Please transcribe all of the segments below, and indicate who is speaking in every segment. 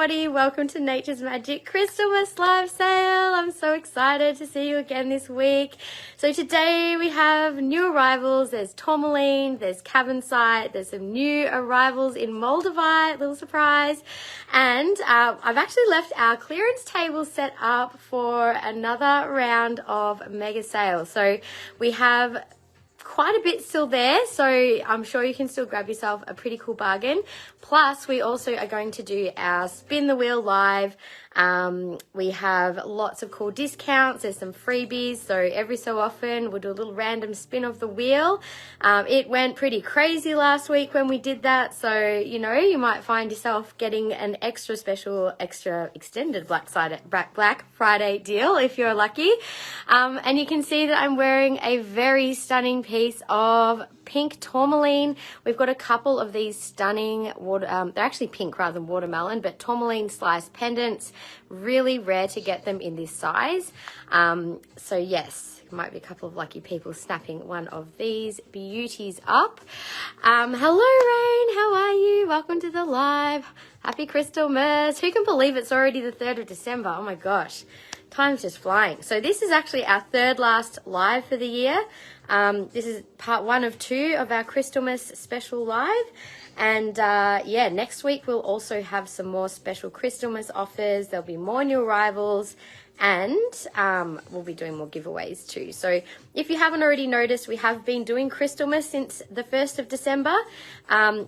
Speaker 1: everybody, welcome to Nature's Magic Crystalmas live sale. I'm so excited to see you again this week. So today we have new arrivals. There's Tourmaline, there's Cavansite, there's some new arrivals in Moldavite, little surprise. And I've actually left our clearance table set up for another round of mega sale. So we have quite a bit still there, so I'm sure you can still grab yourself a pretty cool bargain. Plus, we also are going to do our spin the wheel live. We have lots of cool discounts. There's some freebies, so every so often we'll do a little random spin of the wheel. It went pretty crazy last week when we did that, so you know, you might find yourself getting an extra extended Black Friday deal if you're lucky. And you can see that I'm wearing a very stunning piece of pink tourmaline. We've got a couple of these stunning they're actually pink rather than watermelon, but tourmaline sliced pendants. Really rare to get them in this size. So yes, might be a couple of lucky people snapping one of these beauties up. Hello Rain, how are you? Welcome to the live. Happy Crystalmas. Who can believe it's already the 3rd of December? Oh my gosh, time's just flying. So this is actually our third last live for the year. This is part 1 of 2 of our Crystalmas special live. And yeah, next week we'll also have some more special Crystalmas offers. There'll be more new arrivals, and we'll be doing more giveaways too. So if you haven't already noticed, we have been doing Crystalmas since the 1st of December.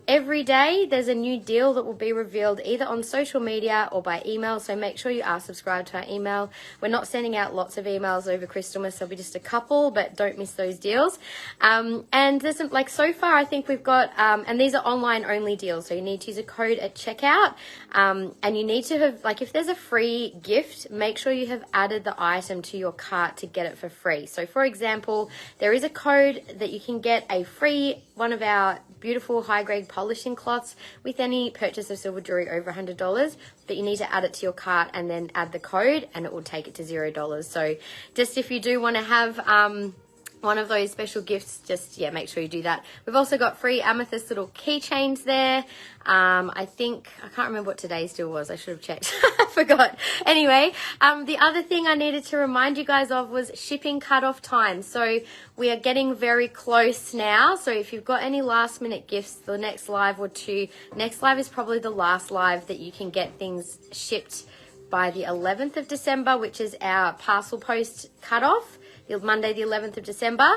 Speaker 1: Every day there's a new deal that will be revealed either on social media or by email, so make sure you are subscribed to our email. We're not sending out lots of emails over Crystalmas, there'll be just a couple, but don't miss those deals. And there's some, like, so far I think we've got, and these are online only deals, so you need to use a code at checkout, and you need to have, like, if there's a free gift, make sure you have added the item to your cart to get it for free. So for example, there is a code that you can get a free one of our beautiful high-grade polishing cloths with any purchase of silver jewelry over $100, but you need to add it to your cart and then add the code and it will take it to $0. So just if you do want to have one of those special gifts, just make sure you do that. We've also got free amethyst little keychains there. I can't remember what today's deal was. I should have checked. I forgot. Anyway, the other thing I needed to remind you guys of was shipping cutoff time. So we are getting very close now. So if you've got any last minute gifts, the next live or 2, next live is probably the last live that you can get things shipped by the 11th of December, which is our parcel post cutoff. Monday the 11th of December.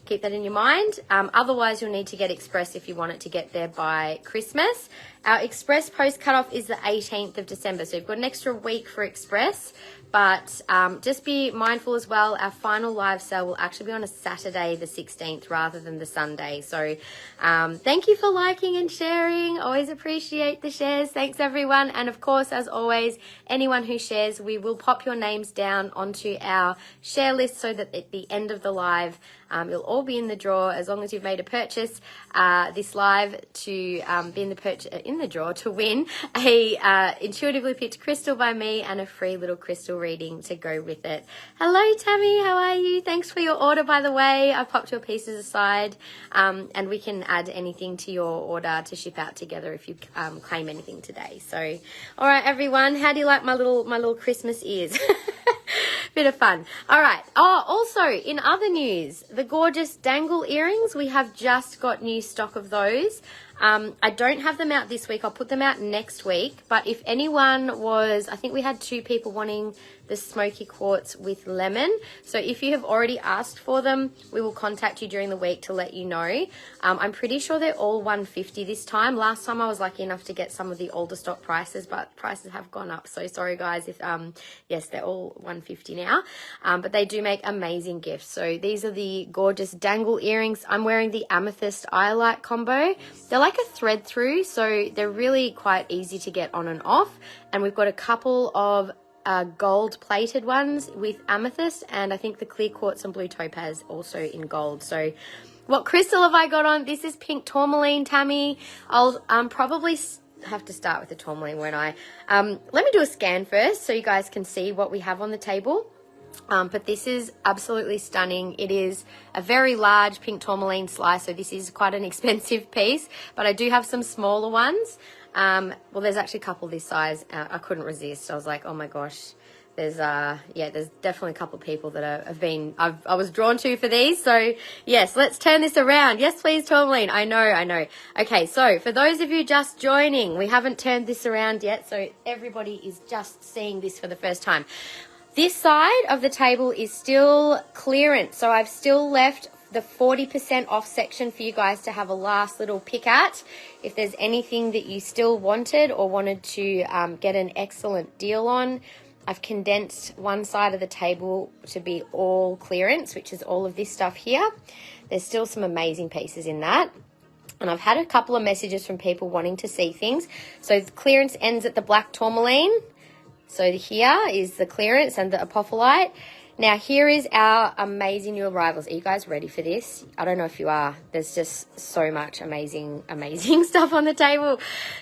Speaker 1: Keep that in your mind. Otherwise, you'll need to get express if you want it to get there by Christmas. Our express post cutoff is the 18th of December, so you've got an extra week for express. But just be mindful as well, our final live sale will actually be on a Saturday the 16th rather than the Sunday. So thank you for liking and sharing. Always appreciate the shares. Thanks everyone. And of course, as always, anyone who shares, we will pop your names down onto our share list so that at the end of the live, you'll all be in the draw as long as you've made a purchase this live to be in the draw to win a intuitively picked crystal by me and a free little crystal reading to go with it. Hello Tammy, how are you? Thanks for your order, by the way. I popped your pieces aside, and we can add anything to your order to ship out together if you claim anything today. So all right everyone, how do you like my little Christmas ears? Bit of fun. All right. Oh, also in other news, the gorgeous dangle earrings, we have just got new stock of those. I don't have them out this week. I'll put them out next week. But if anyone I think we had 2 people wanting the smoky quartz with lemon. So if you have already asked for them, we will contact you during the week to let you know. I'm pretty sure they're all $150 this time. Last time I was lucky enough to get some of the older stock prices, but prices have gone up. So sorry guys if, yes, they're all $150 now. But they do make amazing gifts. So these are the gorgeous dangle earrings. I'm wearing the amethyst eye light combo. They're like a thread through, so they're really quite easy to get on and off. And we've got a couple of gold plated ones with amethyst, and I think the clear quartz and blue topaz also in gold. So what crystal have I got on? This is pink tourmaline, Tammy. I'll probably have to start with the tourmaline, won't I? Let me do a scan first so you guys can see what we have on the table. But this is absolutely stunning. It is a very large pink tourmaline slice, so this is quite an expensive piece, but I do have some smaller ones. Well, there's actually a couple this size. I couldn't resist. I was like, oh my gosh, there's definitely a couple of people that I was drawn to for these. So yes, let's turn this around. Yes, please, tourmaline. I know. Okay, so for those of you just joining, we haven't turned this around yet, so everybody is just seeing this for the first time. This side of the table is still clearance, so I've still left the 40% off section for you guys to have a last little pick at. If there's anything that you still wanted or wanted to get an excellent deal on, I've condensed one side of the table to be all clearance, which is all of this stuff here. There's still some amazing pieces in that. And I've had a couple of messages from people wanting to see things. So the clearance ends at the black tourmaline. So here is the clearance and the apophyllite. Now here is our amazing new arrivals. Are you guys ready for this? I don't know if you are. There's just so much amazing stuff on the table.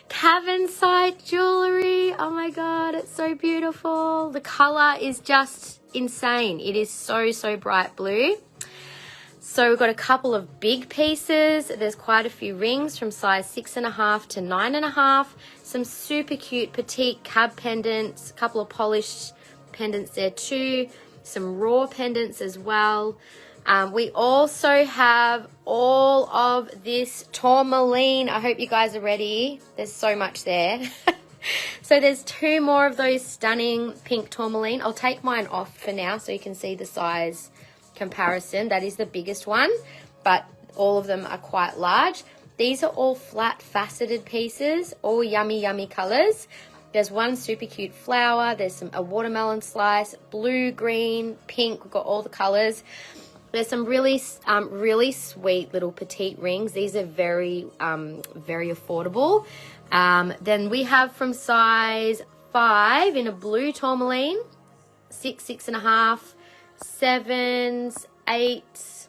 Speaker 1: Cavansite jewellery. Oh my God, it's so beautiful. The colour is just insane. It is so bright blue. So we've got a couple of big pieces. There's quite a few rings from size 6.5 to 9.5. Some super cute petite cab pendants, a couple of polished pendants there too. Some raw pendants as well. We also have all of this tourmaline. I hope you guys are ready. There's so much there. So there's two more of those stunning pink tourmaline. I'll take mine off for now so you can see the size comparison. That is the biggest one, but all of them are quite large. These are all flat faceted pieces, all yummy colors. There's one super cute flower. There's a watermelon slice, blue, green, pink. We've got all the colors. There's some really sweet little petite rings. These are very affordable. Then we have from size 5 in a blue tourmaline, 6, 6.5, 7s, 8s,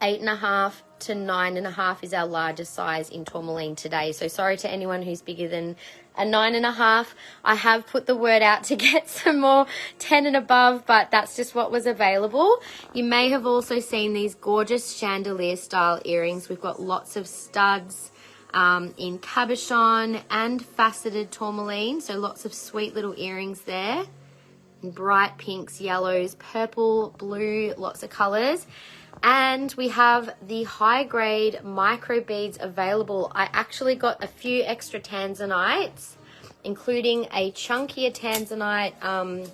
Speaker 1: 8.5 to 9.5 is our largest size in tourmaline today. So sorry to anyone who's bigger than a 9.5. I have put the word out to get some more 10 and above, but that's just what was available. You may have also seen these gorgeous chandelier style earrings. We've got lots of studs in cabochon and faceted tourmaline, so lots of sweet little earrings there. Bright pinks, yellows, purple, blue, lots of colors. And we have the high grade micro beads available. I actually got a few extra tanzanites, including a chunkier tanzanite,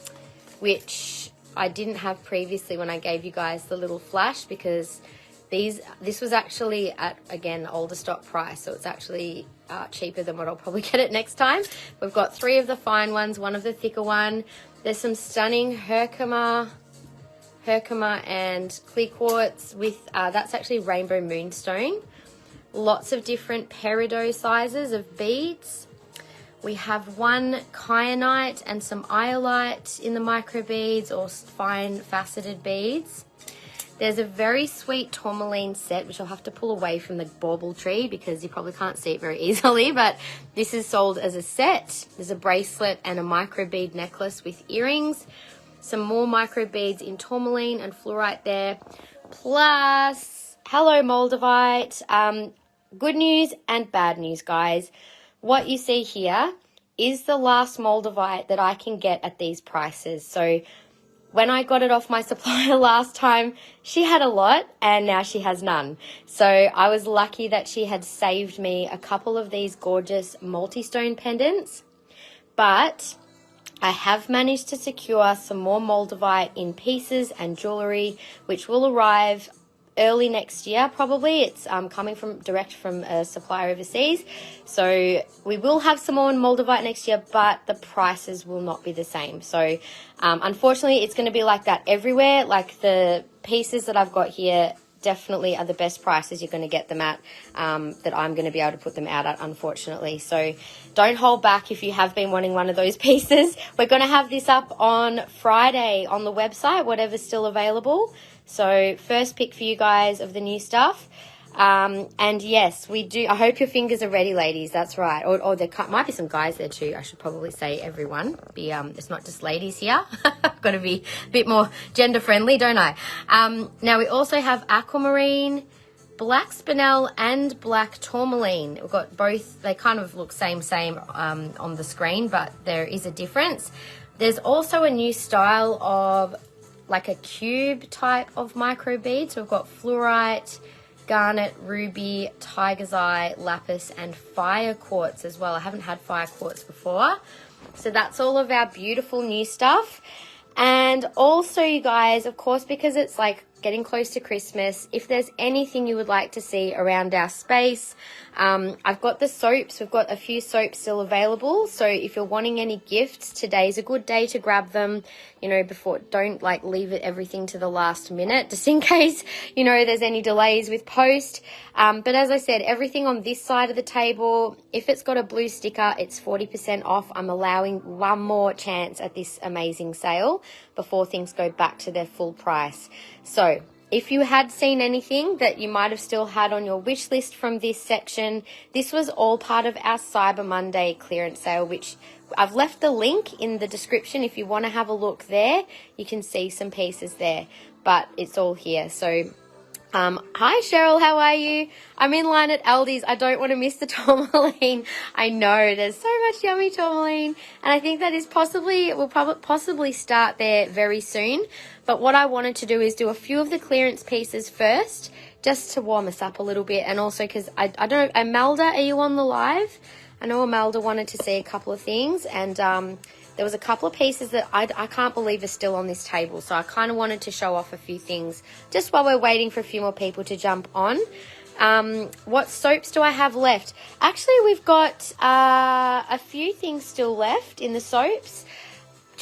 Speaker 1: which I didn't have previously when I gave you guys the little flash, because this was actually at, again, older stock price, so it's actually cheaper than what I'll probably get it next time. We've got 3 of the fine ones, 1 of the thicker one. There's some stunning Herkimer and clear quartz with, that's actually rainbow moonstone. Lots of different peridot sizes of beads. We have 1 kyanite and some iolite in the micro beads or fine faceted beads. There's a very sweet tourmaline set, which I'll have to pull away from the bauble tree because you probably can't see it very easily, but this is sold as a set. There's a bracelet and a microbead necklace with earrings. Some more micro beads in tourmaline and fluorite there. Plus, hello Moldavite. Good news and bad news, guys. What you see here is the last Moldavite that I can get at these prices. So when I got it off my supplier last time, she had a lot and now she has none. So I was lucky that she had saved me a couple of these gorgeous multi-stone pendants. But I have managed to secure some more Moldavite in pieces and jewellery, which will arrive early next year probably. It's coming direct from a supplier overseas. So we will have some more in Moldavite next year, but the prices will not be the same. So unfortunately, it's going to be like that everywhere. Like the pieces that I've got here definitely are the best prices you're going to get them at, that I'm going to be able to put them out at, unfortunately. So don't hold back if you have been wanting one of those pieces. We're going to have this up on Friday on the website, whatever's still available. So first pick for you guys of the new stuff. And yes, we do. I hope your fingers are ready, ladies. That's right. Or there might be some guys there too. I should probably say everyone. It's not just ladies here. I've got to be a bit more gender friendly, don't I? Now we also have aquamarine, black spinel, and black tourmaline. We've got both. They kind of look same on the screen, but there is a difference. There's also a new style of like a cube type of microbead. So we've got fluorite, garnet, ruby, tiger's eye, lapis, and fire quartz as well. I haven't had fire quartz before. So that's all of our beautiful new stuff. And also, you guys, of course, because it's like getting close to Christmas, if there's anything you would like to see around our space, I've got the soaps. We've got a few soaps still available. So if you're wanting any gifts, today's a good day to grab them, don't like leave everything to the last minute, just in case, there's any delays with post. But as I said, everything on this side of the table, if it's got a blue sticker, it's 40% off. I'm allowing one more chance at this amazing sale before things go back to their full price. So if you had seen anything that you might have still had on your wish list from this section, this was all part of our Cyber Monday clearance sale, which I've left the link in the description. If you want to have a look there, you can see some pieces there, but it's all here. So hi Cheryl, how are you? I'm in line at Aldi's. I don't want to miss the tourmaline. I know there's so much yummy tourmaline, and I think that is we'll possibly start there very soon. But what I wanted to do is do a few of the clearance pieces first, just to warm us up a little bit, and also because I don't know, Amelda, are you on the live? I know Amelda wanted to see a couple of things, and there was a couple of pieces that I can't believe are still on this table. So I kind of wanted to show off a few things just while we're waiting for a few more people to jump on. What soaps do I have left? Actually, we've got a few things still left in the soaps.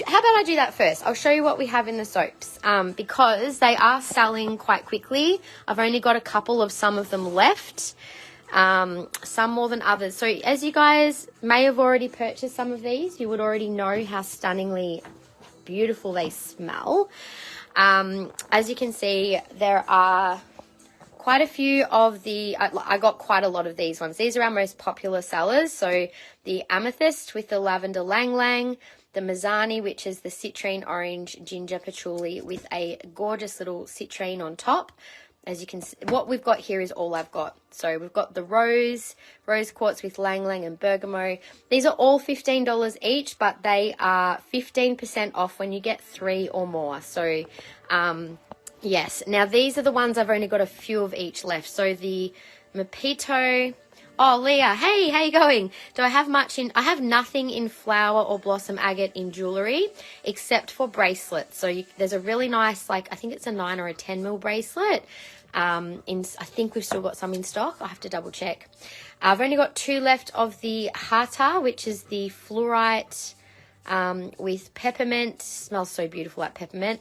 Speaker 1: How about I do that first? I'll show you what we have in the soaps because they are selling quite quickly. I've only got a couple of some of them left. Some more than others. So as you guys may have already purchased some of these, you would already know how stunningly beautiful they smell. As you can see, there are quite a few of I got quite a lot of these ones. These are our most popular sellers. So the amethyst with the lavender lang lang, the Mazzani, which is the citrine orange ginger patchouli with a gorgeous little citrine on top. As you can see, what we've got here is all I've got. So we've got the rose quartz with lang lang and bergamot. These are all $15 each, but they are 15% off when you get 3 or more. So, yes. Now, these are the ones I've only got a few of each left. So the Mapito. Oh, Leah, hey, how you going? Do I have much in? I have nothing in flower or blossom agate in jewellery except for bracelets. So there's a really nice, I think it's a 9 or a 10 mil bracelet. I think we've still got some in stock. I have to double check. I've only got 2 left of the Hata, which is the fluorite with peppermint. Smells so beautiful, like peppermint,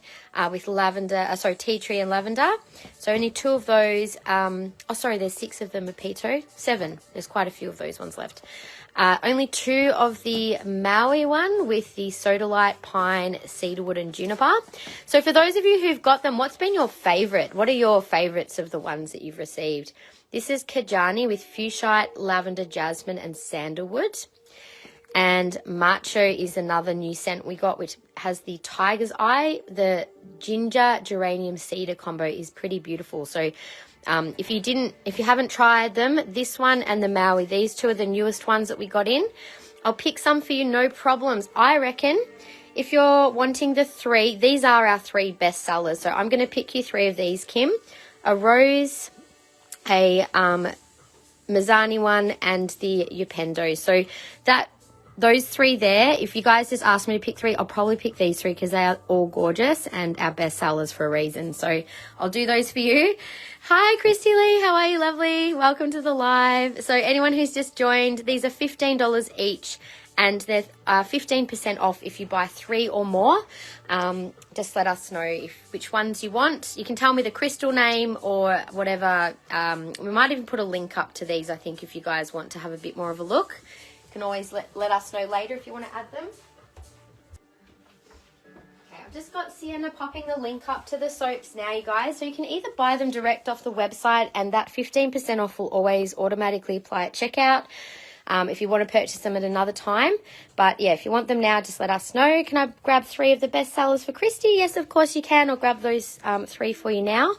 Speaker 1: with lavender, tea tree and lavender. So only 2 of those. There's 6 of the Mapito. 7. There's quite a few of those ones left. Only 2 of the Maui one with the sodalite, pine, cedarwood, and juniper. So for those of you who've got them, what's been your favorite? What are your favorites of the ones that you've received? This is Kajani with fuchsite, lavender, jasmine, and sandalwood. And Macho is another new scent we got, which has the tiger's eye. The ginger geranium cedar combo is pretty beautiful. So if you haven't tried them, this one and the Maui, these 2 are the newest ones that we got in. I'll pick some for you, no problems. I reckon if you're wanting the 3, these are our 3 best sellers. So I'm going to pick you 3 of these, Kim. A rose, a Mazzani one, and the Upendo. So those 3 there, if you guys just ask me to pick 3, I'll probably pick these 3 because they are all gorgeous and our best sellers for a reason. So I'll do those for you. Hi, Christy Lee. How are you, lovely? Welcome to the live. So anyone who's just joined, these are $15 each, and they're 15% off if you buy 3 or more. Just let us know which ones you want. You can tell me the crystal name or whatever. We might even put a link up to these, I think, if you guys want to have a bit more of a look. You can always let us know later if you want to add them. Okay, I'm just got Sienna popping the link up to the soaps now, you guys. So you can either buy them direct off the website, and that 15% off will always automatically apply at checkout if you want to purchase them at another time. But yeah, if you want them now, just let us know. Can I grab 3 of the best sellers for Christy? Yes, of course you can. I'll grab those 3 for you now.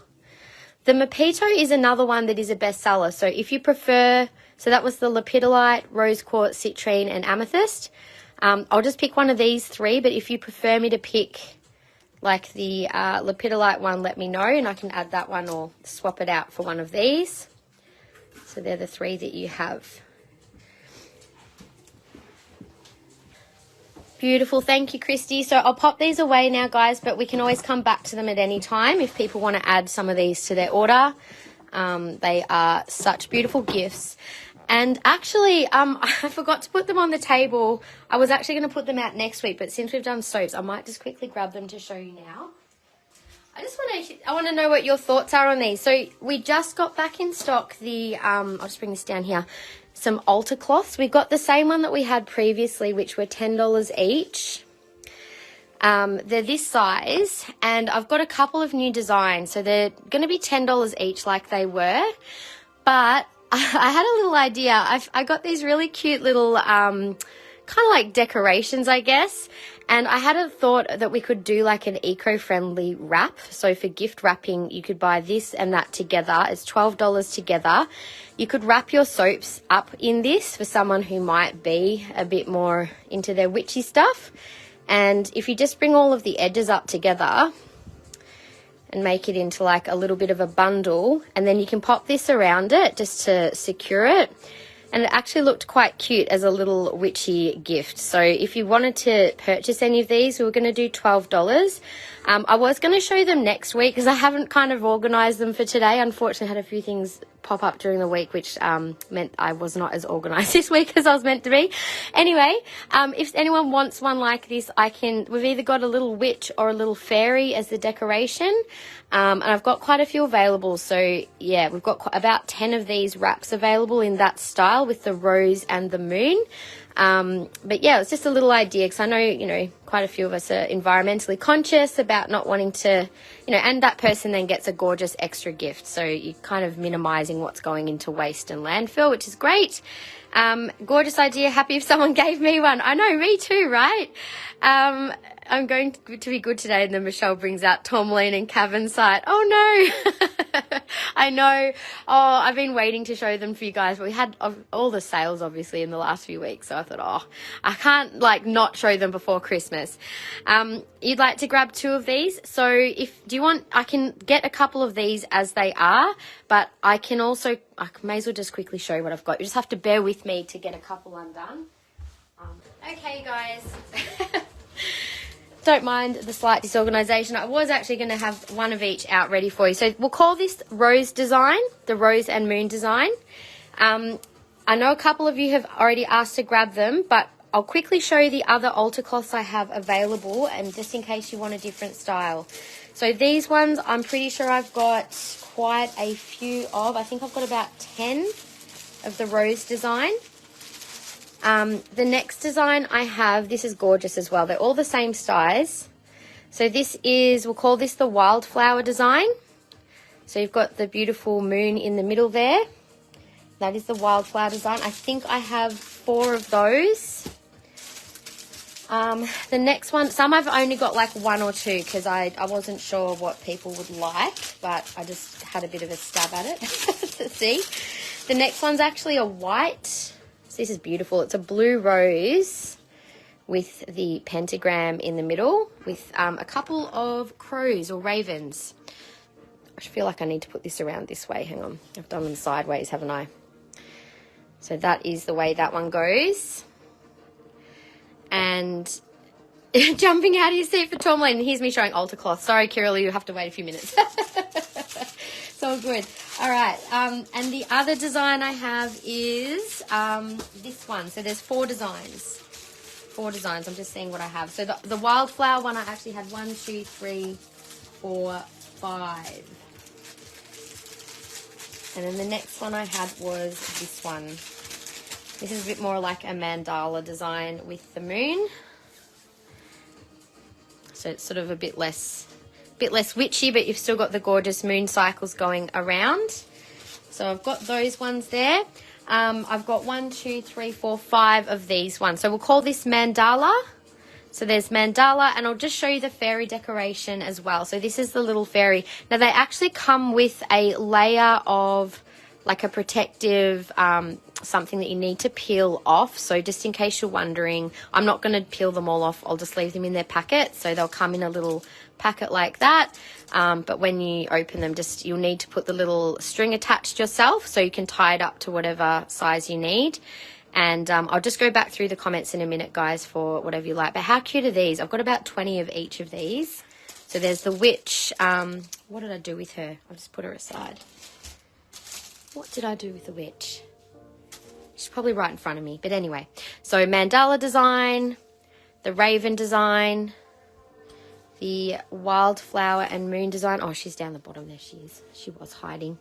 Speaker 1: The Mojito is another one that is a bestseller. So if you prefer, so that was the Lepidolite, Rose Quartz, Citrine, and Amethyst. I'll just pick one of these 3, but if you prefer me to pick like the Lepidolite one, let me know, and I can add that one or swap it out for one of these. So they're the 3 that you have. Beautiful. Thank you, Christy. So I'll pop these away now, guys, but we can always come back to them at any time if people want to add some of these to their order. They are such beautiful gifts. And actually, I forgot to put them on the table. I was actually going to put them out next week, but since we've done soaps, I might just quickly grab them to show you now. I want to know what your thoughts are on these. So we just got back in stock the, I'll just bring this down here, some altar cloths. We got the same one that we had previously, which were $10 each. They're this size, and I've got a couple of new designs. So they're going to be $10 each like they were, but I had a little idea. I got these really cute little kind of like decorations, I guess, and I had a thought that we could do like an eco-friendly wrap. So for gift wrapping, you could buy this and that together. It's $12 together. You could wrap your soaps up in this for someone who might be a bit more into their witchy stuff. And if you just bring all of the edges up together and make it into like a little bit of a bundle, and then you can pop this around it just to secure it. And it actually looked quite cute as a little witchy gift. So if you wanted to purchase any of these, we were going to do $12. I was going to show them next week because I haven't kind of organised them for today. Unfortunately, I had a few things pop up during the week, which meant I was not as organised this week as I was meant to be. Anyway, if anyone wants one like this, we've either got a little witch or a little fairy as the decoration. And I've got quite a few available. So yeah, we've got about 10 of these wraps available in that style with the rose and the moon. But yeah, it's just a little idea because I know, quite a few of us are environmentally conscious about not wanting to, and that person then gets a gorgeous extra gift. So you're kind of minimizing what's going into waste and landfill, which is great. Gorgeous idea. Happy if someone gave me one. I know, me too, right? I'm going to be good today, and then Michelle brings out Tourmaline and Cavansite. Oh no. I know. Oh, I've been waiting to show them for you guys, but we had all the sales obviously in the last few weeks, so I thought, I can't not show them before Christmas. You'd like to grab 2 of these, so do you want, I can get a couple of these as they are, but I may as well just quickly show you what I've got. You just have to bear with me to get a couple undone. Okay guys. Don't mind the slight disorganisation. I was actually going to have one of each out ready for you. So we'll call this rose design, the rose and moon design. I know a couple of you have already asked to grab them, but I'll quickly show you the other altar cloths I have available, and just in case you want a different style. So these ones, I'm pretty sure I've got quite a few of. I think I've got about 10 of the rose design. The next design I have, this is gorgeous as well. They're all the same size. So we'll call this the wildflower design. So you've got the beautiful moon in the middle there. That is the wildflower design. I think I have 4 of those. The next one, some I've only got like 1 or 2 because I wasn't sure what people would like, but I just had a bit of a stab at it to see. The next one's actually a white. This is beautiful. It's a blue rose with the pentagram in the middle with a couple of crows or ravens. I feel like I need to put this around this way. Hang on. I've done them sideways, haven't I? So that is the way that one goes. And jumping out of your seat for Tourmaline. Here's me showing altar cloth. Sorry, Kirill, you have to wait a few minutes. It's all good. All right. And the other design I have is this one. So there's 4 designs. 4 designs. I'm just seeing what I have. So the wildflower one, I actually had 1, 2, 3, 4, 5. And then the next one I had was this one. This is a bit more like a mandala design with the moon. So it's sort of a bit less witchy, but you've still got the gorgeous moon cycles going around. So I've got those ones there. I've got 1, 2, 3, 4, 5 of these ones. So we'll call this mandala. So there's mandala, and I'll just show you the fairy decoration as well. So this is the little fairy. Now they actually come with a layer of like a protective something that you need to peel off. So just in case you're wondering, I'm not going to peel them all off. I'll just leave them in their packet. So they'll come in a little packet like that. But when you open them, you'll need to put the little string attached yourself so you can tie it up to whatever size you need. And I'll just go back through the comments in a minute, guys, for whatever you like. But how cute are these? I've got about 20 of each of these. So there's the witch. What did I do with her? I'll just put her aside. What did I do with the witch? She's probably right in front of me. But anyway, so mandala design, the raven design, the wildflower and moon design. Oh, she's down the bottom. There she is. She was hiding.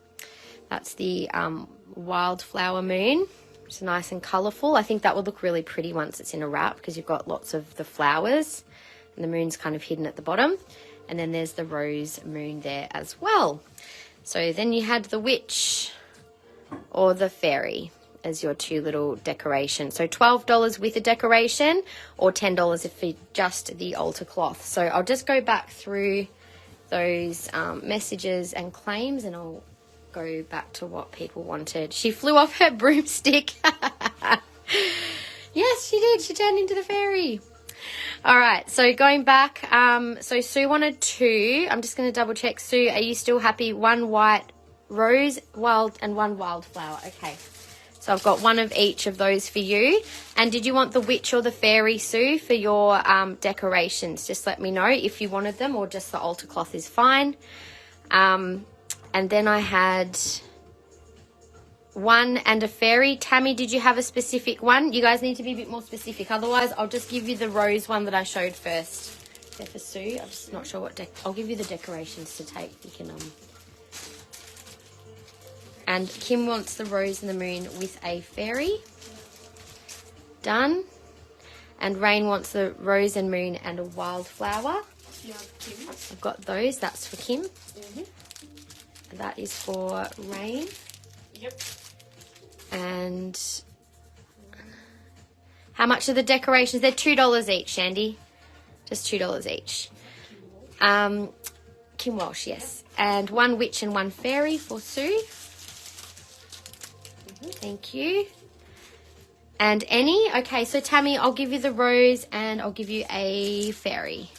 Speaker 1: That's the wildflower moon. It's nice and colourful. I think that would look really pretty once it's in a wrap because you've got lots of the flowers and the moon's kind of hidden at the bottom. And then there's the rose moon there as well. So then you had the witch or the fairy as your two little decorations. So $12 with a decoration or $10 if you just the altar cloth. So I'll just go back through those messages and claims, and I'll go back to what people wanted. She flew off her broomstick. Yes, she did. She turned into the fairy. All right, so going back, so Sue wanted 2. I'm just going to double check. Sue, are you still happy? 1 white rose and 1 wildflower. Okay, so I've got 1 of each of those for you. And did you want the witch or the fairy, Sue, for your decorations? Just let me know if you wanted them, or just the altar cloth is fine. And then I had 1 and a fairy. Tammy, did you have a specific one? You guys need to be a bit more specific. Otherwise, I'll just give you the rose one that I showed first. There for Sue. I'm just not sure what I'll give you the decorations to take. You can And Kim wants the rose and the moon with a fairy. Done. And Rain wants the rose and moon and a wildflower.
Speaker 2: Yeah, Kim.
Speaker 1: I've got those. That's for Kim.
Speaker 2: Mm-hmm.
Speaker 1: That is for Rain.
Speaker 2: Yep.
Speaker 1: And how much are the decorations? They're $2 each, Shandy. Just $2 each. Kim Walsh, yes. And 1 witch and 1 fairy for Sue. Thank you. And Annie. Okay, so Tammy, I'll give you the rose and I'll give you a fairy.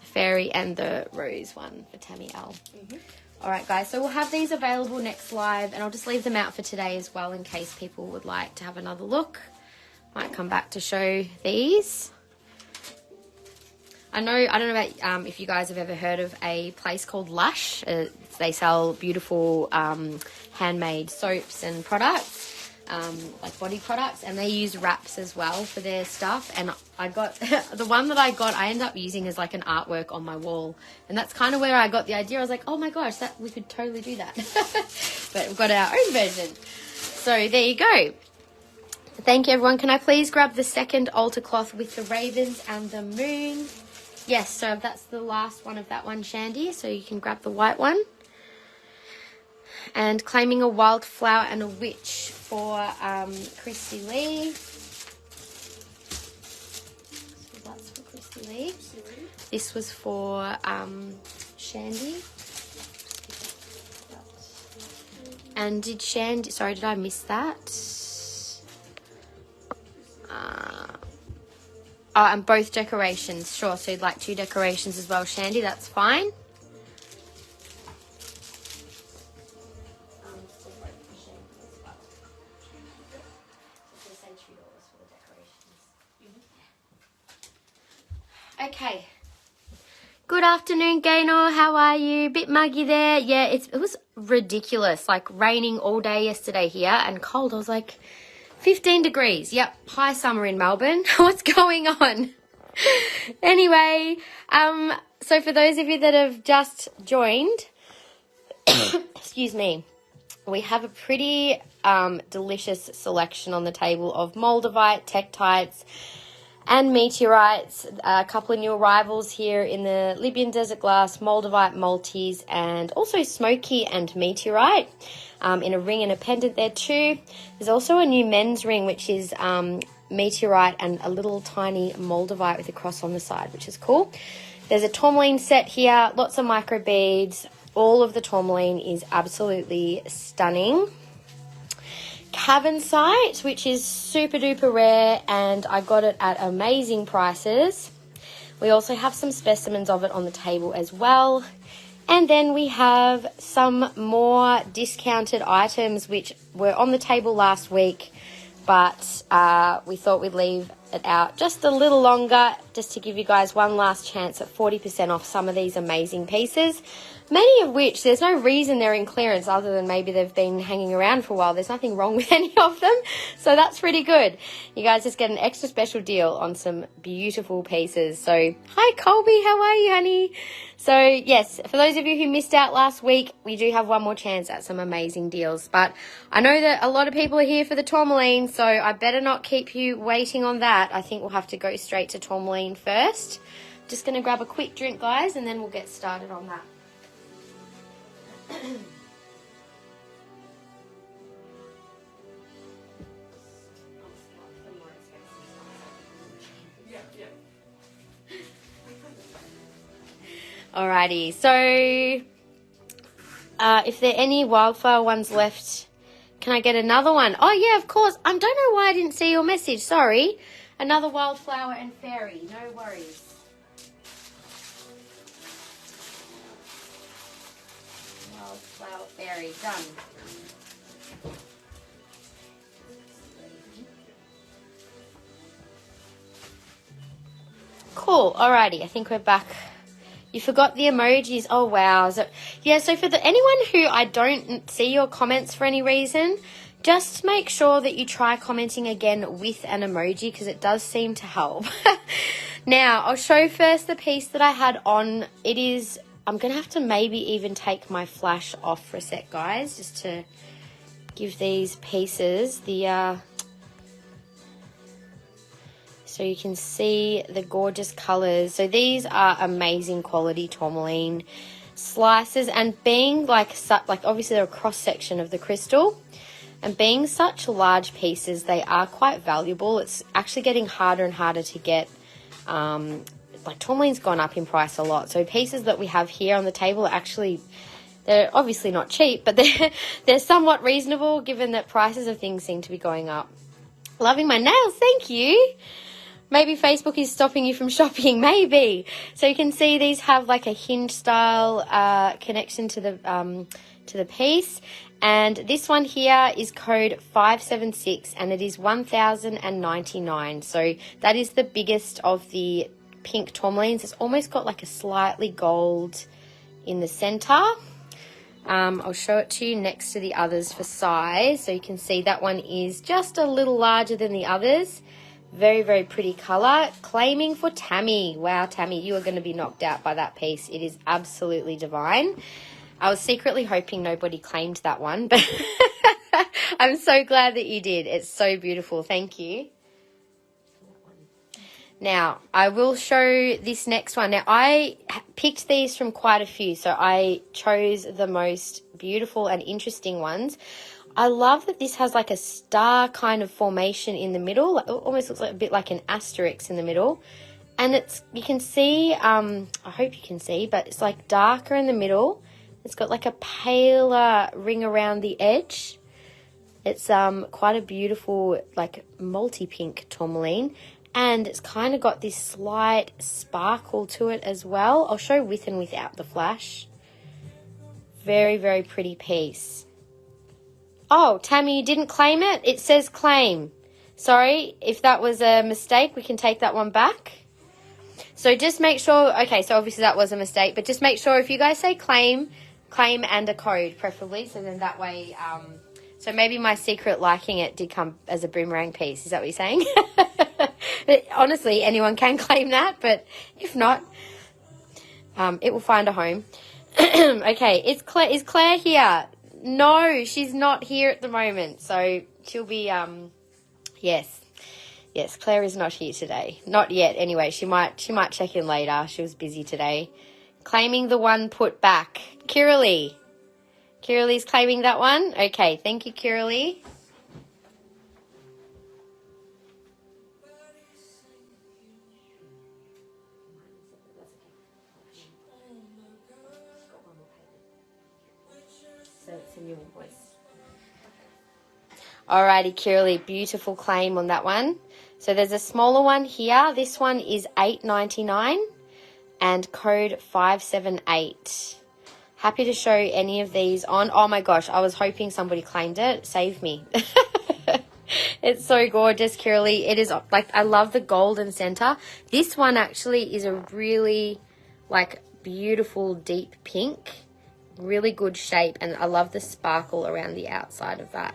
Speaker 1: The fairy and the rose one for Tammy L.
Speaker 2: Mm-hmm.
Speaker 1: All right, guys, so we'll have these available next live, and I'll just leave them out for today as well in case people would like to have another look. Might come back to show these. I don't know about if you guys have ever heard of a place called Lush. They sell beautiful handmade soaps and products. Like body products, and they use wraps as well for their stuff. And I got the one that I end up using as like an artwork on my wall, and that's kind of where I got the idea. I was like, oh my gosh, that we could totally do that. But we've got our own version. So there you go. Thank you, everyone. Can I please grab the second altar cloth with the ravens and the moon? Yes, so that's the last one of that one, Shandy, so you can grab the white one. And claiming a wildflower and a witch for Christy Lee. So that's for Christy Lee. This was for Shandy. And did Shandy... Sorry, did I miss that? Oh, and both decorations. Sure, so you'd like 2 decorations as well, Shandy. That's fine. Okay. Good afternoon, Gaynor. How are you? Bit muggy there. Yeah, it was ridiculous. Like raining all day yesterday here and cold. I was like 15 degrees. Yep, high summer in Melbourne. What's going on? Anyway, so for those of you that have just joined, excuse me, we have a pretty delicious selection on the table of Moldavite, Tektites, and Meteorites, a couple of new arrivals here in the Libyan Desert Glass, Moldavite, Maltese, and also Smoky and Meteorite in a ring and a pendant there too. There's also a new men's ring, which is Meteorite and a little tiny Moldavite with a cross on the side, which is cool. There's a Tourmaline set here, lots of micro beads. All of the Tourmaline is absolutely stunning. Cavansite, which is super duper rare, and I got it at amazing prices. We also have some specimens of it on the table as well. And then we have some more discounted items which were on the table last week, but we thought we'd leave it out just a little longer just to give you guys one last chance at 40% off some of these amazing pieces. Many of which, there's no reason they're in clearance other than maybe they've been hanging around for a while. There's nothing wrong with any of them. So that's pretty good. You guys just get an extra special deal on some beautiful pieces. So, hi Colby, how are you, honey? So, yes, for those of you who missed out last week, we do have one more chance at some amazing deals. But I know that a lot of people are here for the Tourmaline, so I better not keep you waiting on that. I think we'll have to go straight to Tourmaline first. Just going to grab a quick drink, guys, and then we'll get started on that. Alrighty, so if there are any wildflower ones left, can I get another one? Oh yeah, of course. I don't know why I didn't see your message, sorry. Another wildflower and fairy, no worries. Wildflower fairy, done. Cool, alrighty, I think we're back. You forgot the emojis. Oh, wow. So, yeah, so for anyone who I don't see your comments for any reason, just make sure that you try commenting again with an emoji because it does seem to help. Now, I'll show first the piece that I had on. It is, I'm going to have to maybe even take my flash off for a sec, guys, just to give these pieces the... So you can see the gorgeous colours. So these are amazing quality tourmaline slices, and being like obviously they're a cross section of the crystal, and being such large pieces, they are quite valuable. It's actually getting harder and harder to get. Like tourmaline's gone up in price a lot. So pieces that we have here on the table are actually, they're obviously not cheap, but they're somewhat reasonable given that prices of things seem to be going up. Loving my nails, thank you. Maybe Facebook is stopping you from shopping, maybe. So you can see these have like a hinge style connection to the piece. And this one here is code 576 and it is 1,099. So that is the biggest of the pink tourmalines. It's almost got like a slightly gold in the center. I'll show it to you next to the others for size. So you can see that one is just a little larger than the others. Very, very pretty colour. Claiming for Tammy. Wow, Tammy, you are going to be knocked out by that piece. It is absolutely divine. I was secretly hoping nobody claimed that one, but I'm so glad that you did. It's so beautiful. Thank you. Now, I will show this next one. Now, I picked these from quite a few, so I chose the most beautiful and interesting ones. I love that this has like a star kind of formation in the middle. It almost looks like a bit like an asterisk in the middle. And you can see, I hope you can see, but it's like darker in the middle. It's got like a paler ring around the edge. It's quite a beautiful like multi-pink tourmaline. And it's kind of got this slight sparkle to it as well. I'll show with and without the flash. Very, very pretty piece. Oh, Tammy, you didn't claim it? It says claim. Sorry, if that was a mistake, we can take that one back. So just make sure, okay, so obviously that was a mistake, but just make sure if you guys say claim and a code preferably, so then that way, so maybe my secret liking it did come as a boomerang piece. Is that what you're saying? Honestly, anyone can claim that, but if not, it will find a home. Okay, is Claire here? No, she's not here at the moment, so she'll be, yes. Yes, Claire is not here today. Not yet, anyway. She might check in later. She was busy today. Claiming the one put back. Kiralee. Kiralee's claiming that one? Okay, thank you, Kiralee. So it's a new invoice. Alrighty, Kiralee, beautiful claim on that one. So there's a smaller one here. This one is $8.99 and code 578. Happy to show any of these on. Oh my gosh, I was hoping somebody claimed it. Save me. It's so gorgeous, Kiralee. It is like, I love the golden center. This one actually is a really like beautiful deep pink. Really good shape, and I love the sparkle around the outside of that.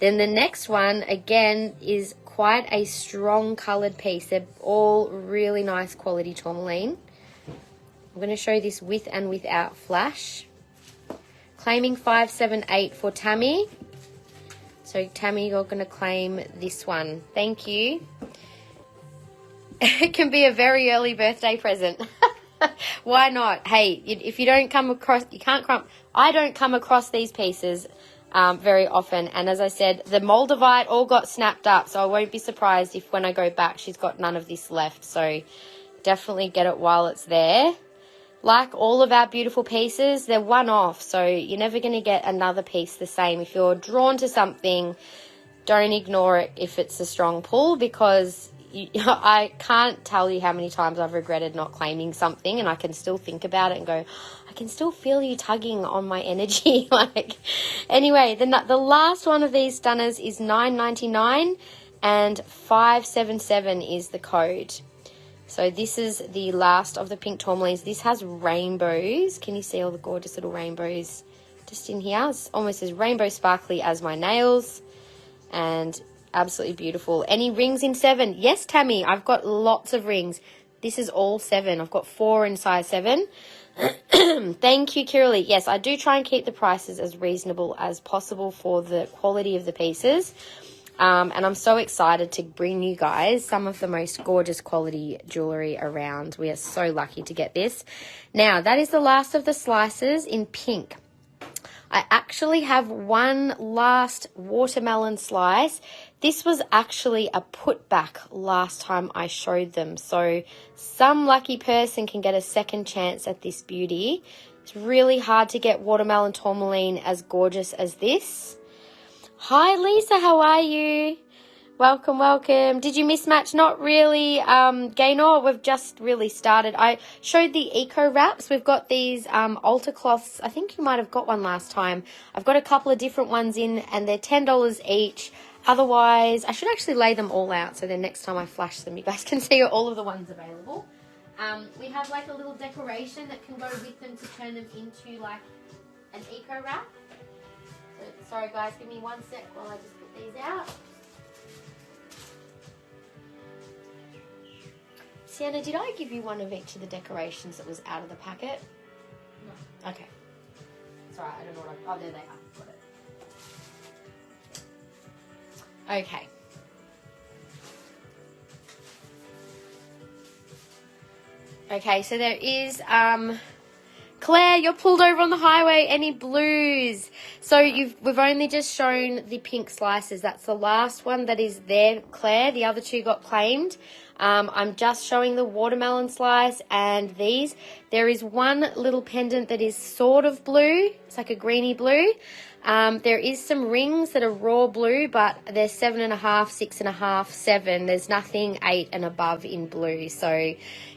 Speaker 1: Then the next one, again, is quite a strong coloured piece. They're all really nice quality tourmaline. I'm going to show this with and without flash. Claiming 578 for Tammy. So Tammy, you're going to claim this one. Thank you. It can be a very early birthday present. Why not? Hey, if you don't come across, I don't come across these pieces very often. And as I said, the Moldavite all got snapped up. So I won't be surprised if when I go back, she's got none of this left. So definitely get it while it's there. Like all of our beautiful pieces, they're one-off, so you're never going to get another piece the same. If you're drawn to something, don't ignore it if it's a strong pull, because I can't tell you how many times I've regretted not claiming something, and I can still think about it and go, I can still feel you tugging on my energy. Anyway, the last one of these stunners is $9.99 and 577 is the code. So this is the last of the pink tourmalines. This has rainbows. Can you see all the gorgeous little rainbows just in here? It's almost as rainbow sparkly as my nails, and absolutely beautiful. Any rings in 7? Yes, Tammy, I've got lots of rings. This is all 7. I've got 4 in size 7. Thank you, Kiralee. Yes, I do try and keep the prices as reasonable as possible for the quality of the pieces. And I'm so excited to bring you guys some of the most gorgeous quality jewellery around. We are so lucky to get this. Now, that is the last of the slices in pink. I actually have one last watermelon slice. This was actually a putback last time I showed them. So some lucky person can get a second chance at this beauty. It's really hard to get watermelon tourmaline as gorgeous as this. Hi, Lisa. How are you? Welcome, welcome. Did you mismatch? Not really, Gaynor. We've just really started. I showed the eco wraps. We've got these altar cloths. I think you might have got one last time. I've got a couple of different ones in, and they're $10 each. Otherwise, I should actually lay them all out so then next time I flash them, you guys can see all of the ones available. We have like a little decoration that can go with them to turn them into like an eco wrap. Sorry guys, give me one sec while I just put these out. Sienna, did I give you one of each of the decorations that was out of the packet? No. Okay. It's alright, I don't know what oh, there they are. Got it. Okay. Okay, so there is Claire, you're pulled over on the highway. Any blues? So we've only just shown the pink slices. That's the last one that is there, Claire. The other two got claimed. I'm just showing the watermelon slice and these. There is one little pendant that is sort of blue. It's like a greeny blue. There is some rings that are raw blue, but they're 7.5, 6.5, 7. There's nothing 8 and above in blue. So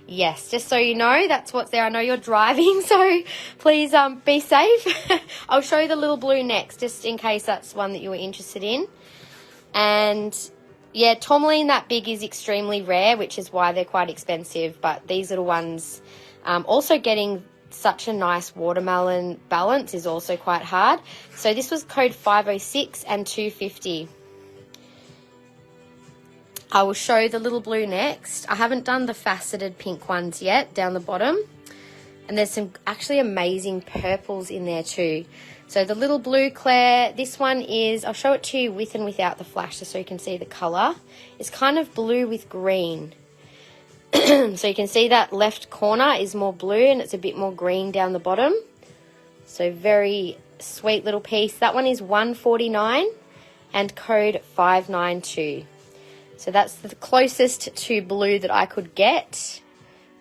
Speaker 1: yes, just so you know, that's what's there. I know you're driving, so please be safe. I'll show you the little blue next, just in case that's one that you were interested in. And yeah, tourmaline that big is extremely rare, which is why they're quite expensive. But these little ones, also getting such a nice watermelon balance is also quite hard. So this was code 506 and 250. I will show the little blue next. I haven't done the faceted pink ones yet down the bottom. And there's some actually amazing purples in there too. So the little blue, Claire, this one is, I'll show it to you with and without the flash just so you can see the colour. It's kind of blue with green. So you can see that left corner is more blue and it's a bit more green down the bottom. So very sweet little piece. That one is $149 and code 592. So that's the closest to blue that I could get.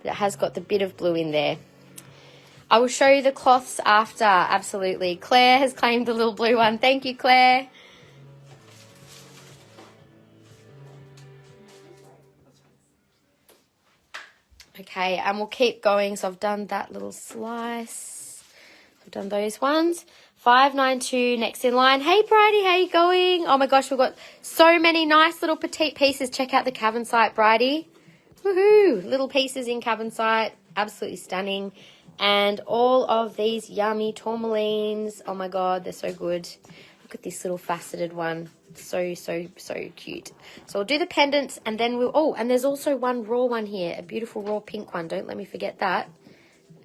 Speaker 1: But it has got the bit of blue in there. I will show you the cloths after, absolutely. Claire has claimed the little blue one. Thank you, Claire. Okay, and we'll keep going. So I've done that little slice. I've done those ones. 592 next in line. Hey, Bridie, how you going? Oh my gosh, we've got so many nice little petite pieces. Check out the Cavansite, Bridie. Woohoo! Little pieces in Cavansite. Absolutely stunning. And all of these yummy tourmalines. Oh my God, they're so good. Look at this little faceted one. So, so, so cute. So we'll do the pendants and then we'll... Oh, and there's also one raw one here. A beautiful raw pink one. Don't let me forget that.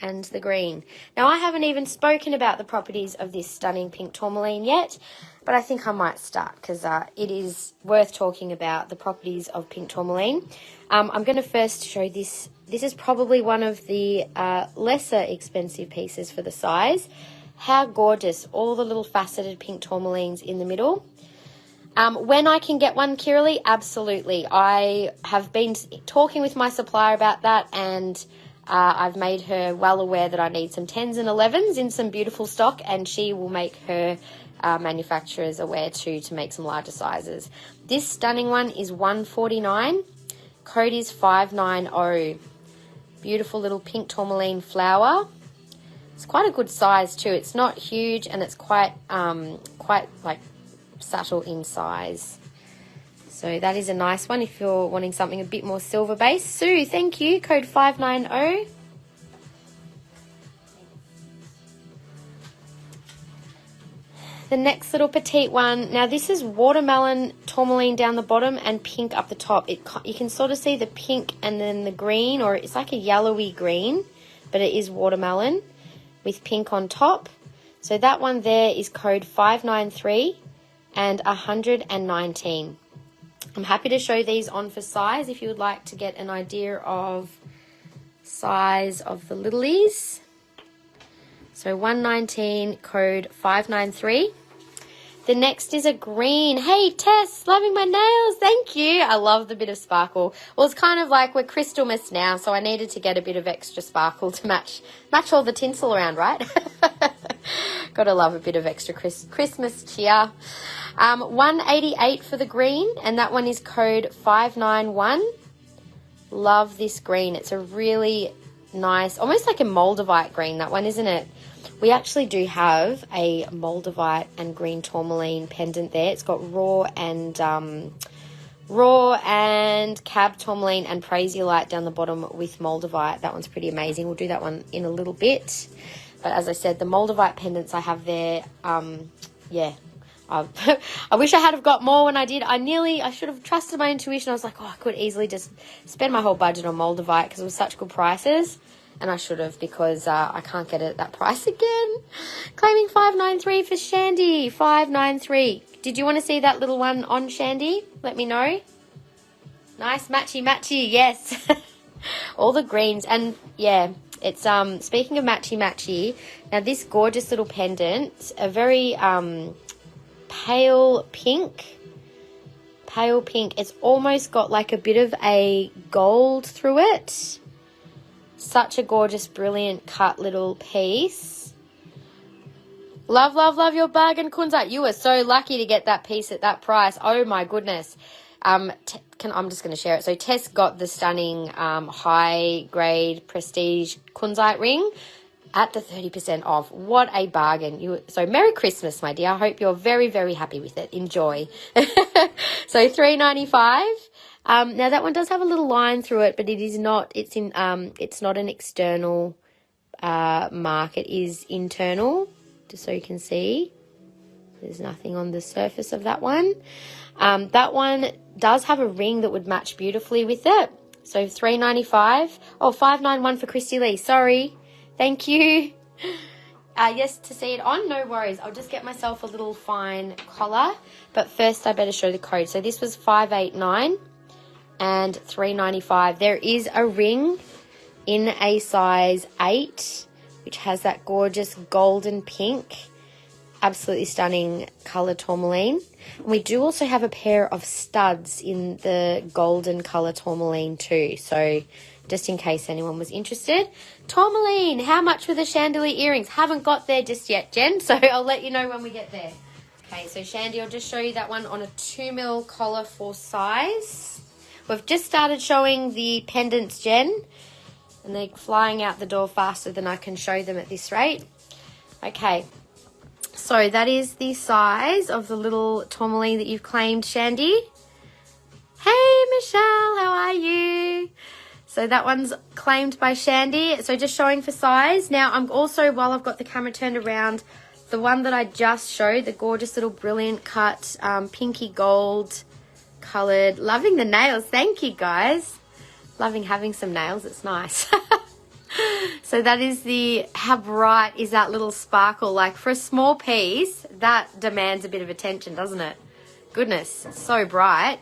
Speaker 1: And the green. Now, I haven't even spoken about the properties of this stunning pink tourmaline yet, but I think I might start because it is worth talking about the properties of pink tourmaline. I'm going to first show this. This is probably one of the lesser expensive pieces for the size. How gorgeous. All the little faceted pink tourmalines in the middle. When I can get one, Kiralee, absolutely. I have been talking with my supplier about that, and I've made her well aware that I need some 10s and 11s in some beautiful stock, and she will make her manufacturers aware too to make some larger sizes. This stunning one is $149. Code is 590. Beautiful little pink tourmaline flower. It's quite a good size too. It's not huge and it's quite like subtle in size. So that is a nice one if you're wanting something a bit more silver based. Sue, thank you. Code 590. The next little petite one. Now this is watermelon tourmaline down the bottom and pink up the top. You can sort of see the pink and then the green, or it's like a yellowy green, but it is watermelon with pink on top. So that one there is code 593 and 119. I'm happy to show these on for size if you would like to get an idea of size of the littlies. So 119, code 593. The next is a green. Hey, Tess, loving my nails. Thank you. I love the bit of sparkle. Well, it's kind of like we're Crystalmas now, so I needed to get a bit of extra sparkle to match all the tinsel around, right? Gotta love a bit of extra Christmas cheer. 188 for the green, and that one is code 591. Love this green. It's a really nice, almost like a Moldavite green, that one, isn't it? We actually do have a Moldavite and green tourmaline pendant there. It's got raw and cab tourmaline and prasiolite down the bottom with Moldavite. That one's pretty amazing. We'll do that one in a little bit. But as I said, the Moldavite pendants I have there, yeah. I wish I had have got more when I did. I should have trusted my intuition. I was like, oh, I could easily just spend my whole budget on Moldavite because it was such good prices. And I should have, because I can't get it at that price again. Claiming 593 for Shandy. 593. Did you want to see that little one on Shandy? Let me know. Nice matchy. Yes. All the greens. And yeah, it's speaking of matchy. Now this gorgeous little pendant, a very pale pink. It's almost got like a bit of a gold through it. Such a gorgeous, brilliant cut little piece. Love your bargain, Kunza. You were so lucky to get that piece at that price. Oh my goodness. I'm just going to share it. So Tess got the stunning high grade prestige Kunzite ring at the 30% off. What a bargain. So Merry Christmas, my dear. I hope you're very, very happy with it. Enjoy. So $3.95. Now that one does have a little line through it, but it's not an external mark. It is internal, just so you can see. There's nothing on the surface of that one. That one does have a ring that would match beautifully with it. So $3.95. Oh, $5.91 for Christy Lee. Sorry. Thank you. Yes, to see it on, no worries. I'll just get myself a little fine collar. But first I better show the code. So this was 589 and $3.95. There is a ring in a size 8, which has that gorgeous golden pink. Absolutely stunning colour tourmaline. And we do also have a pair of studs in the golden colour tourmaline too. So just in case anyone was interested. Tourmaline, how much were the chandelier earrings? Haven't got there just yet, Jen, so I'll let you know when we get there. Okay, so Shandy, I'll just show you that one on a 2mm collar for size. We've just started showing the pendants, Jen, and they're flying out the door faster than I can show them at this rate. Okay, so that is the size of the little tourmaline that you've claimed, Shandy. Hey, Michelle, how are you? So that one's claimed by Shandy. So just showing for size. Now, I'm also, while I've got the camera turned around, the one that I just showed, the gorgeous little brilliant cut, pinky gold coloured. Loving the nails. Thank you, guys. Loving having some nails. It's nice. So that is how bright is that little sparkle? Like for a small piece, that demands a bit of attention, doesn't it? Goodness, it's so bright.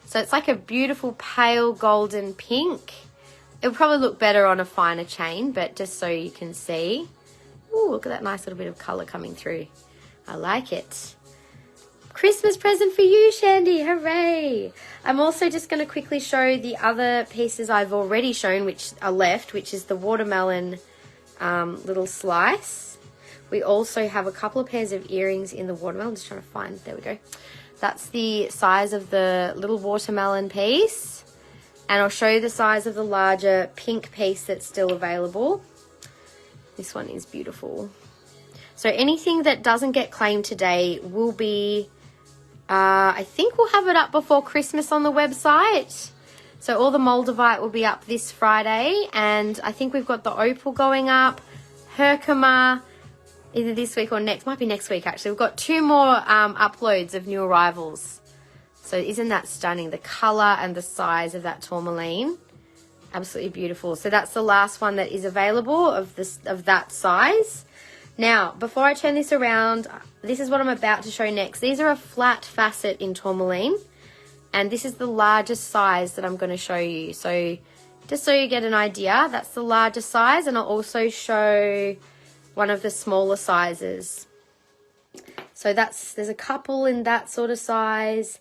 Speaker 1: So it's like a beautiful pale golden pink. It would probably look better on a finer chain, but just so you can see. Ooh, look at that nice little bit of colour coming through. I like it. Christmas present for you, Shandy. Hooray. I'm also just going to quickly show the other pieces I've already shown, which are left, which is the watermelon little slice. We also have a couple of pairs of earrings in the watermelon. I'm just trying to find, there we go. That's the size of the little watermelon piece. And I'll show you the size of the larger pink piece that's still available. This one is beautiful. So anything that doesn't get claimed today will be, I think we'll have it up before Christmas on the website. So all the Moldavite will be up this Friday. And I think we've got the opal going up, Herkimer, either this week or next. Might be next week, actually. We've got 2 more uploads of new arrivals. So isn't that stunning? The colour and the size of that tourmaline. Absolutely beautiful. So that's the last one that is available of that size. Now, before I turn this around, this is what I'm about to show next. These are a flat facet in tourmaline, and this is the largest size that I'm going to show you. So just so you get an idea, that's the largest size, and I'll also show one of the smaller sizes. So there's a couple in that sort of size.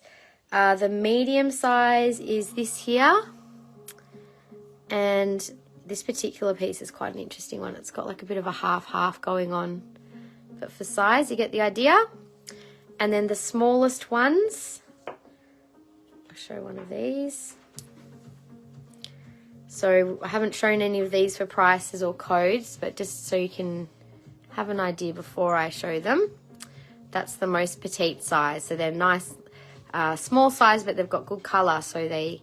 Speaker 1: The medium size is this here. And this particular piece is quite an interesting one. It's got like a bit of a half-half going on. But for size, you get the idea. And then the smallest ones, I'll show one of these. So I haven't shown any of these for prices or codes, but just so you can have an idea before I show them. That's the most petite size. So they're nice, small size, but they've got good colour, so they're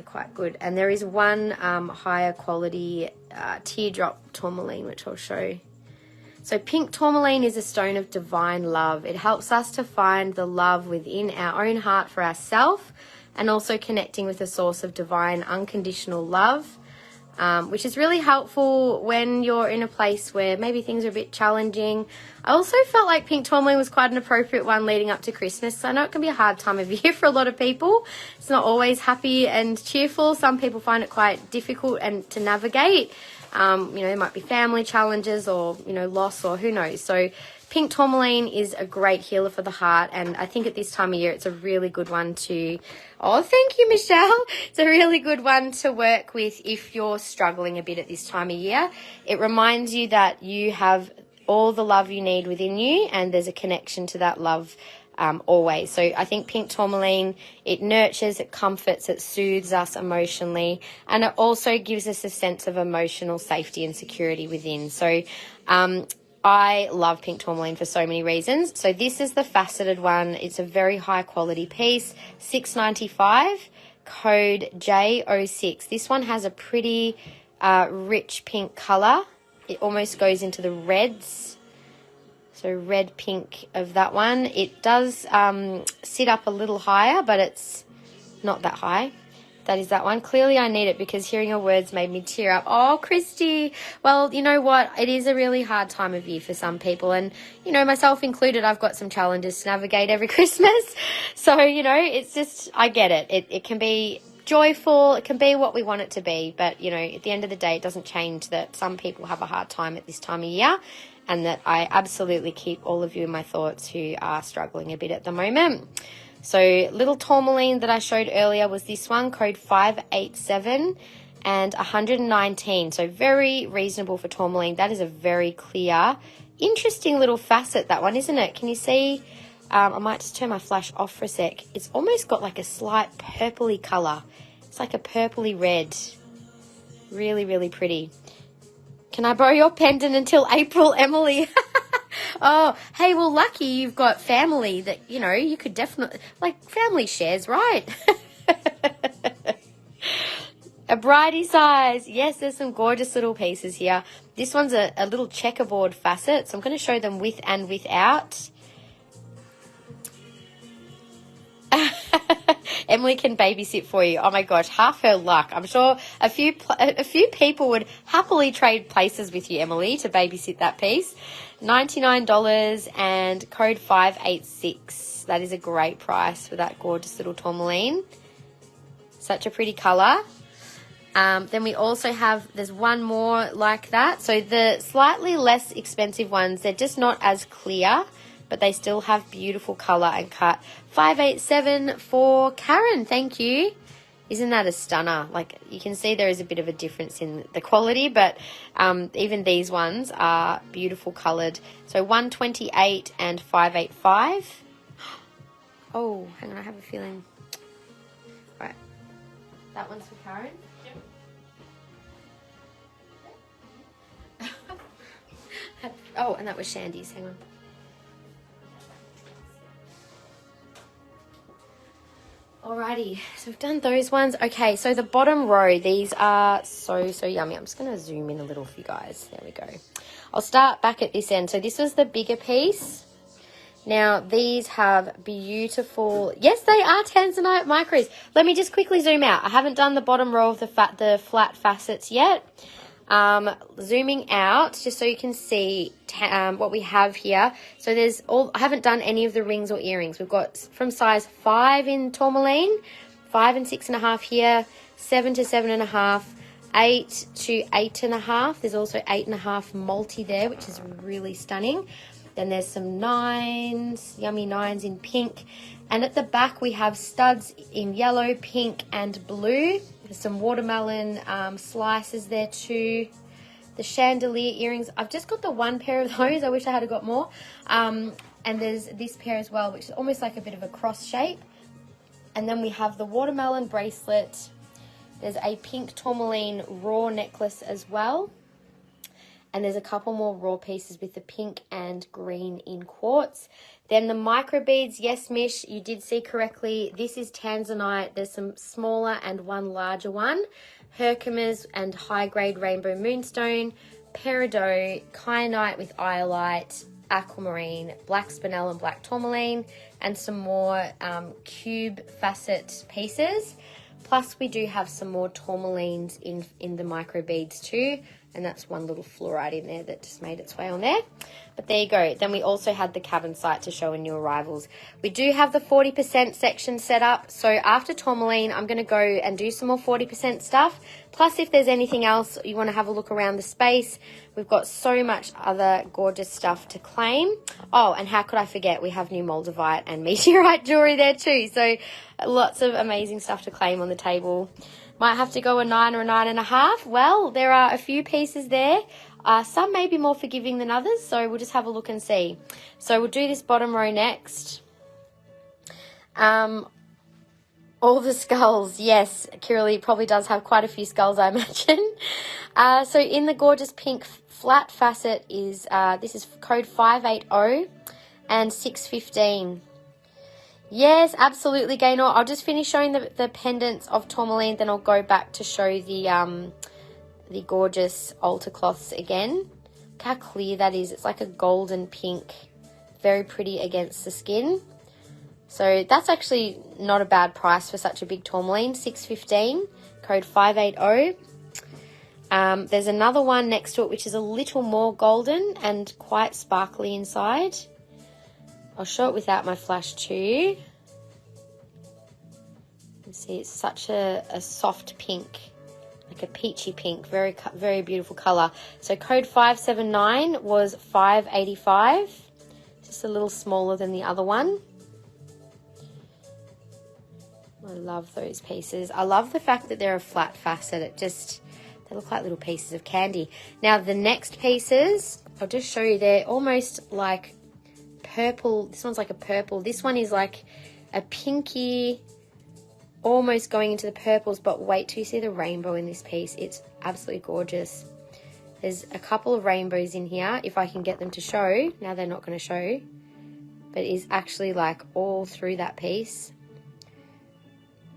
Speaker 1: quite good. And there is one higher quality teardrop tourmaline, which I'll show. So pink tourmaline is a stone of divine love. It helps us to find the love within our own heart for ourselves, and also connecting with the source of divine unconditional love, which is really helpful when you're in a place where maybe things are a bit challenging. I also felt like pink tourmaline was quite an appropriate one leading up to Christmas. I know it can be a hard time of year for a lot of people. It's not always happy and cheerful. Some people find it quite difficult and to navigate. There might be family challenges or, loss or who knows. So pink tourmaline is a great healer for the heart, and I think at this time of year it's a really good one to... Oh, thank you, Michelle. It's a really good one to work with if you're struggling a bit at this time of year. It reminds you that you have all the love you need within you, and there's a connection to that love always. So I think pink tourmaline, it nurtures, it comforts, it soothes us emotionally, and it also gives us a sense of emotional safety and security within. So I love pink tourmaline for so many reasons. So this is the faceted one. It's a very high quality piece, $6.95, code J06. This one has a pretty rich pink colour. It almost goes into the reds. So red pink of that one. It does sit up a little higher, but it's not that high. That is that one. Clearly I need it because hearing your words made me tear up. Oh, Christy. Well, you know what? It is a really hard time of year for some people. And, you know, myself included, I've got some challenges to navigate every Christmas. So, you know, it's just, I get it. It can be joyful. It can be what we want it to be. But, you know, at the end of the day, it doesn't change that some people have a hard time at this time of year. And that I absolutely keep all of you in my thoughts who are struggling a bit at the moment. So little tourmaline that I showed earlier was this one, code 587 and 119. So very reasonable for tourmaline. That is a very clear, interesting little facet, that one, isn't it? Can you see? I might just turn my flash off for a sec. It's almost got like a slight purpley colour. It's like a purpley red. Really, really pretty. Can I borrow your pendant until April, Emily? Oh, hey, well, lucky you've got family that, you know, you could definitely, like, family shares, right? A bridey size. Yes, there's some gorgeous little pieces here. This one's a little checkerboard facet, so I'm going to show them with and without. Emily can babysit for you. Oh my gosh, half her luck. I'm sure a few people would happily trade places with you, Emily, to babysit that piece. $99 and code 586. That is a great price for that gorgeous little tourmaline. Such a pretty colour. Then we also have, there's one more like that. So the slightly less expensive ones, they're just not as clear, but they still have beautiful colour and cut. 587 for Karen, thank you. Isn't that a stunner? Like, you can see there is a bit of a difference in the quality, but even these ones are beautiful coloured. So 128 and 585. Oh, hang on, I have a feeling. All right, that one's for Karen. Yep. Oh, and that was Shandy's, hang on. Alrighty, so we've done those ones. Okay, so the bottom row, these are so yummy. I'm just going to zoom in a little for you guys. There we go. I'll start back at this end. So this was the bigger piece. Now, these have beautiful, yes, they are Tanzanite micros. Let me just quickly zoom out. I haven't done the bottom row of the flat facets yet. Zooming out just so you can see what we have here. So I haven't done any of the rings or earrings. We've got from size 5 in tourmaline, 5 and 6.5 here, 7 to 7.5, 8 to 8.5. There's also 8.5 multi there, which is really stunning. Then there's some 9s, yummy 9s in pink. And at the back we have studs in yellow, pink and blue. There's some watermelon slices there too. The chandelier earrings. I've just got the one pair of those. I wish I had got more. And there's this pair as well, which is almost like a bit of a cross shape. And then we have the watermelon bracelet. There's a pink tourmaline raw necklace as well. And there's a couple more raw pieces with the pink and green in quartz. Then the micro beads, yes, Mish, you did see correctly. This is Tanzanite. There's some smaller and one larger one. Herkimer and high-grade rainbow moonstone, peridot, kyanite with iolite, aquamarine, black spinel and black tourmaline, and some more cube facet pieces. Plus, we do have some more tourmalines in the micro beads too. And that's one little fluorite in there that just made its way on there. But there you go. Then we also had the Cavansite to show in new arrivals. We do have the 40% section set up. So after tourmaline, I'm going to go and do some more 40% stuff. Plus, if there's anything else you want to have a look around the space, we've got so much other gorgeous stuff to claim. Oh, and how could I forget? We have new Moldavite and Meteorite jewellery there too. So lots of amazing stuff to claim on the table. Might have to go a 9 or a 9.5. Well, there are a few pieces there. Some may be more forgiving than others, so we'll just have a look and see. So we'll do this bottom row next. All the skulls, yes. Kiralee probably does have quite a few skulls, I imagine. So in the gorgeous pink flat facet is, this is code 580 and 615. Yes, absolutely, Gaynor. I'll just finish showing the pendants of tourmaline, then I'll go back to show the gorgeous altar cloths again. Look how clear that is. It's like a golden pink. Very pretty against the skin. So that's actually not a bad price for such a big tourmaline, $6.15, code 580. There's another one next to it which is a little more golden and quite sparkly inside. I'll show it without my flash too. You can see it's such a soft pink, like a peachy pink, very, very beautiful colour. So code 579 was $5.85, just a little smaller than the other one. I love those pieces. I love the fact that they're a flat facet. They look like little pieces of candy. Now the next pieces, I'll just show you, they're almost like purple. This one's like a purple. This one is like a pinky, almost going into the purples, but wait till you see the rainbow in this piece. It's absolutely gorgeous. There's a couple of rainbows in here, if I can get them to show. Now they're not going to show, but it is actually like all through that piece.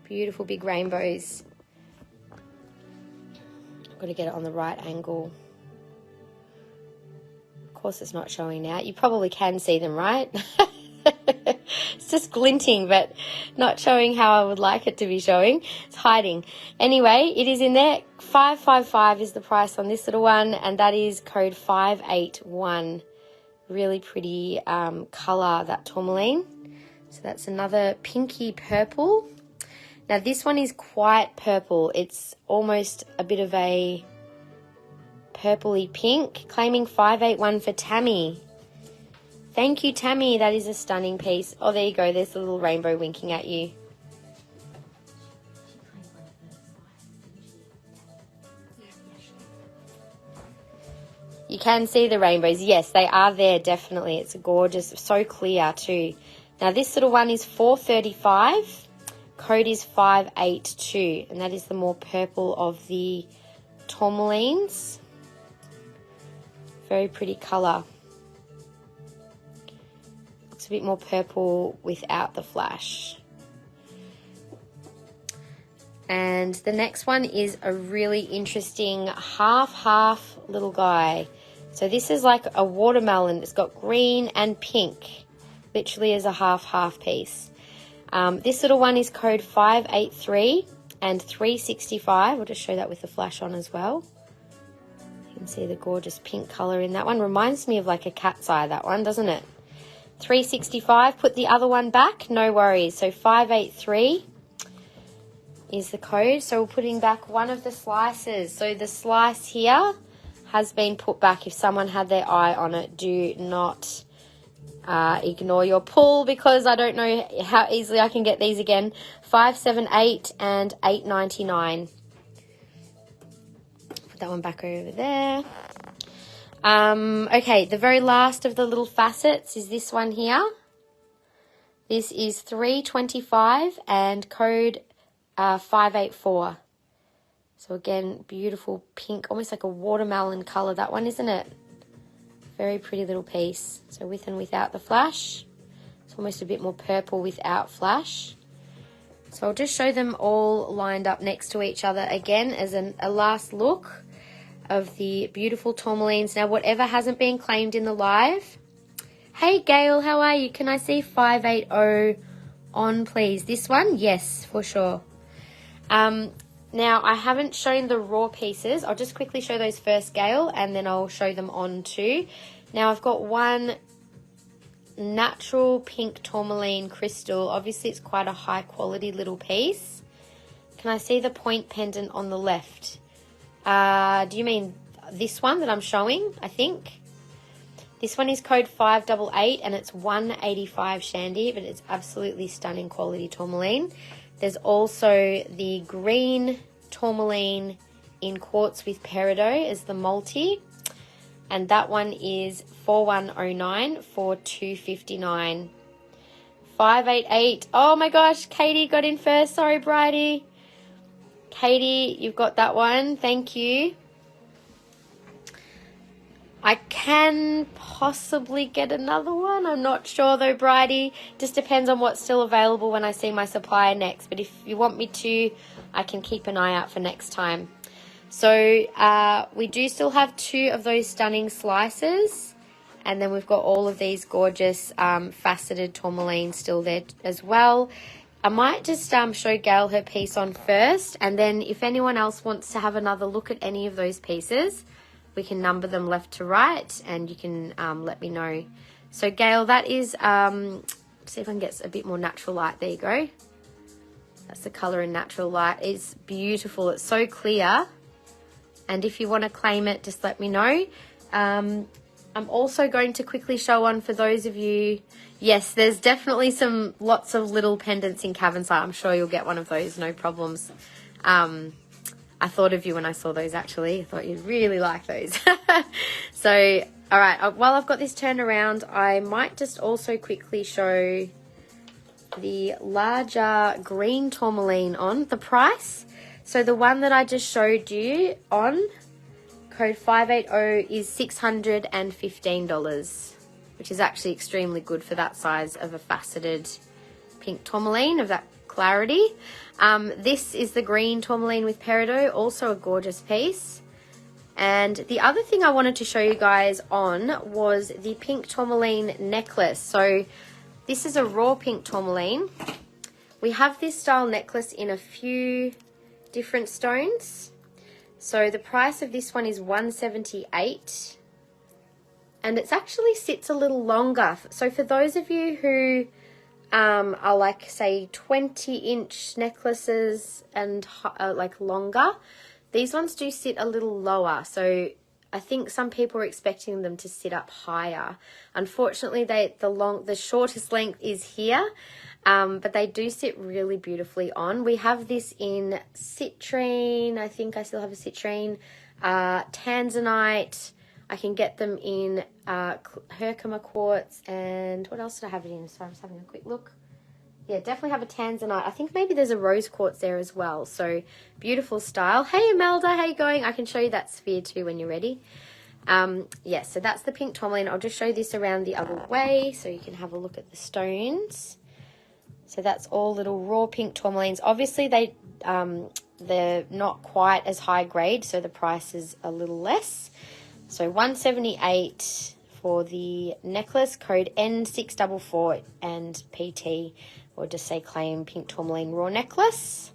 Speaker 1: Beautiful big rainbows. I've got to get it on the right angle. Of course it's not showing now. You probably can see them, right? It's just glinting, but not showing how I would like it to be showing. It's hiding. Anyway, it is in there. $5.55 is the price on this little one, and that is code 581. Really pretty colour, that tourmaline. So that's another pinky purple. Now this one is quite purple. It's almost a bit of a purpley pink, claiming 581 for Tammy. Thank you, Tammy. That is a stunning piece. Oh, there you go. There's the little rainbow winking at you. You can see the rainbows. Yes, they are there, definitely. It's gorgeous. So clear too. Now this little one is $4.35. Code is 582, and that is the more purple of the tourmalines. Very pretty colour. Looks a bit more purple without the flash. And the next one is a really interesting half little guy. So this is like a watermelon. It's got green and pink, literally as a half piece. This little one is code 583 and $3.65. I'll just show that with the flash on as well. You can see the gorgeous pink colour in that one. Reminds me of like a cat's eye, that one, doesn't it? $3.65. Put the other one back, no worries. So 583 is the code. So we're putting back one of the slices. So the slice here has been put back. If someone had their eye on it, do not ignore your pull, because I don't know how easily I can get these again. 578 and $8.99. Put that one back over there. Okay, the very last of the little facets is this one here. This is $3.25 and code 584. So again, beautiful pink, almost like a watermelon colour, that one, isn't it? Very pretty little piece. So with and without the flash. It's almost a bit more purple without flash. So I'll just show them all lined up next to each other again as a last look of the beautiful tourmalines. Now, whatever hasn't been claimed in the live. Hey, Gail, how are you? Can I see 580 on, please? This one? Yes, for sure. Now, I haven't shown the raw pieces. I'll just quickly show those first, Gail, and then I'll show them on too. Now, I've got one natural pink tourmaline crystal. Obviously, it's quite a high-quality little piece. Can I see the point pendant on the left? Do you mean this one that I'm showing, I think? This one is code 588, and it's $185 Shandy, but it's absolutely stunning quality tourmaline. There's also the green tourmaline in quartz with peridot as the multi, and that one is 4109 for $259. 588. Oh my gosh, Katie got in first. Sorry, Bridie. Katie, you've got that one. Thank you. I can possibly get another one. I'm not sure though, Bridie. Just depends on what's still available when I see my supplier next. But if you want me to, I can keep an eye out for next time. So we do still have two of those stunning slices And then we've got all of these gorgeous faceted tourmaline still there as well. I might just show Gail her piece on first, and then if anyone else wants to have another look at any of those pieces, we can number them left to right, and you can let me know. So Gail, that is, see if I can get a bit more natural light. There you go. That's the colour in natural light. It's beautiful. It's so clear. And if you want to claim it, just let me know. I'm also going to quickly show on for those of you. Yes, there's definitely lots of little pendants in Cavansite. I'm sure you'll get one of those, no problems. I thought of you when I saw those, actually. I thought you'd really like those. So, all right, while I've got this turned around, I might just also quickly show the larger green tourmaline on the price. So the one that I just showed you on code 580 is $615, which is actually extremely good for that size of a faceted pink tourmaline of that clarity. This is the green tourmaline with peridot, also a gorgeous piece. And the other thing I wanted to show you guys on was the pink tourmaline necklace. So this is a raw pink tourmaline. We have this style necklace in a few different stones. So the price of this one is $178, and it actually sits a little longer. So for those of you who are like, say, 20-inch necklaces and like longer, these ones do sit a little lower. So I think some people are expecting them to sit up higher. Unfortunately, the shortest length is here. But they do sit really beautifully on. We have this in citrine. I think I still have a citrine. Tanzanite. I can get them in Herkimer quartz. And what else did I have it in? So I'm just having a quick look. Yeah, definitely have a tanzanite. I think maybe there's a rose quartz there as well. So beautiful style. Hey, Imelda, how you going? I can show you that sphere too when you're ready. Yeah, so that's the pink tourmaline. I'll just show this around the other way so you can have a look at the stones. So that's all little raw pink tourmalines. Obviously, they're not quite as high grade, so the price is a little less. So $178 for the necklace, code N644 and PT, or just say claim pink tourmaline raw necklace.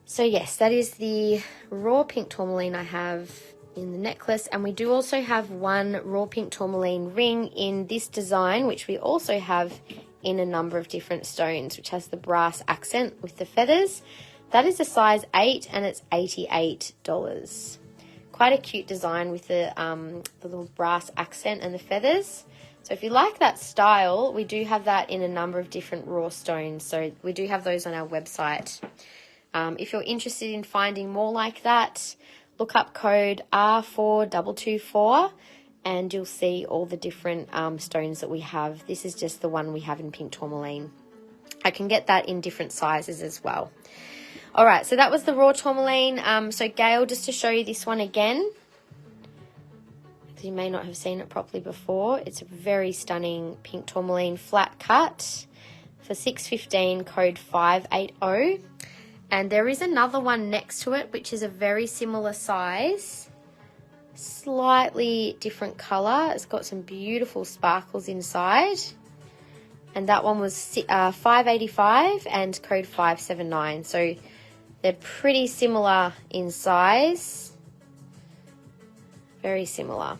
Speaker 1: So yes, that is the raw pink tourmaline I have in the necklace, and we do also have one raw pink tourmaline ring in this design, which we also have in a number of different stones, which has the brass accent with the feathers. That is a size 8, and it's $88. Quite a cute design with the little brass accent and the feathers. So if you like that style, we do have that in a number of different raw stones. So we do have those on our website. If you're interested in finding more like that, look up code R4224 and you'll see all the different stones that we have. This is just the one we have in pink tourmaline. I can get that in different sizes as well. All right, so that was the raw tourmaline. So Gail, just to show you this one again, because you may not have seen it properly before. It's a very stunning pink tourmaline flat cut for $615, code 580. And there is another one next to it, which is a very similar size, slightly different color. It's got some beautiful sparkles inside. And that one was $585 and code 579. So they're pretty similar in size. Very similar.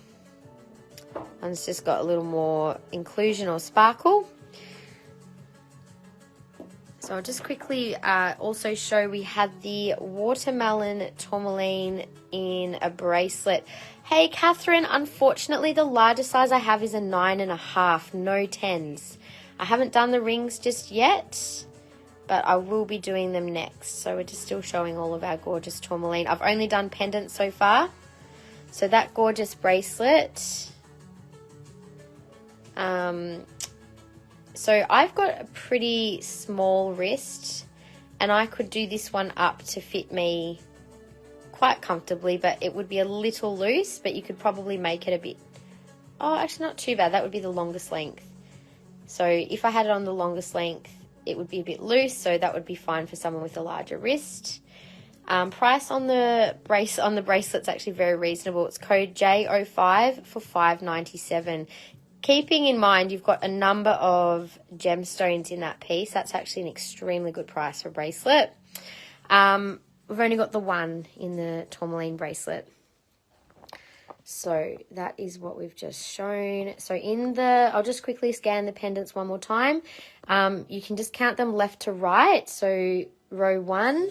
Speaker 1: One's just got a little more inclusion or sparkle. So I'll just quickly also show we had the watermelon tourmaline in a bracelet. Hey, Catherine, unfortunately the largest size I have is a 9.5, no 10s. I haven't done the rings just yet, but I will be doing them next. So we're just still showing all of our gorgeous tourmaline. I've only done pendants so far. So that gorgeous bracelet. So I've got a pretty small wrist, and I could do this one up to fit me quite comfortably, but it would be a little loose, but you could probably make it a bit, oh, actually not too bad. That would be the longest length. So if I had it on the longest length, it would be a bit loose, so that would be fine for someone with a larger wrist. Price on the bracelet's actually very reasonable. It's code J05 for $5.97. Keeping in mind you've got a number of gemstones in that piece, that's actually an extremely good price for a bracelet. We've only got the one in the Tourmaline bracelet. So that is what we've just shown. So I'll just quickly scan the pendants one more time. You can just count them left to right. So row 1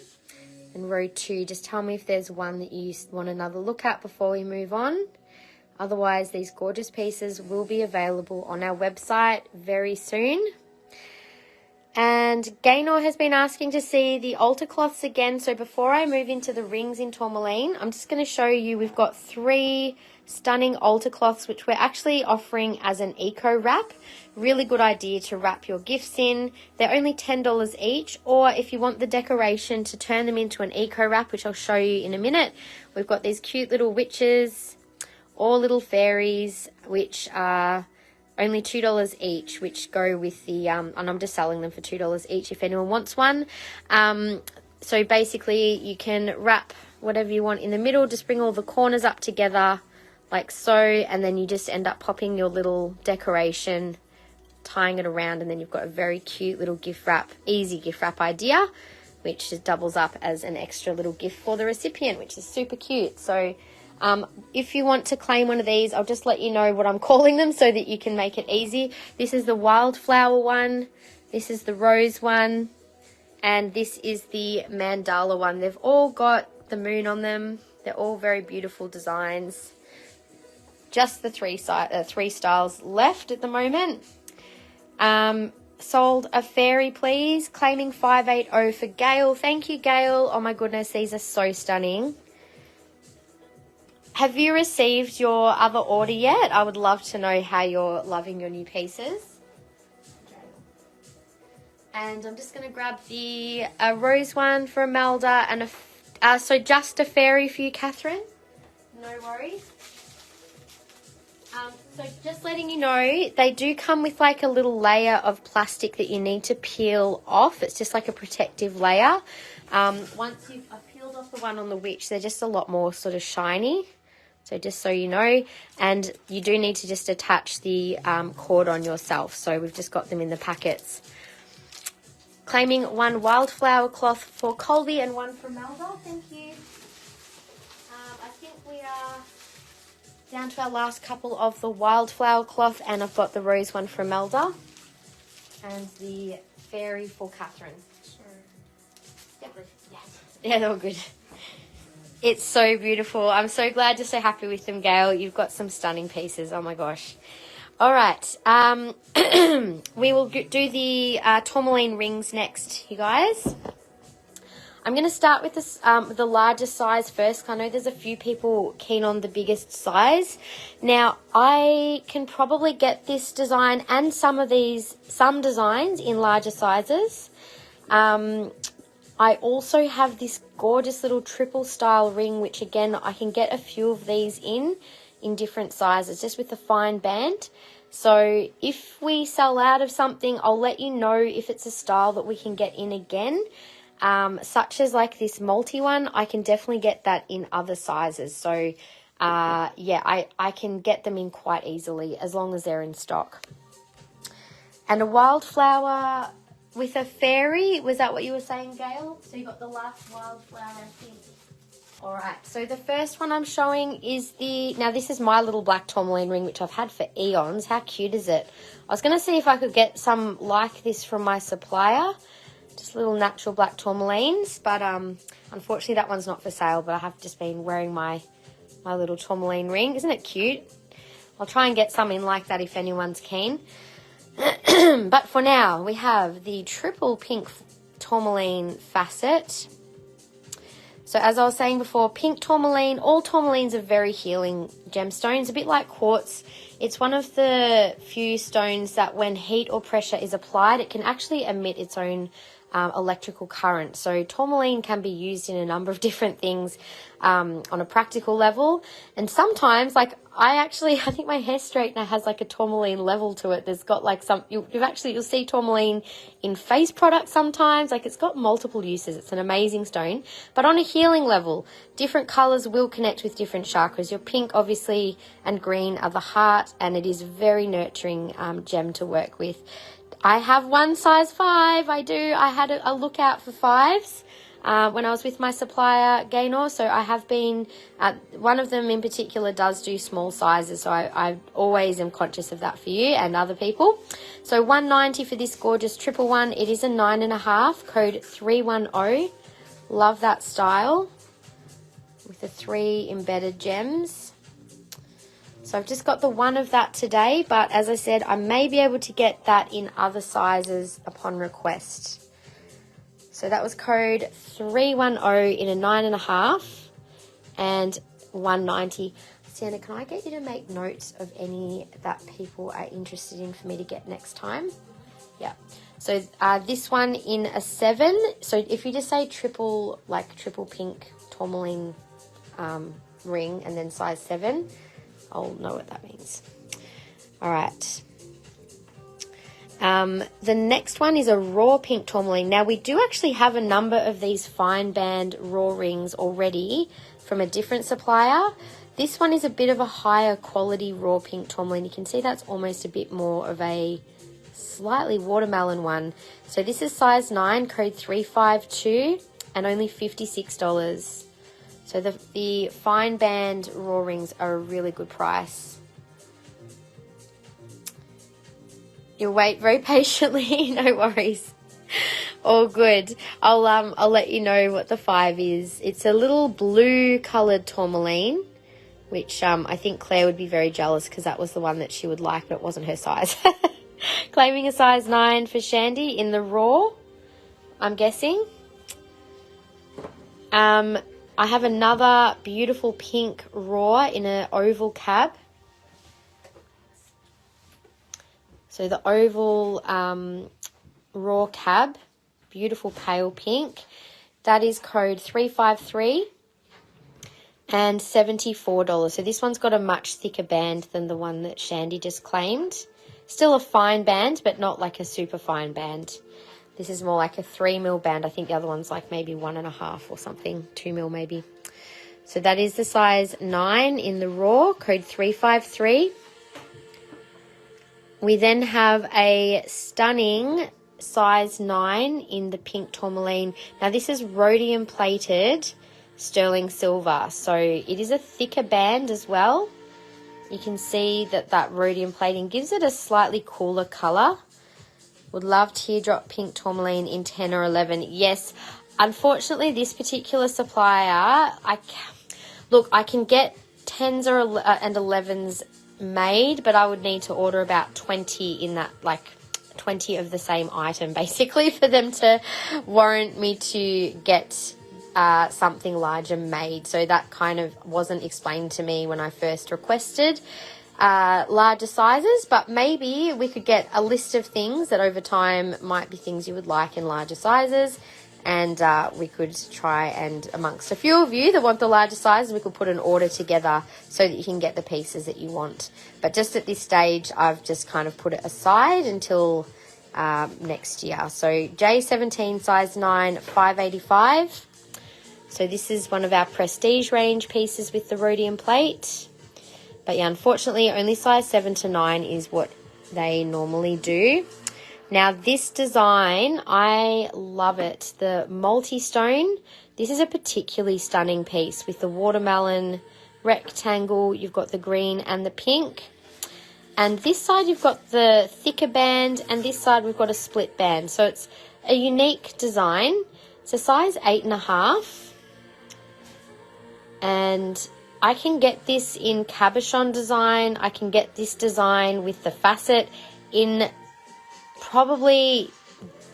Speaker 1: and row 2. Just tell me if there's one that you want another look at before we move on. Otherwise, these gorgeous pieces will be available on our website very soon. And Gaynor has been asking to see the altar cloths again. So before I move into the rings in Tourmaline, I'm just going to show you we've got 3 stunning altar cloths which we're actually offering as an eco wrap. Really good idea to wrap your gifts in. They're only $10 each, or if you want the decoration to turn them into an eco wrap, which I'll show you in a minute, we've got these cute little witches or little fairies which are only $2 each, which go with the and I'm just selling them for $2 each if anyone wants one. So basically you can wrap whatever you want in the middle, just bring all the corners up together like so, and then you just end up popping your little decoration, tying it around, and then you've got a very cute little gift wrap, easy gift wrap idea, which just doubles up as an extra little gift for the recipient, which is super cute. So if you want to claim one of these, I'll just let you know what I'm calling them so that you can make it easy. This is the wildflower one, this is the rose one, and this is the mandala one. They've all got the moon on them. They're all very beautiful designs. Just the three styles left at the moment. Sold a fairy, please. Claiming 580 for Gail. Thank you, Gail. Oh my goodness, these are so stunning. Have you received your other order yet? I would love to know how you're loving your new pieces. And I'm just going to grab the rose one for Imelda, and so just a fairy for you, Catherine. No worries. So just letting you know, they do come with like a little layer of plastic that you need to peel off. It's just like a protective layer. Once I've peeled off the one on the witch, they're just a lot more sort of shiny. So just so you know, and you do need to just attach the cord on yourself. So we've just got them in the packets. Claiming one wildflower cloth for Colby and one for Melba. Thank you. I think we are down to our last couple of the wildflower cloth, and I've got the rose one for Melda and the fairy for Catherine. Sure. Yeah, they're all good. It's so beautiful. I'm so glad you're so happy with them, Gail. You've got some stunning pieces. Oh, my gosh. All right. We will do the Tourmaline rings next, you guys. I'm going to start with the largest size first. I know there's a few people keen on the biggest size. Now, I can probably get this design and some designs in larger sizes. I also have this gorgeous little triple style ring, which again, I can get a few of these in different sizes, just with a fine band. So if we sell out of something, I'll let you know if it's a style that we can get in again. Such as like this multi one, I can definitely get that in other sizes. So yeah, I can get them in quite easily as long as they're in stock. And a wildflower with a fairy, was that what you were saying, Gail? So you got the last wildflower, I think. All right, so the first one I'm showing is now this is my little black tourmaline ring, which I've had for eons. How cute is it? I was going to see if I could get some like this from my supplier, just little natural black tourmalines, but unfortunately that one's not for sale, but I have just been wearing my little tourmaline ring. Isn't it cute? I'll try and get some in like that if anyone's keen. But for now, we have the triple pink tourmaline facet. So as I was saying before, pink tourmaline, all tourmalines are very healing gemstones, a bit like quartz. It's one of the few stones that when heat or pressure is applied, it can actually emit its own electrical current. So tourmaline can be used in a number of different things on a practical level. And sometimes, like I think my hair straightener has like a tourmaline level to it. There's got like you'll see tourmaline in face products sometimes. Like it's got multiple uses. It's an amazing stone. But on a healing level, different colors will connect with different chakras. Your pink, obviously, and green are the heart, and it is a very nurturing gem to work with. I have one size 5. I do. I had a look out for 5s when I was with my supplier, Gaynor. So I have been, one of them in particular does do small sizes. So I always am conscious of that for you and other people. So $190 for this gorgeous 111. It is a 9.5, code 310. Love that style with the 3 embedded gems. So I've just got the one of that today, but as I said, I may be able to get that in other sizes upon request. So that was code 310 in a 9.5 and $190. Sienna, can I get you to make notes of any that people are interested in for me to get next time? Yeah. So this one in a 7. So if you just say triple pink tourmaline ring and then size 7, I'll know what that means. All right. The next one is a raw pink tourmaline. Now, we do actually have a number of these fine band raw rings already from a different supplier. This one is a bit of a higher quality raw pink tourmaline. You can see that's almost a bit more of a slightly watermelon one. So this is size 9, code 352, and only $56. So the fine band raw rings are a really good price. You'll wait very patiently, no worries. All good. I'll let you know what the 5 is. It's a little blue coloured tourmaline, which I think Claire would be very jealous because that was the one that she would like, but it wasn't her size. Claiming a size 9 for Shandy in the raw, I'm guessing. I have another beautiful pink raw in an oval cab. So the oval raw cab, beautiful pale pink. That is code 353 and $74. So this one's got a much thicker band than the one that Shandy just claimed. Still a fine band, but not like a super fine band. This is more like a 3 mil band. I think the other one's like maybe 1.5 or something, 2 mil maybe. So that is the size 9 in the raw, code 353. We then have a stunning size 9 in the pink tourmaline. Now this is rhodium plated sterling silver. So it is a thicker band as well. You can see that rhodium plating gives it a slightly cooler colour. Would love teardrop pink tourmaline in 10 or 11. Yes, unfortunately, this particular supplier, I can get 10s and 11s made, but I would need to order about 20 in that, like 20 of the same item, basically, for them to warrant me to get something larger made. So that kind of wasn't explained to me when I first requested larger sizes, but maybe we could get a list of things that over time might be things you would like in larger sizes, and we could try and amongst a few of you that want the larger sizes, we could put an order together so that you can get the pieces that you want. But just at this stage, I've just kind of put it aside until next year. So J17 size 9, $585. So this is one of our prestige range pieces with the rhodium plate. But yeah, unfortunately, only size 7 to 9 is what they normally do. Now, this design, I love it. The multi-stone, this is a particularly stunning piece with the watermelon rectangle. You've got the green and the pink. And this side, you've got the thicker band, and this side, we've got a split band. So it's a unique design. It's a size 8.5. And I can get this in cabochon design. I can get this design with the facet in probably,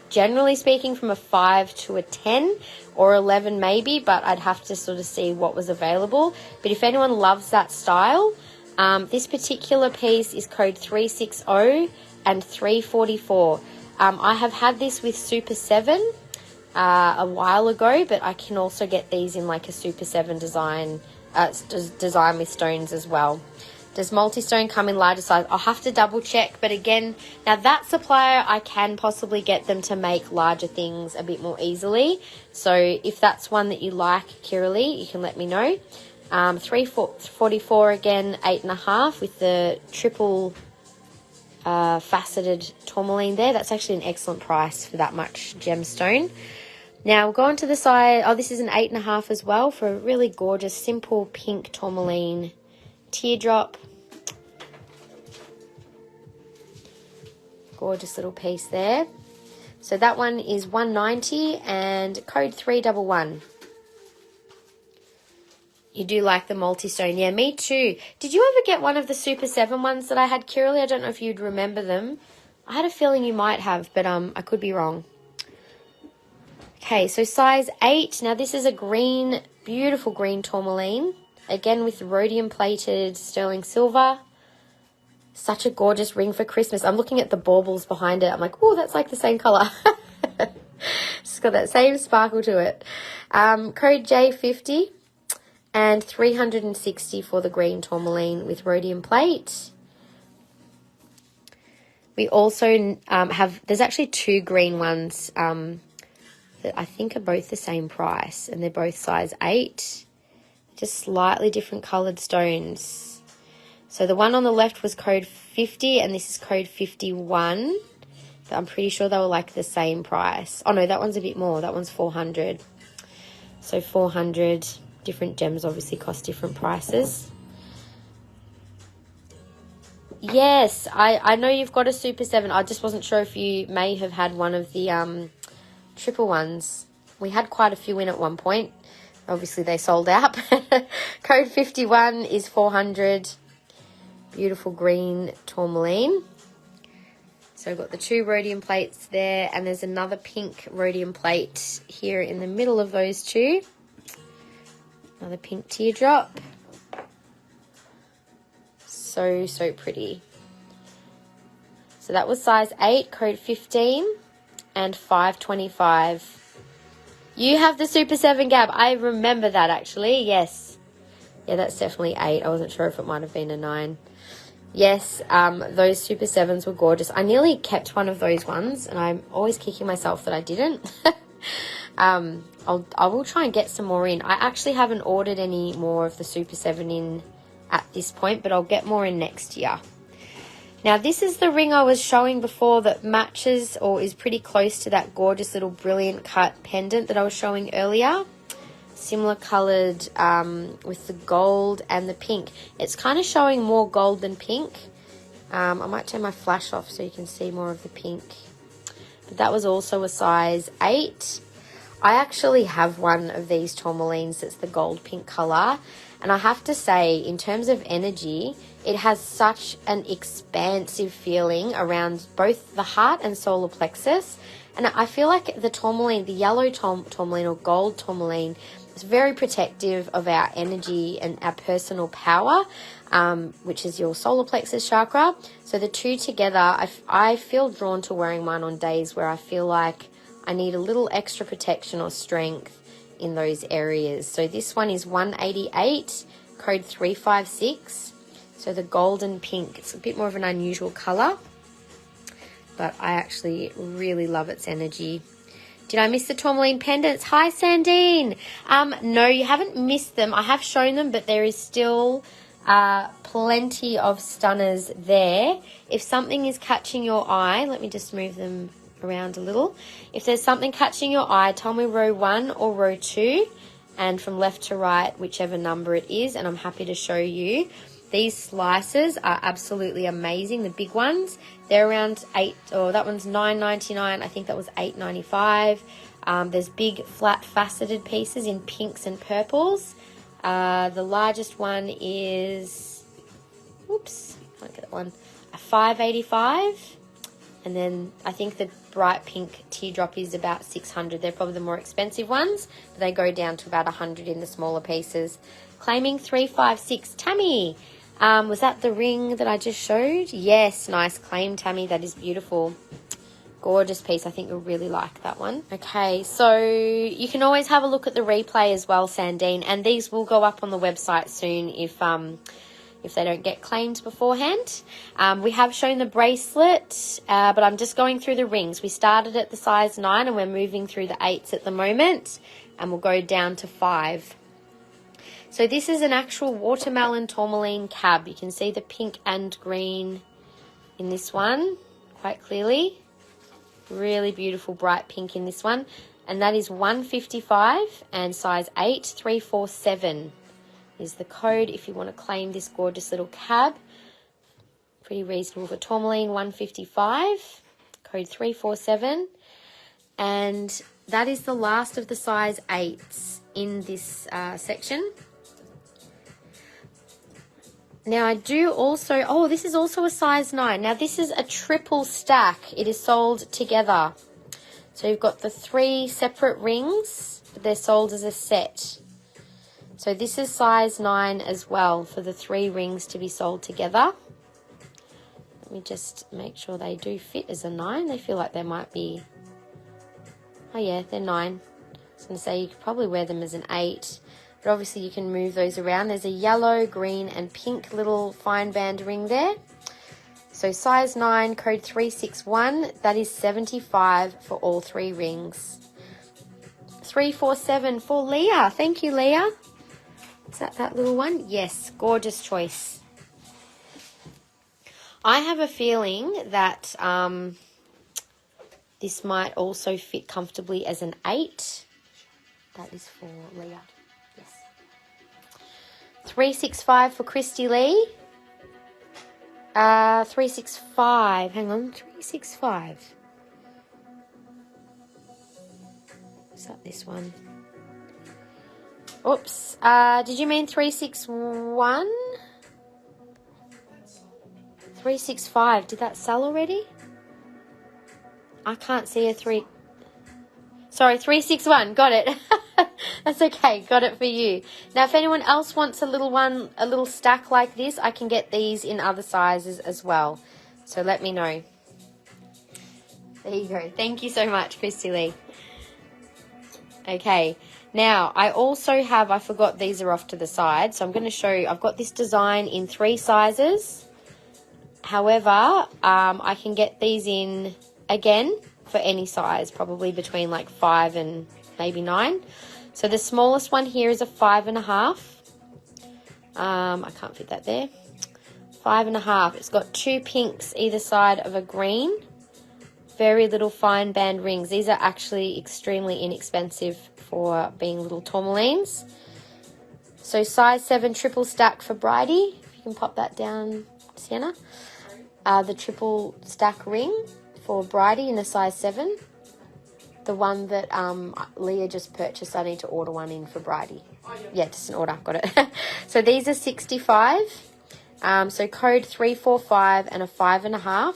Speaker 1: generally speaking, from a 5 to a 10 or 11 maybe, but I'd have to sort of see what was available. But if anyone loves that style, this particular piece is code 360 and 344. I have had this with Super 7 a while ago, but I can also get these in like a Super 7 design with stones as well. Does multi-stone come in larger size? I'll have to double check, but again, now that supplier, I can possibly get them to make larger things a bit more easily. So if that's one that you like, Kiralee, you can let me know. 344 again, 8.5 with the triple faceted tourmaline there. That's actually an excellent price for that much gemstone. Now we'll go on to the side. Oh, this is an 8.5 as well for a really gorgeous, simple pink tourmaline teardrop. Gorgeous little piece there. So that one is $190 and code 311. You do like the multi-stone. Yeah, me too. Did you ever get one of the Super 7 ones that I had, Kiralee? I don't know if you'd remember them. I had a feeling you might have, but I could be wrong. Okay, so size 8. Now this is a green, beautiful green tourmaline. Again with rhodium-plated sterling silver. Such a gorgeous ring for Christmas. I'm looking at the baubles behind it. I'm like, oh, that's like the same colour. It's got that same sparkle to it. Code J50 and 360 for the green tourmaline with rhodium plate. We also there's actually 2 green ones that I think are both the same price, and they're both size 8. Just slightly different coloured stones. So the one on the left was code 50 and this is code 51. But I'm pretty sure they were like the same price. Oh no, that one's a bit more. That one's 400. So 400. Different gems obviously cost different prices. Yes, I know you've got a Super 7. I just wasn't sure if you may have had one of the triple ones. We had quite a few in at one point. Obviously they sold out. Code 51 is 400. Beautiful green tourmaline. So I've got the 2 rhodium plates there, and there's another pink rhodium plate here in the middle of those 2. Another pink teardrop. So pretty. So that was size 8, code 15 and 525. You have the Super 7, Gab. I remember that actually. Yes. Yeah, that's definitely 8. I wasn't sure if it might have been a 9. Yes, those Super 7s were gorgeous. I nearly kept one of those ones, and I'm always kicking myself that I didn't. I will try and get some more in. I actually haven't ordered any more of the Super 7 in at this point, but I'll get more in next year. Now, this is the ring I was showing before that matches or is pretty close to that gorgeous little brilliant cut pendant that I was showing earlier. Similar coloured with the gold and the pink. It's kind of showing more gold than pink. I might turn my flash off so you can see more of the pink. But that was also a size 8. I actually have one of these tourmalines that's the gold pink colour. And I have to say, in terms of energy, it has such an expansive feeling around both the heart and solar plexus. And I feel like the tourmaline, the yellow tourmaline or gold tourmaline, is very protective of our energy and our personal power, which is your solar plexus chakra. So the 2 together, I feel drawn to wearing mine on days where I feel like I need a little extra protection or strength in those areas. So this one is 188, code 356. So the golden pink, it's a bit more of an unusual colour, but I actually really love its energy. Did I miss the tourmaline pendants? Hi, Sandine. No, you haven't missed them. I have shown them, but there is still plenty of stunners there. If something is catching your eye, let me just move them around a little. If there's something catching your eye, tell me row 1 or row 2, and from left to right, whichever number it is, and I'm happy to show you. These slices are absolutely amazing. The big ones, they're around 8, or that one's $9.99. I think that was $8.95. There's big flat faceted pieces in pinks and purples. The largest one is, oops, can't get that one, a $5.85. And then I think the bright pink teardrop is about $600. They're probably the more expensive ones, but they go down to about $100 in the smaller pieces. Claiming 356. Tammy, was that the ring that I just showed? Yes, nice claim, Tammy. That is beautiful. Gorgeous piece. I think you'll really like that one. Okay, so you can always have a look at the replay as well, Sandine, and these will go up on the website soon if they don't get claimed beforehand. We have shown the bracelet, but I'm just going through the rings. We started at the size 9 and we're moving through the 8s at the moment, and we'll go down to 5. So this is an actual watermelon tourmaline cab. You can see the pink and green in this one quite clearly. Really beautiful bright pink in this one. And that is 155 and size 8, 347 is the code if you want to claim this gorgeous little cab. Pretty reasonable for tourmaline, 155, code 347. And that is the last of the size 8s in this section. Now I do also, oh, this is also a size 9. Now this is a triple stack. It is sold together. So you've got the 3 separate rings, but they're sold as a set. So this is size 9 as well for the 3 rings to be sold together. Let me just make sure they do fit as a 9. They feel like they might be, oh yeah, they're 9. I was going to say you could probably wear them as an 8. But obviously you can move those around. There's a yellow, green and pink little fine band ring there. So size 9, code 361, that is 75 for all 3 rings. 347 for Leah. Thank you, Leah. Is that little one? Yes, gorgeous choice. I have a feeling that this might also fit comfortably as an 8. That is for Leah. 365 for Christy Lee. 365. Hang on. 365. Is that this one? Oops. Did you mean 361? 365. Did that sell already? I can't see a 3. Sorry, 361. Got it. That's okay. Got it for you. Now, if anyone else wants a little stack like this, I can get these in other sizes as well. So let me know. There you go. Thank you so much, Christy Lee. Okay. Now, I also have, I forgot these are off to the side. So I'm going to show you, I've got this design in 3 sizes. However, I can get these in, again, for any size, probably between like 5 and maybe 9. So the smallest one here is a 5.5. I can't fit that there. 5.5. It's got 2 pinks either side of a green. Very little fine band rings. These are actually extremely inexpensive for being little tourmalines. So size 7 triple stack for Bridie. If you can pop that down, Sienna. The triple stack ring for Bridie in a size 7. The one that Leah just purchased, I need to order one in for Bridie. Yeah, just an order. Got it. So these are 65. So code 345 and a 5.5.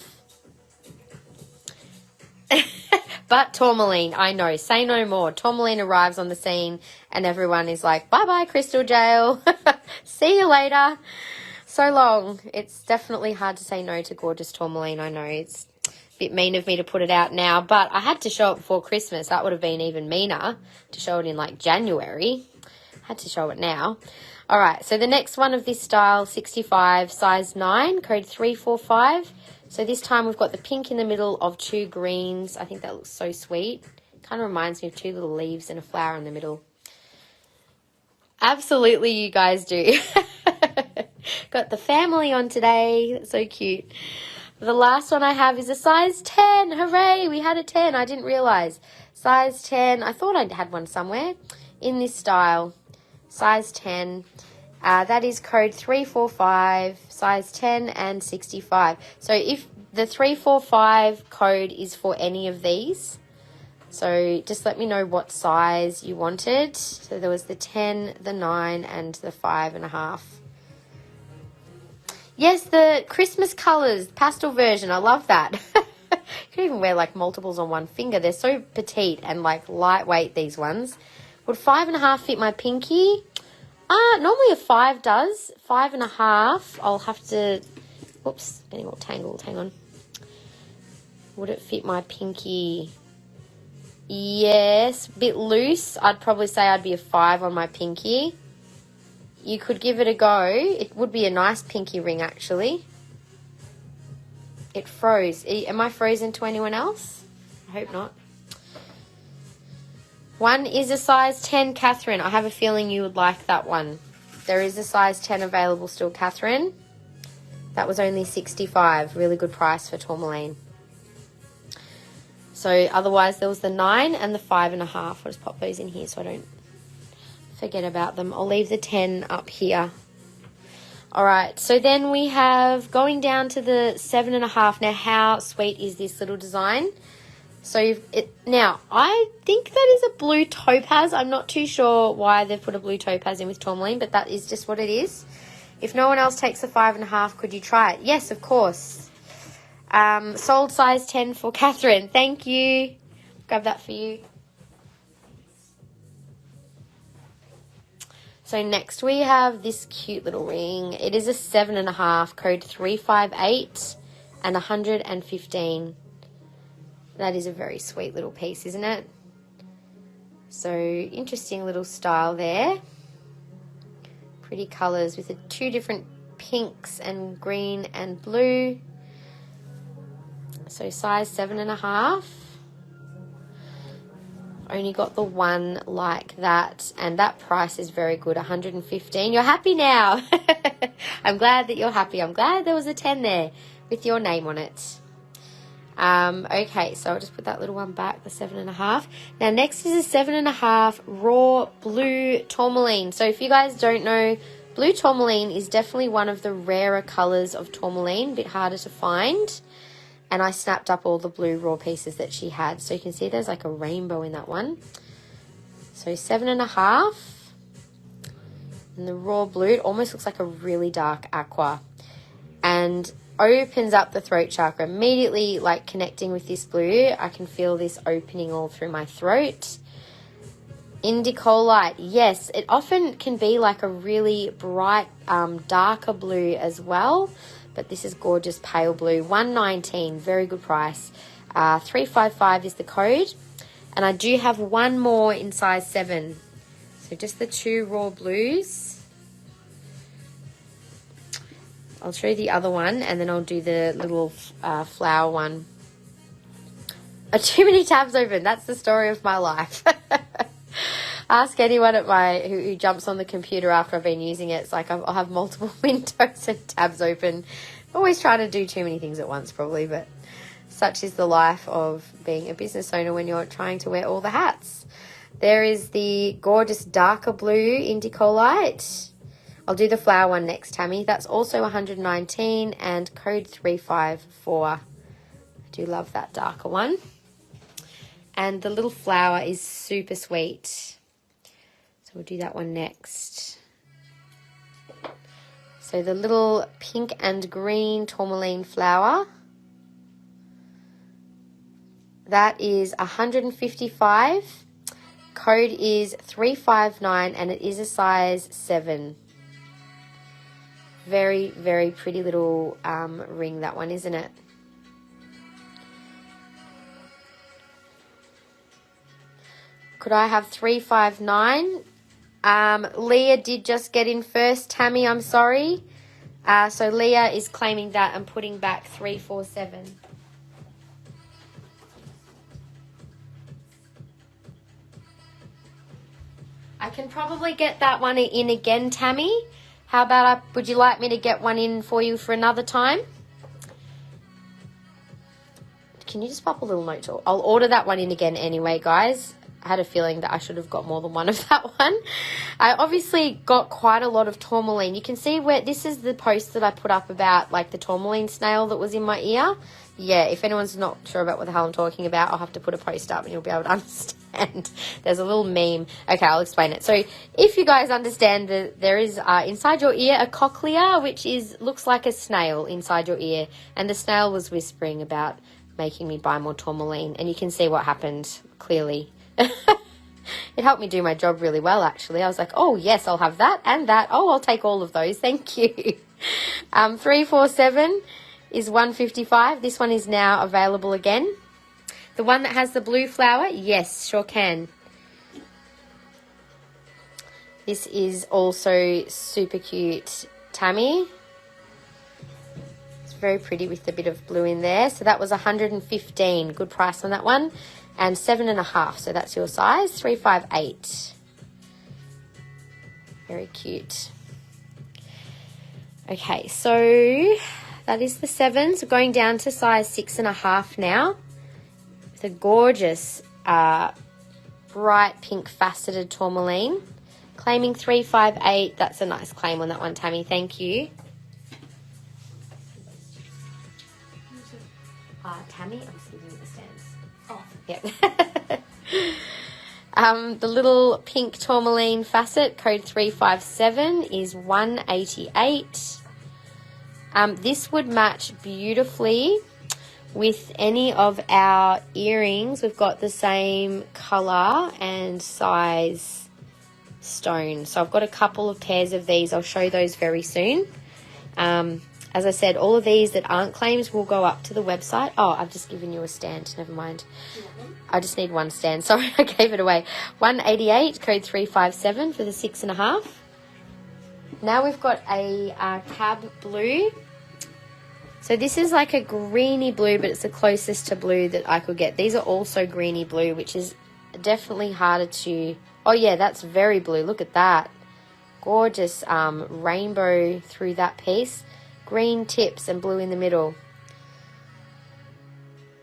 Speaker 1: But Tourmaline, I know. Say no more. Tourmaline arrives on the scene and everyone is like, bye-bye, Crystal Jail. See you later. So long. It's definitely hard to say no to gorgeous Tourmaline. I know it's bit mean of me to put it out now, but I had to show it before Christmas. That would have been even meaner to show it in like January. Had to show it now. All right, so the next one of this style, 65, size 9, code 345. So this time we've got the pink in the middle of 2 greens. I think that looks so sweet. Kind of reminds me of 2 little leaves and a flower in the middle. Absolutely, you guys do. Got the family on today. That's so cute. The last one I have is a size 10. Hooray, we had a 10. I didn't realise. Size 10. I thought I had one somewhere in this style. Size 10. That is code 345, size 10 and 65. So if the 345 code is for any of these, so just let me know what size you wanted. So there was the 10, the 9 and the 5.5. Yes, the Christmas colours, pastel version. I love that. You can even wear like multiples on one finger. They're so petite and like lightweight, these ones. Would 5.5 fit my pinky? Normally a 5 does. 5.5, I'll have to, whoops, getting all tangled, hang on. Would it fit my pinky? Yes, a bit loose. I'd probably say I'd be a 5 on my pinky. You could give it a go. It would be a nice pinky ring, actually. It froze. Am I frozen to anyone else? I hope not. One is a size 10, Catherine. I have a feeling you would like that one. There is a size 10 available still, Catherine. That was only 65. Really good price for Tourmaline. So otherwise there was the 9 and the 5.5. I'll just pop those in here so I don't forget about them. I'll leave the 10 up here. All right, so then we have going down to the 7.5. Now, how sweet is this little design? So now, I think that is a blue topaz. I'm not too sure why they've put a blue topaz in with Tourmaline, but that is just what it is. If no one else takes a 5.5, could you try it? Yes, of course. Sold size 10 for Catherine. Thank you. Grab that for you. So next we have this cute little ring. It is a 7.5, code 358 and 115. That is a very sweet little piece, isn't it? So interesting little style there. Pretty colours with the 2 different pinks and green and blue. So size 7.5. Only got the one like that, and that price is very good, 115. You're happy now. I'm glad that you're happy. I'm glad there was a 10 there with your name on it. Okay, so I'll just put that little one back, the 7.5. Now next is a 7.5 raw blue tourmaline. So if you guys don't know, blue tourmaline is definitely one of the rarer colours of tourmaline, a bit harder to find. And I snapped up all the blue raw pieces that she had. So you can see there's like a rainbow in that one. So 7.5. And the raw blue, it almost looks like a really dark aqua. And opens up the throat chakra. Immediately, like connecting with this blue, I can feel this opening all through my throat. Indicolite, yes. It often can be like a really bright, darker blue as well. But this is gorgeous pale blue. 119, very good price. 355 is the code. And I do have one more in size 7. So just the 2 raw blues. I'll show you the other one and then I'll do the little flower one. Too many tabs open. That's the story of my life. Ask anyone at who jumps on the computer after I've been using it. It's like I'll have multiple windows and tabs open. Always trying to do too many things at once probably, but such is the life of being a business owner when you're trying to wear all the hats. There is the gorgeous darker blue Indicolite. I'll do the flower one next, Tammy. That's also 119 and code 354. I do love that darker one. And the little flower is super sweet. So we'll do that one next. So the little pink and green tourmaline flower. That is 155. Code is 359 and it is a size 7. Very, very pretty little ring, that one, isn't it? Could I have 359? Leah did just get in first. Tammy, I'm sorry. So Leah is claiming that and putting back 347. I can probably get that one in again, Tammy. How about would you like me to get one in for you for another time? Can you just pop a little note? I'll order that one in again anyway, guys. I had a feeling that I should have got more than one of that one. I obviously got quite a lot of tourmaline. You can see where this is the post that I put up about like the tourmaline snail that was in my ear. Yeah, if anyone's not sure about what the hell I'm talking about, I'll have to put a post up and you'll be able to understand. There's a little meme. Okay, I'll explain it. So if you guys understand that there is inside your ear a cochlea, which looks like a snail inside your ear. And the snail was whispering about making me buy more tourmaline. And you can see what happened clearly. It helped me do my job really well, actually. I was like, oh, yes, I'll have that and that. Oh, I'll take all of those. Thank you. 347. is $155. This one is now available again. The one that has the blue flower, yes, sure can. This is also super cute, Tammy. It's very pretty with a bit of blue in there. So that was $115. Good price on that one. And 7.5. So that's your size. 358. Very cute. Okay, so that is the 7s. We're going down to size 6.5 now. It's a gorgeous bright pink faceted tourmaline. Claiming 358. That's a nice claim on that one, Tammy. Thank you. Tammy, I'm sitting in the stands. Oh, yeah. The little pink tourmaline facet, code 357, is $188. This would match beautifully with any of our earrings. We've got the same colour and size stone. So I've got a couple of pairs of these. I'll show those very soon. As I said, all of these that aren't claims will go up to the website. Oh, I've just given you a stand. Never mind. I just need one stand. Sorry, I gave it away. $188, code 357 for the 6.5. Now we've got a cab blue. So this is like a greeny blue, but it's the closest to blue that I could get. These are also greeny blue, which is definitely harder to... Oh, yeah, that's very blue. Look at that. Gorgeous rainbow through that piece. Green tips and blue in the middle.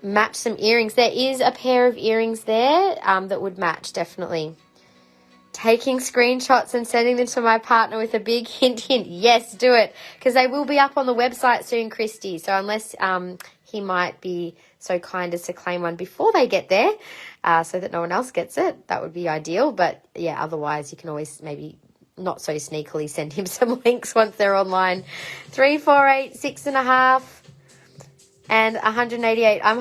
Speaker 1: Match some earrings. There is a pair of earrings there that would match, definitely. Taking screenshots and sending them to my partner with a big hint. Yes, do it. Because they will be up on the website soon, Christy. So unless he might be so kind as to claim one before they get there so that no one else gets it, that would be ideal. But, yeah, otherwise you can always maybe... not so sneakily send him some links once they're online. 348, 6.5, and 188. I'm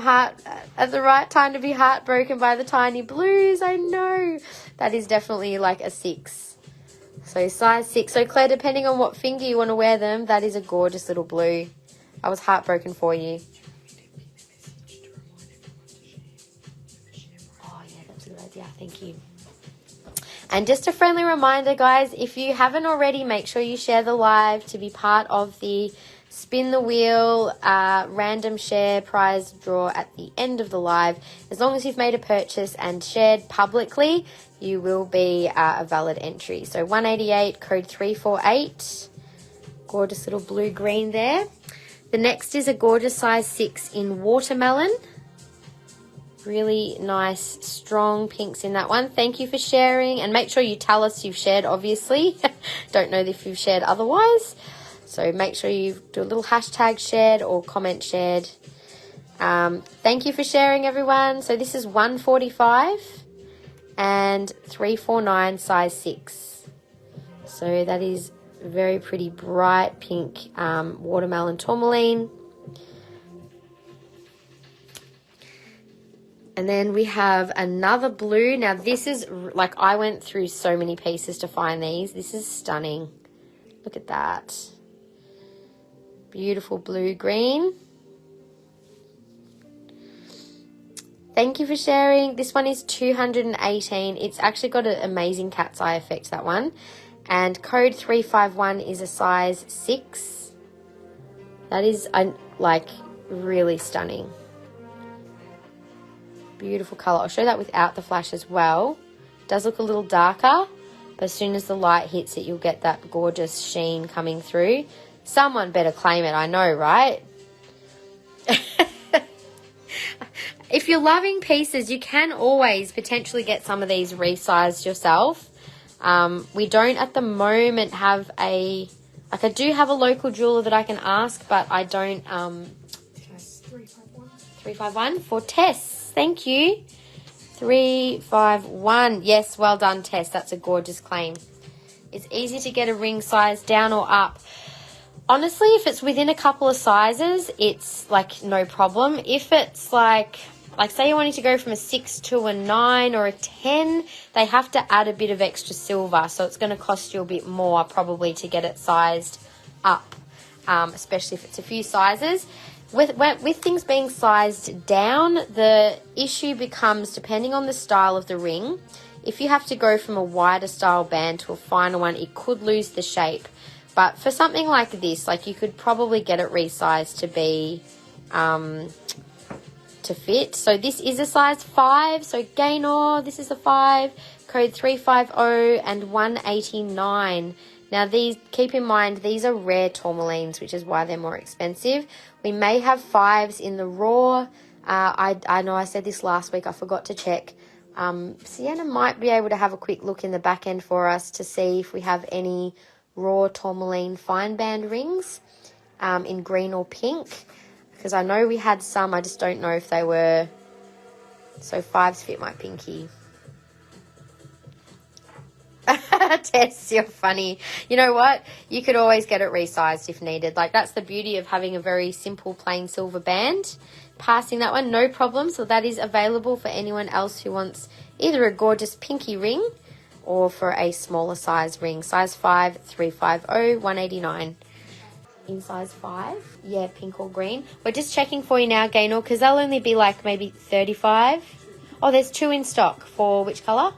Speaker 1: at the right time to be heartbroken by the tiny blues. I know. That is definitely like a 6. So size 6. So Claire, depending on what finger you want to wear them, that is a gorgeous little blue. I was heartbroken for you. Oh yeah, that's a good idea. Thank you. And just a friendly reminder, guys, if you haven't already, make sure you share the live to be part of the spin the wheel random share prize draw at the end of the live. As long as you've made a purchase and shared publicly, you will be a valid entry. So 188, code 348. Gorgeous little blue-green there. The next is a gorgeous size 6 in watermelon. Really nice, strong pinks in that one. Thank you for sharing. And make sure you tell us you've shared, obviously. Don't know if you've shared otherwise. So make sure you do a little hashtag shared or comment shared. Thank you for sharing, everyone. So this is 145 and 349 size 6. So that is very pretty bright pink watermelon tourmaline. And then we have another blue. Now this is, like, I went through so many pieces to find these. This is stunning. Look at that. Beautiful blue-green. Thank you for sharing. This one is 218. It's actually got an amazing cat's eye effect, that one. And code 351 is a size 6. That is, like, really stunning. Beautiful colour. I'll show that without the flash as well. It does look a little darker, but as soon as the light hits it, you'll get that gorgeous sheen coming through. Someone better claim it, I know, right? If you're loving pieces, you can always potentially get some of these resized yourself. We don't at the moment have I do have a local jeweller that I can ask, but I don't. 351 for Tess. Thank you. 351. Yes, well done, Tess. That's a gorgeous claim. It's easy to get a ring size down or up. Honestly, if it's within a couple of sizes, it's like no problem. If it's like say you're wanting to go from a 6 to a 9 or a 10, they have to add a bit of extra silver. So it's going to cost you a bit more probably to get it sized up, especially if it's a few sizes. with things being sized down, the issue becomes, depending on the style of the ring, if you have to go from a wider style band to a finer one, it could lose the shape. But for something like this, like, you could probably get it resized to be to fit. So this is a size 5. So Gaynor, this is a 5. Code 350 and 189. Now these, keep in mind, these are rare tourmalines, which is why they're more expensive. We may have 5s in the raw. I know I said this last week. I forgot to check. Sienna might be able to have a quick look in the back end for us to see if we have any raw tourmaline fine band rings in green or pink, because I know we had some. I just don't know if they were. So 5s fit my pinky. Tess, you're funny. You know what? You could always get it resized if needed. Like, that's the beauty of having a very simple plain silver band. Passing that one, no problem. So that is available for anyone else who wants either a gorgeous pinky ring or for a smaller size ring. Size 5, 350, 189. In size 5, yeah, pink or green. We're just checking for you now, Gaynor, because they'll only be like maybe 35. Oh, there's 2 in stock. For which colour?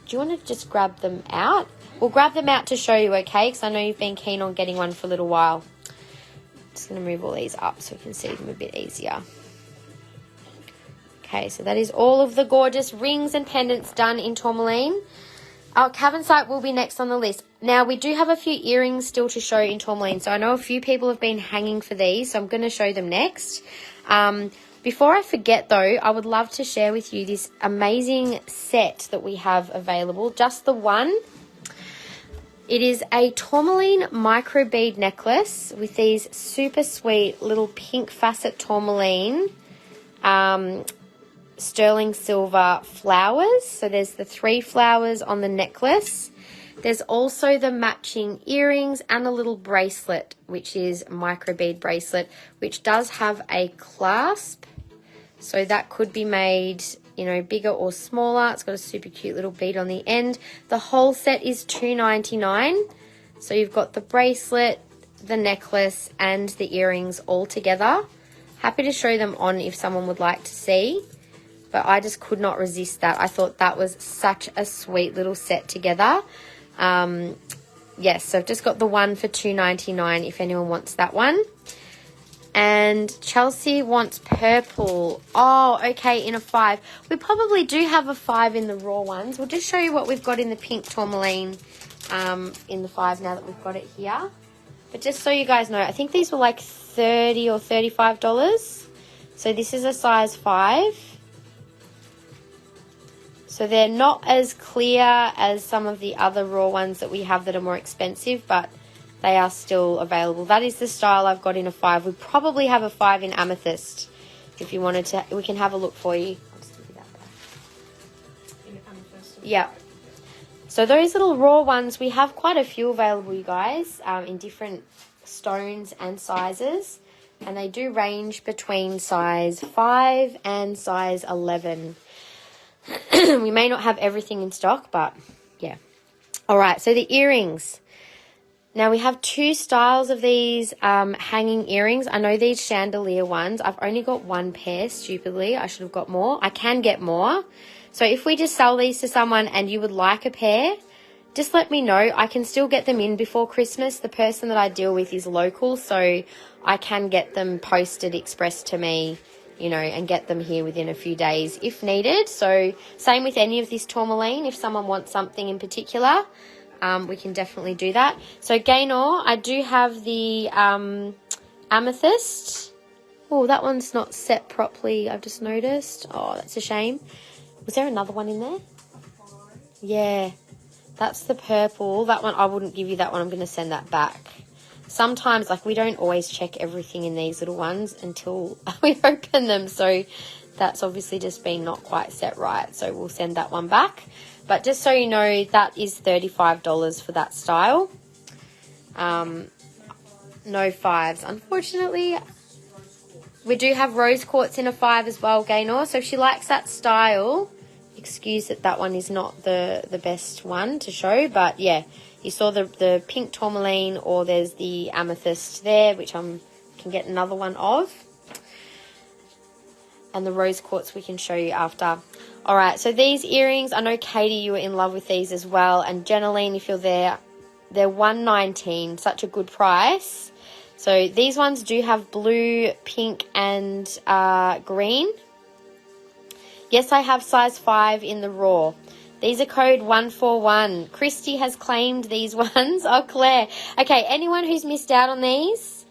Speaker 1: Do you want to just grab them out? We'll grab them out to show you, okay? Because I know you've been keen on getting one for a little while. Just going to move all these up so we can see them a bit easier. Okay, so that is all of the gorgeous rings and pendants done in tourmaline. Our Cavansite will be next on the list. Now, we do have a few earrings still to show in tourmaline. So I know a few people have been hanging for these, so I'm going to show them next. Before I forget, though, I would love to share with you this amazing set that we have available. Just the one. It is a tourmaline microbead necklace with these super sweet little pink facet tourmaline sterling silver flowers. So there's the 3 flowers on the necklace. There's also the matching earrings and a little bracelet, which is microbead bracelet, which does have a clasp. So that could be made, you know, bigger or smaller. It's got a super cute little bead on the end. The whole set is $2.99. So you've got the bracelet, the necklace, and the earrings all together. Happy to show them on if someone would like to see. But I just could not resist that. I thought that was such a sweet little set together. Yes, so I've just got the one for $2.99 if anyone wants that one. And Chelsea wants purple. Oh, okay, in a 5. We probably do have a 5 in the raw ones. We'll just show you what we've got in the pink tourmaline in the 5 now that we've got it here. But just so you guys know, I think these were like $30 or $35. So this is a size 5. So they're not as clear as some of the other raw ones that we have that are more expensive, but they are still available. That is the style I've got in a 5. We probably have a 5 in amethyst. If you wanted to, we can have a look for you. I'll just give you that back.
Speaker 2: In amethyst.
Speaker 1: Yeah. So those little raw ones, we have quite a few available, you guys, in different stones and sizes. And they do range between size 5 and size 11. We may not have everything in stock, but yeah. All right, so the earrings. Now, we have 2 styles of these hanging earrings. I know these chandelier ones. I've only got 1 pair, stupidly. I should have got more. I can get more. So if we just sell these to someone and you would like a pair, just let me know. I can still get them in before Christmas. The person that I deal with is local, so I can get them posted, expressed to me, you know, and get them here within a few days if needed. So same with any of this tourmaline. If someone wants something in particular, we can definitely do that. So Gaynor, I do have the amethyst. Oh, that one's not set properly, I've just noticed. Oh, that's a shame. Was there another one in there? Yeah, that's the purple. That one, I wouldn't give you that one. I'm going to send that back. Sometimes, like, we don't always check everything in these little ones until we open them. So that's obviously just been not quite set right. So we'll send that one back. But just so you know, that is $35 for that style. No 5s, unfortunately. We do have rose quartz in a 5 as well, Gaynor. So if she likes that style, excuse that one is not the best one to show. But yeah, you saw the pink tourmaline, or there's the amethyst there, which I'm can get another one of. And the rose quartz we can show you after. All right, so these earrings, I know Katie, you were in love with these as well. And Jenaline, if you're there, they're $119, such a good price. So these ones do have blue, pink, and green. Yes, I have size 5 in the raw. These are code 141. Christy has claimed these ones. Oh, Claire. Okay, anyone who's missed out on these,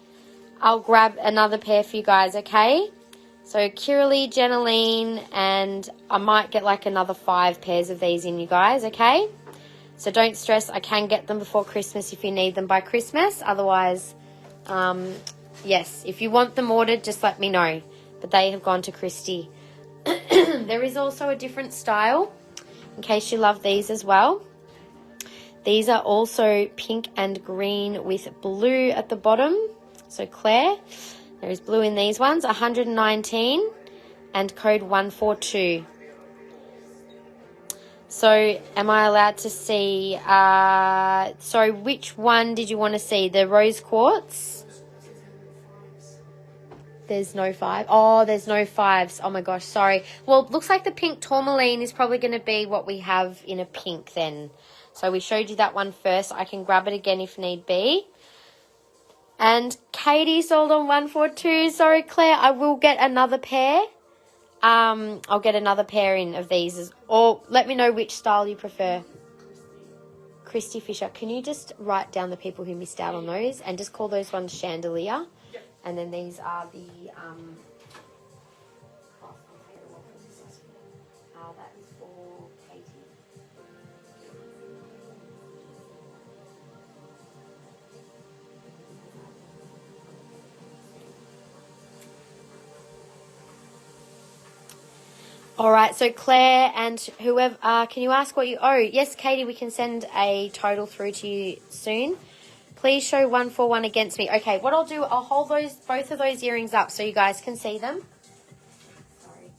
Speaker 1: I'll grab another pair for you guys, okay? So Kiralee, Jenaline, and I might get like another 5 pairs of these in, you guys, okay? So don't stress. I can get them before Christmas if you need them by Christmas. Otherwise, yes, if you want them ordered, just let me know. But they have gone to Christy. There is also a different style, in case you love these as well. These are also pink and green with blue at the bottom. So Claire, there is blue in these ones, 119 and code 142. So am I allowed to see, sorry, which one did you want to see? The rose quartz? There's no 5. Oh, there's no 5s. Oh my gosh, sorry. Well, looks like the pink tourmaline is probably going to be what we have in a pink then. So we showed you that one first. I can grab it again if need be. And Katie sold on 142. Sorry, Claire, I will get another pair. I'll get another pair in of these. Or let me know which style you prefer. Christy Fisher, can you just write down the people who missed out on those and just call those ones chandelier? And then these are the, that is for Katie. All right, so Claire and whoever, can you ask what you owe? Yes, Katie, we can send a total through to you soon. Please show 141 against me. Okay, what I'll do, I'll hold both of those earrings up so you guys can see them. Sorry.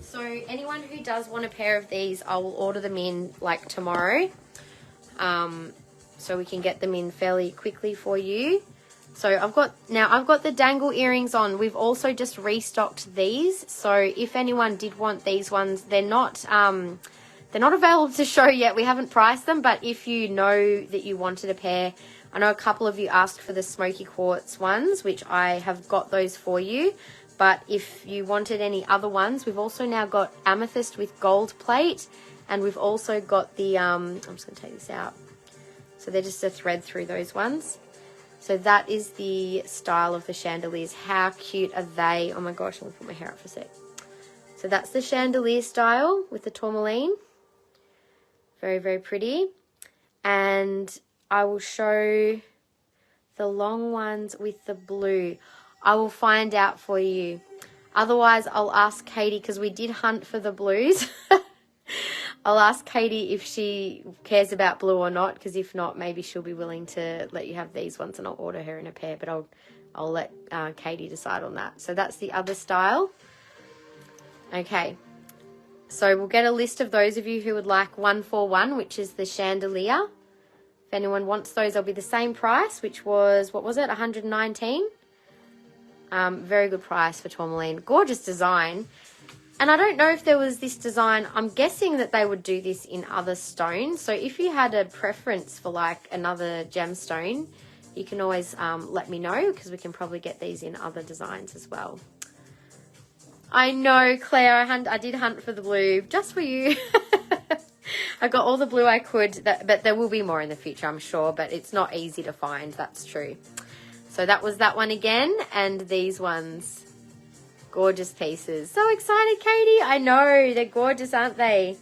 Speaker 1: So anyone who does want a pair of these, I will order them in like tomorrow. So we can get them in fairly quickly for you. So I've got the dangle earrings on. We've also just restocked these. So if anyone did want these ones, they're not available to show yet. We haven't priced them, but if you know that you wanted a pair, I know a couple of you asked for the smoky quartz ones, which I have got those for you. But if you wanted any other ones, we've also now got amethyst with gold plate, and we've also got the I'm just going to take this out. So they're just a thread through those ones. So that is the style of the chandeliers. How cute are they? Oh my gosh, I'm going to put my hair up for a sec. So that's the chandelier style with the tourmaline. Very, very pretty. And I will show the long ones with the blue. I will find out for you. Otherwise, I'll ask Katie, because we did hunt for the blues. I'll ask Katie if she cares about blue or not, because if not, maybe she'll be willing to let you have these ones and I'll order her in a pair, but I'll let Katie decide on that. So that's the other style. Okay, so we'll get a list of those of you who would like 141, which is the chandelier. If anyone wants those, they'll be the same price, which was, what was it, 119? Very good price for tourmaline. Gorgeous design. And I don't know if there was this design. I'm guessing that they would do this in other stones. So if you had a preference for like another gemstone, you can always let me know, because we can probably get these in other designs as well. I know, Claire, I did hunt for the blue just for you. I got all the blue I could, but there will be more in the future, I'm sure. But it's not easy to find, that's true. So that was that one again, and these ones. Gorgeous pieces. So excited, Katie. I know, they're gorgeous, aren't they?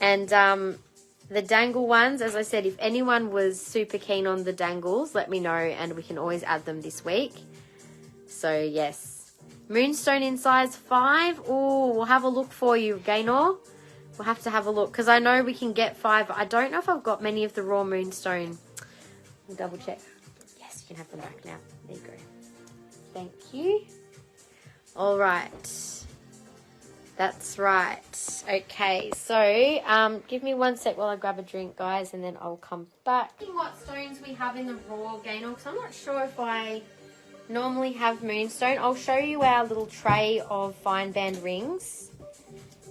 Speaker 1: And the dangle ones, as I said, if anyone was super keen on the dangles, let me know and we can always add them this week. So yes. Moonstone in size 5. Oh, we'll have a look for you, Gaynor. We'll have to have a look, because I know we can get 5. I don't know if I've got many of the raw moonstone. I'll double check. Yes, you can have them back now. There you go. Thank you. All right. That's right. Okay, so give me 1 sec while I grab a drink, guys, and then I'll come back. What stones we have in the raw gainer, because I'm not sure if I normally have moonstone. I'll show you our little tray of fine band rings.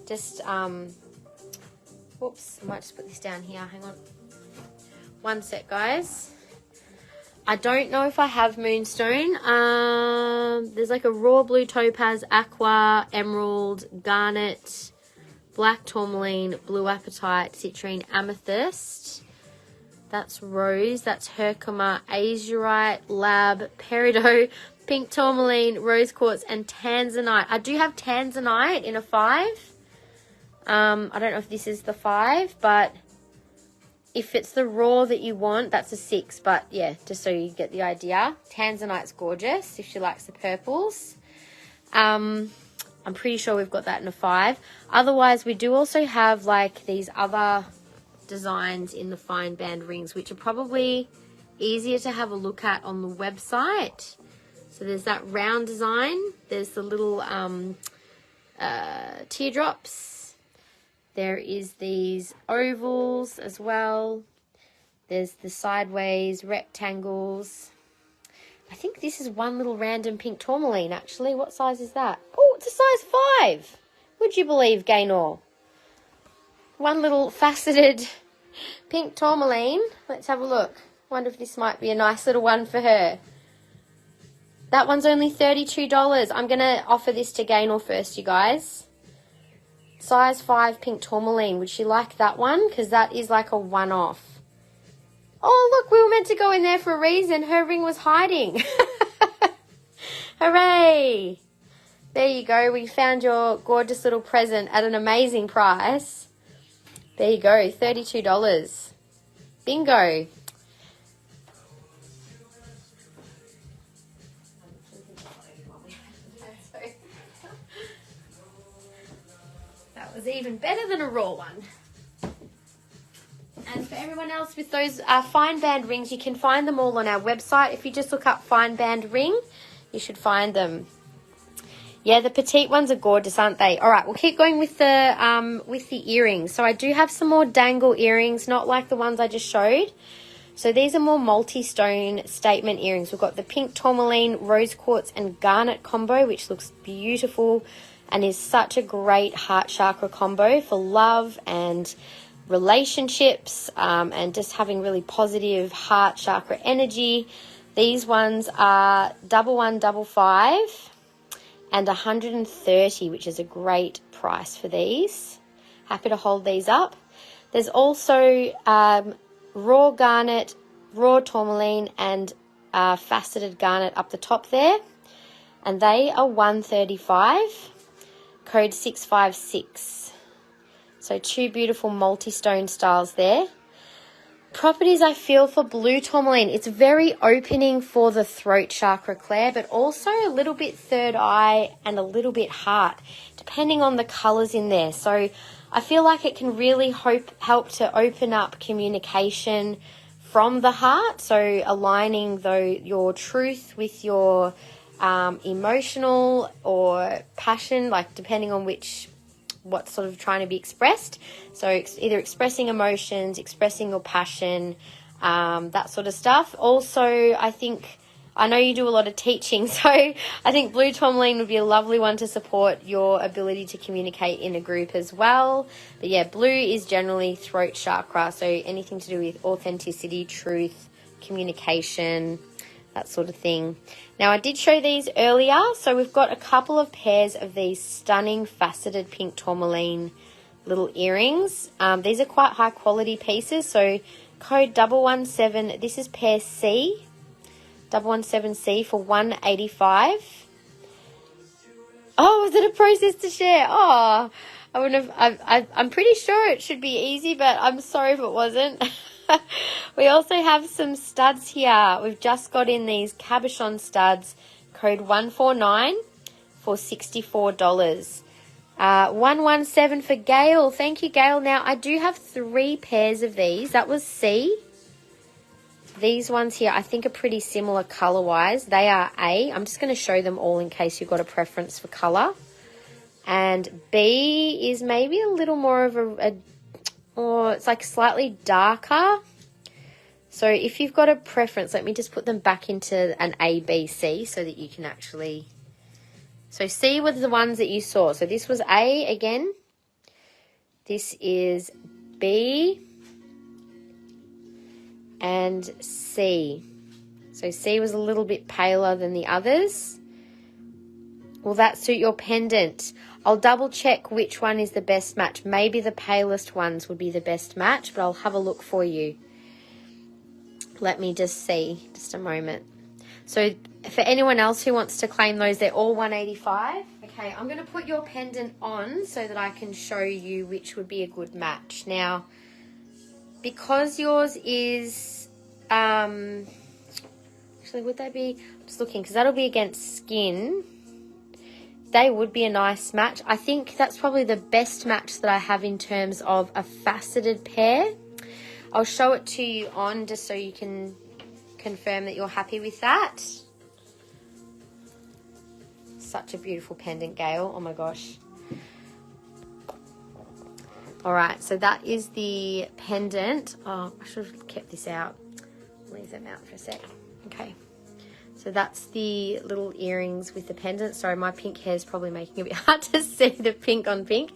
Speaker 1: Just, whoops, I might just put this down here. Hang on. 1 sec, guys. I don't know if I have moonstone. There's like a raw blue topaz, aqua, emerald, garnet, black tourmaline, blue apatite, citrine, amethyst. That's rose. That's herkimer, azurite, lab, peridot, pink tourmaline, rose quartz, and tanzanite. I do have tanzanite in a 5. I don't know if this is the 5, but if it's the raw that you want, that's a 6. But yeah, just so you get the idea. Tanzanite's gorgeous if she likes the purples. I'm pretty sure we've got that in a 5. Otherwise, we do also have like these other designs in the fine band rings, which are probably easier to have a look at on the website. So there's that round design. There's the little teardrops. There is these ovals as well. There's the sideways rectangles. I think this is one little random pink tourmaline, actually. What size is that? Oh, it's a size 5. Would you believe, Gaynor? One little faceted pink tourmaline. Let's have a look. Wonder if this might be a nice little one for her. That one's only $32. I'm going to offer this to Gaynor first, you guys. Size 5 pink tourmaline. Would she like that one? Because that is like a one-off. Oh, look, we were meant to go in there for a reason. Her ring was hiding. Hooray. There you go. We found your gorgeous little present at an amazing price. There you go. $32. Bingo. That was even better than a raw one. And for everyone else with those fine band rings, you can find them all on our website. If you just look up fine band ring, you should find them. Yeah, the petite ones are gorgeous, aren't they? All right, we'll keep going with the earrings. So I do have some more dangle earrings, not like the ones I just showed. So these are more multi-stone statement earrings. We've got the pink tourmaline, rose quartz, and garnet combo, which looks beautiful and is such a great heart chakra combo for love and relationships, and just having really positive heart chakra energy. These ones are 1155 and 130, which is a great price for these. Happy to hold these up. There's also raw garnet, raw tourmaline, and faceted garnet up the top there, and they are 135, code 656. So 2 beautiful multi-stone styles there. Properties I feel for blue tourmaline. It's very opening for the throat chakra, Claire, but also a little bit third eye and a little bit heart, depending on the colours in there. So I feel like it can really help to open up communication from the heart. So aligning your truth with your emotional or passion, like depending on what's sort of trying to be expressed. So either expressing emotions, expressing your passion, that sort of stuff. Also, I know you do a lot of teaching, so I think blue tourmaline would be a lovely one to support your ability to communicate in a group as well. But yeah, blue is generally throat chakra, so anything to do with authenticity, truth, communication, that sort of thing. Now, I did show these earlier, so we've got a couple of pairs of these stunning faceted pink tourmaline little earrings. These are quite high quality pieces, so code 117, this is pair C, 117C for 185. Oh, was it a process to share? Oh, I wouldn't have, I'm pretty sure it should be easy, but I'm sorry if it wasn't. We also have some studs here. We've just got in these cabochon studs, code 149 for $64. 117 for Gail. Thank you, Gail. Now, I do have 3 pairs of these. That was C. These ones here, I think, are pretty similar color-wise. They are A. I'm just going to show them all in case you've got a preference for color. And B is maybe a little more of or it's like slightly darker. So if you've got a preference, let me just put them back into an A, B, C so that you can actually... So C was the ones that you saw. So this was A again. This is B and C. So C was a little bit paler than the others. Will that suit your pendant? I'll double check which one is the best match. Maybe the palest ones would be the best match, but I'll have a look for you. Let me just see, just a moment. So for anyone else who wants to claim those, they're all $185. Okay, I'm going to put your pendant on so that I can show you which would be a good match. Now, because yours is, actually, would they be, I'm just looking, because that'll be against skin. They would be a nice match. I think that's probably the best match that I have in terms of a faceted pair. I'll show it to you on just so you can confirm that you're happy with that. Such a beautiful pendant, Gail. Oh my gosh. All right, so that is the pendant. Oh, I should have kept this out. Leave them out for a sec. Okay. So that's the little earrings with the pendant. Sorry, my pink hair is probably making it a bit hard to see the pink on pink,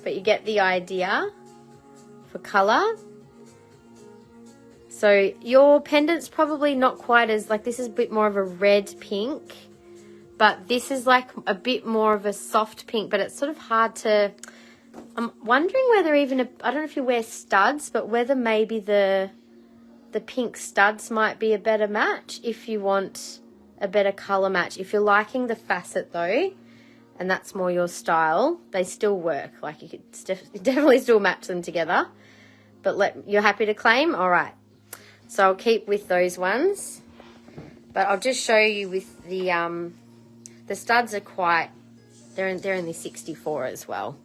Speaker 1: but you get the idea for colour. So your pendant's probably not quite as, like, this is a bit more of a red pink, but this is like a bit more of a soft pink, but it's sort of hard to, I'm wondering whether even, I don't know if you wear studs, but whether maybe the pink studs might be a better match if you want a better colour match. If you're liking the facet though, and that's more your style, they still work. Like you could definitely still match them together, but you're happy to claim? All right. So I'll keep with those ones, but I'll just show you with the studs are quite, they're in the 64 as well.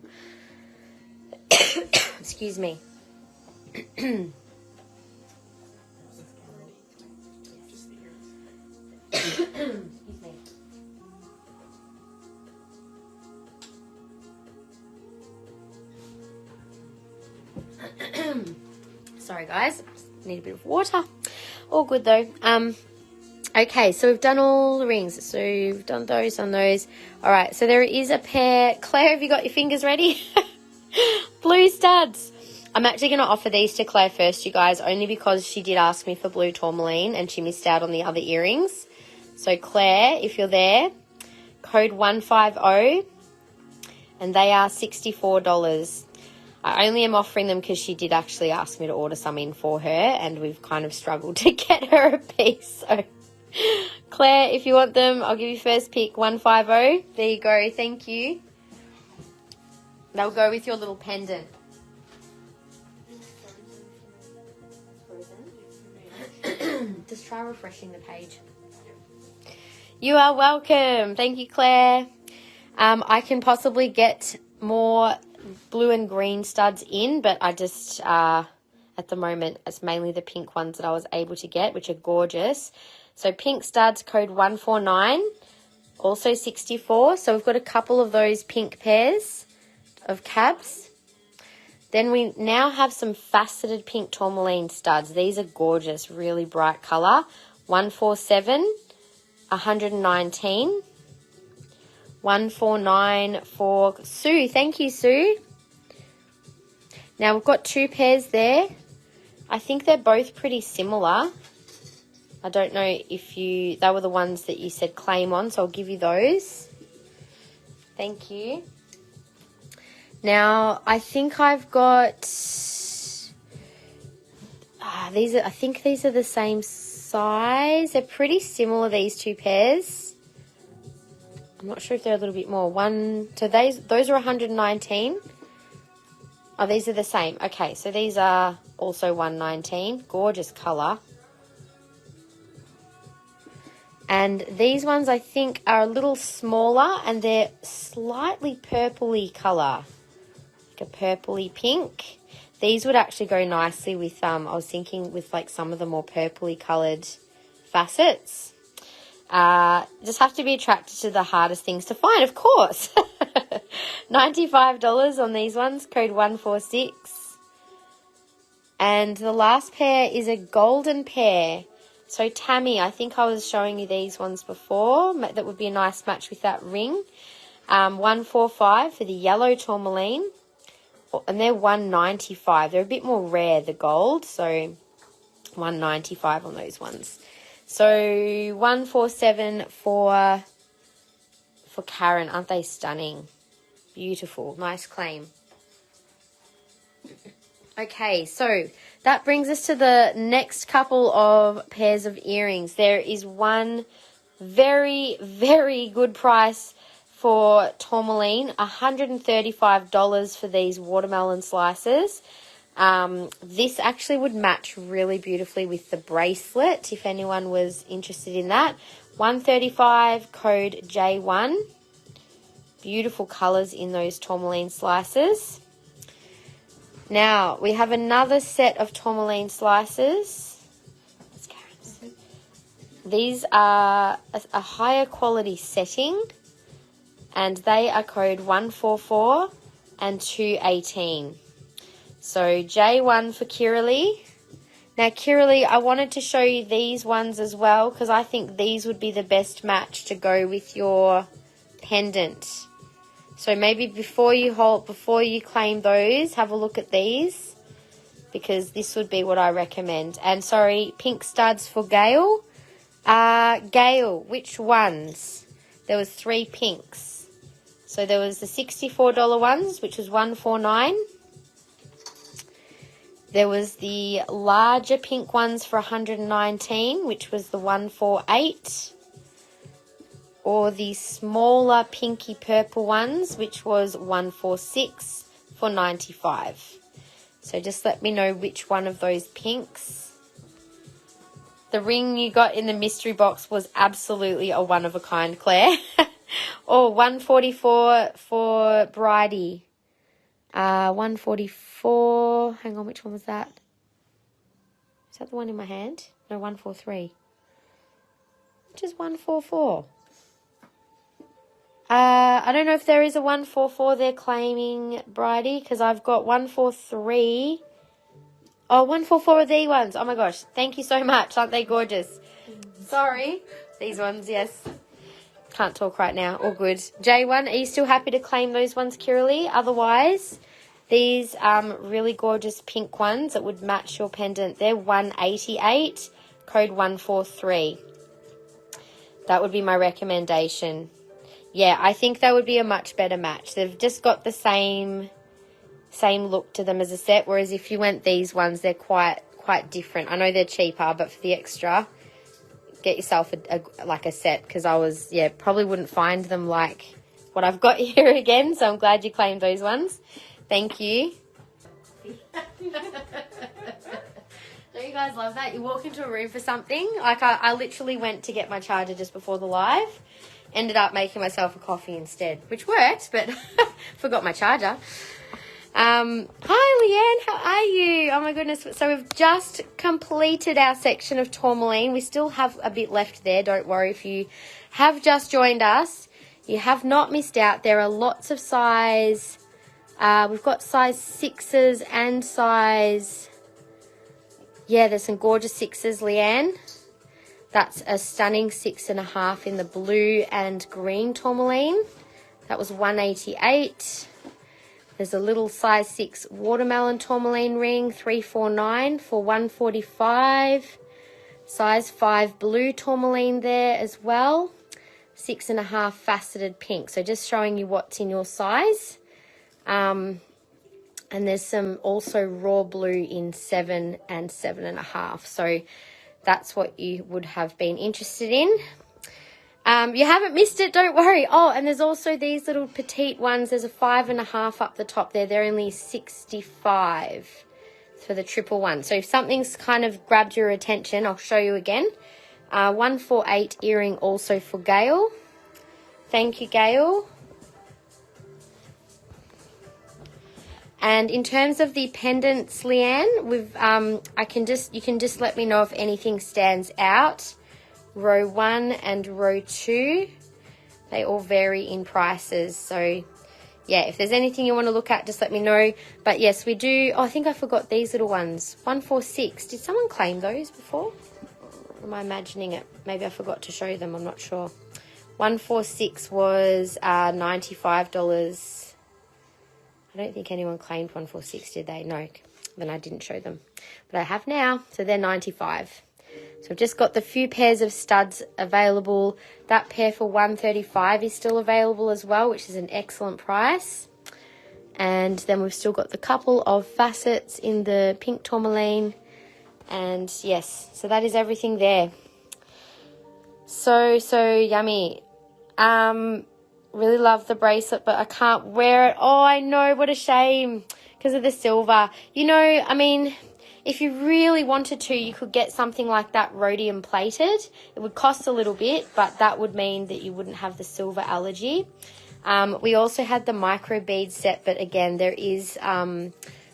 Speaker 1: Excuse me. Excuse me. Sorry guys, need a bit of water. All good though. Okay, so we've done all the rings. So we've done those. All right, so there is a pair. Claire, have you got your fingers ready? Blue studs. I'm actually going to offer these to Claire first, you guys, only because she did ask me for blue tourmaline and she missed out on the other earrings. So Claire, if you're there, code 150, and they are $64. I only am offering them because she did actually ask me to order some in for her, and we've kind of struggled to get her a piece. So Claire, if you want them, I'll give you first pick, 150. There you go. Thank you. They'll go with your little pendant. Just try refreshing the page. You are welcome. Thank you, Claire. I can possibly get more blue and green studs in, but I just, at the moment, it's mainly the pink ones that I was able to get, which are gorgeous. So pink studs, code 149, also 64. So we've got a couple of those pink pairs of cabs. Then we now have some faceted pink tourmaline studs. These are gorgeous, really bright colour. 147, 119. 149 for Sue. Thank you, Sue. Now we've got two pairs there. I think they're both pretty similar. I don't know if they were the ones that you said claim on, so I'll give you those. Thank you. Now, I think I've got I think these are the same size. They're pretty similar, these two pairs. I'm not sure if they're a little bit more. So those are 119. Oh, these are the same. Okay, so these are also 119. Gorgeous colour. And these ones I think are a little smaller and they're slightly purpley colour. Like a purpley pink. These would actually go nicely with, I was thinking with like some of the more purpley coloured facets. Just have to be attracted to the hardest things to find, of course. $95 on these ones, code 146. And the last pair is a golden pair. So Tammy, I think I was showing you these ones before. That would be a nice match with that ring. 145 for the yellow tourmaline. And they're 195. They're a bit more rare, the gold. So 195 on those ones. So 147 for Karen. Aren't they stunning? Beautiful. Nice claim. Okay, so that brings us to the next couple of pairs of earrings. There is one very, very good price for tourmaline, $135 for these watermelon slices. This actually would match really beautifully with the bracelet if anyone was interested in that. $135, code J1. Beautiful colours in those tourmaline slices. Now, we have another set of tourmaline slices. These are a higher quality setting, and they are code 144 and 218. So J1 for Kiralee. Now Kiralee, I wanted to show you these ones as well because I think these would be the best match to go with your pendant. So maybe before you claim those, have a look at these because this would be what I recommend. And sorry, pink studs for Gail. Gail, which ones? There was 3 pinks. So there was the $64 ones, which was $149. There was the larger pink ones for $119, which was the $148. Or the smaller pinky purple ones, which was $146 for $95. So just let me know which one of those pinks. The ring you got in the mystery box was absolutely a one-of-a-kind, Claire. Or $144 for Bridie. $144. Hang on, which one was that? Is that the one in my hand? No, $143. Which is $144? I don't know if there is a 144 they're claiming, Bridie, because I've got 143. Oh, 144 of these ones. Oh my gosh. Thank you so much. Aren't they gorgeous? Sorry. These ones, yes. Can't talk right now. All good. J1, are you still happy to claim those ones, Kiralee? Otherwise, these really gorgeous pink ones that would match your pendant, they're $188, code 143. That would be my recommendation. Yeah, I think that would be a much better match. They've just got the same look to them as a set, whereas if you went these ones, they're quite different. I know they're cheaper, but for the extra, get yourself a set, because I probably wouldn't find them like what I've got here again, so I'm glad you claimed those ones. Thank you. Don't you guys love that? You walk into a room for something, like I literally went to get my charger just before the live, ended up making myself a coffee instead, which worked, but forgot my charger. Hi Leanne, how are you? Oh my goodness. So we've just completed our section of tourmaline. We still have a bit left there. Don't worry if you have just joined us. You have not missed out. There are lots of size. We've got size 6s and size... Yeah, there's some gorgeous 6s, Leanne. That's a stunning 6.5 in the blue and green tourmaline. That was $188. There's a little size 6 watermelon tourmaline ring, $349 for $145. Size 5 blue tourmaline there as well, 6.5 faceted pink. So just showing you what's in your size. And there's some also raw blue in 7 and 7.5. So that's what you would have been interested in. You haven't missed it, don't worry. Oh, and there's also these little petite ones. There's a 5.5 up the top there. They're only $65 for the triple one. So if something's kind of grabbed your attention, I'll show you again. 148 earring also for Gail. Thank you, Gail. And in terms of the pendants, Leanne, you can just let me know if anything stands out. Row 1 and row 2, they all vary in prices. So yeah, if there's anything you want to look at, just let me know. But yes, we do. Oh, I think I forgot these little ones. 146. Did someone claim those before? Or am I imagining it? Maybe I forgot to show them. I'm not sure. 146 was $95. I don't think anyone claimed 146, did they? No, then I didn't show them. But I have now, so they're 95. So I've just got the few pairs of studs available. That pair for $135 is still available as well, which is an excellent price. And then we've still got the couple of facets in the pink tourmaline. And yes, so that is everything there. So yummy. Really love the bracelet, but I can't wear it. Oh, I know, what a shame, because of the silver. You know, I mean, if you really wanted to, you could get something like that rhodium plated. It would cost a little bit, but that would mean that you wouldn't have the silver allergy. We also had the microbead set, but again, there is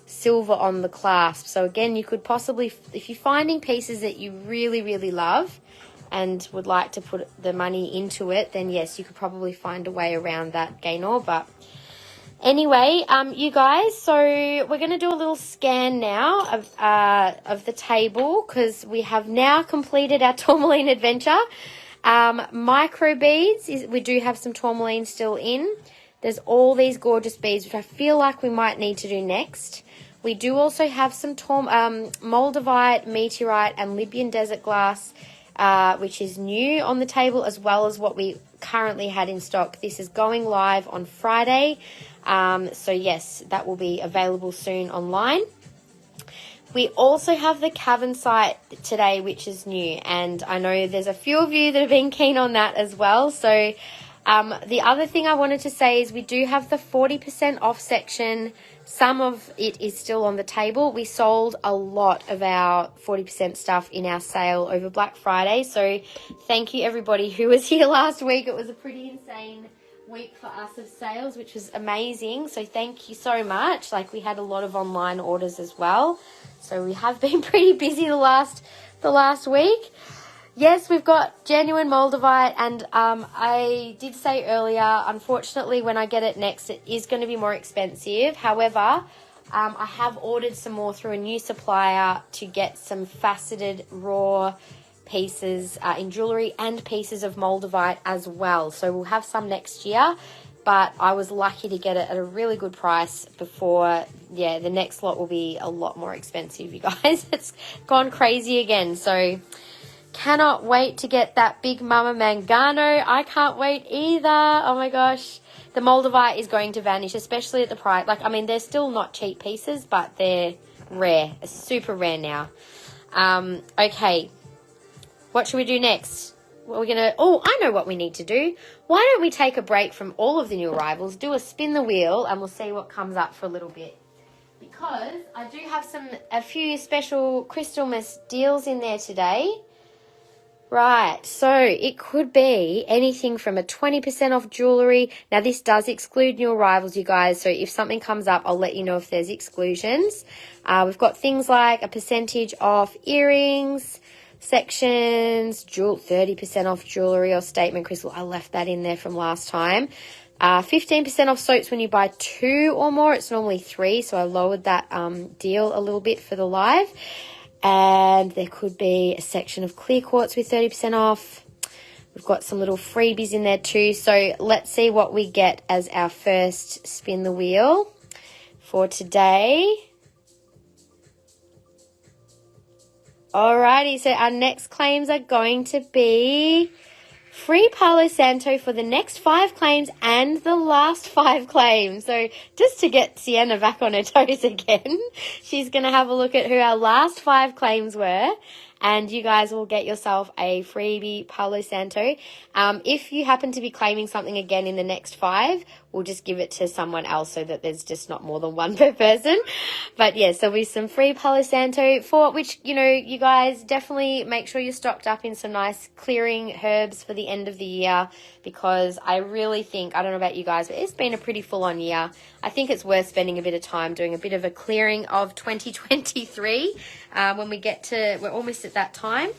Speaker 1: silver on the clasp. So again, you could possibly, if you're finding pieces that you really, really love and would like to put the money into it, then yes, you could probably find a way around that gainer. But anyway, you guys, so we're going to do a little scan now of the table, because we have now completed our tourmaline adventure. Microbeads, we do have some tourmaline still in. There's all these gorgeous beads, which I feel like we might need to do next. We do also have some Moldavite, Meteorite, and Libyan desert glass, which is new on the table, as well as what we currently had in stock. This is going live on Friday. So yes, that will be available soon online. We also have the Cavansite today, which is new, and I know there's a few of you that have been keen on that as well. So the other thing I wanted to say is we do have the 40% off section. Some of it is still on the table. We sold a lot of our 40% stuff in our sale over Black Friday. So thank you everybody who was here last week. It was a pretty insane week for us of sales, which was amazing. So thank you so much. Like, we had a lot of online orders as well. So we have been pretty busy the last week. Yes, we've got genuine Moldavite, and I did say earlier, unfortunately, when I get it next, it is going to be more expensive. However, I have ordered some more through a new supplier to get some faceted raw pieces in jewellery and pieces of Moldavite as well. So we'll have some next year, but I was lucky to get it at a really good price before. Yeah, the next lot will be a lot more expensive, you guys. It's gone crazy again. So cannot wait to get that big Mama Mangano. I can't wait either. Oh my gosh. The Moldavite is going to vanish, especially at the price. Like, I mean, they're still not cheap pieces, but they're rare. It's super rare now. Okay. What should we do next? What are we going to... Oh, I know what we need to do. Why don't we take a break from all of the new arrivals, do a spin the wheel, and we'll see what comes up for a little bit. Because I do have a few special Crystalmas deals in there today. Right, so it could be anything from a 20% off jewellery. Now, this does exclude new arrivals, you guys, so if something comes up, I'll let you know if there's exclusions. We've got things like a percentage off earrings, sections, 30% off jewellery or statement crystal. I left that in there from last time. 15% off soaps when you buy 2 or more. It's normally 3, so I lowered that deal a little bit for the live. And there could be a section of clear quartz with 30% off. We've got some little freebies in there too. So let's see what we get as our first spin the wheel for today. Alrighty, so our next claims are going to be free Palo Santo for the next 5 claims and the last 5 claims. So just to get Sienna back on her toes again, she's going to have a look at who our last 5 claims were, and you guys will get yourself a freebie Palo Santo. If you happen to be claiming something again in the next 5, we'll just give it to someone else so that there's just not more than one per person. But yes, there'll be some free Palo Santo, for which, you know, you guys definitely make sure you're stocked up in some nice clearing herbs for the end of the year, because I really think, I don't know about you guys, but it's been a pretty full-on year. I think it's worth spending a bit of time doing a bit of a clearing of 2023 when we're almost at that time,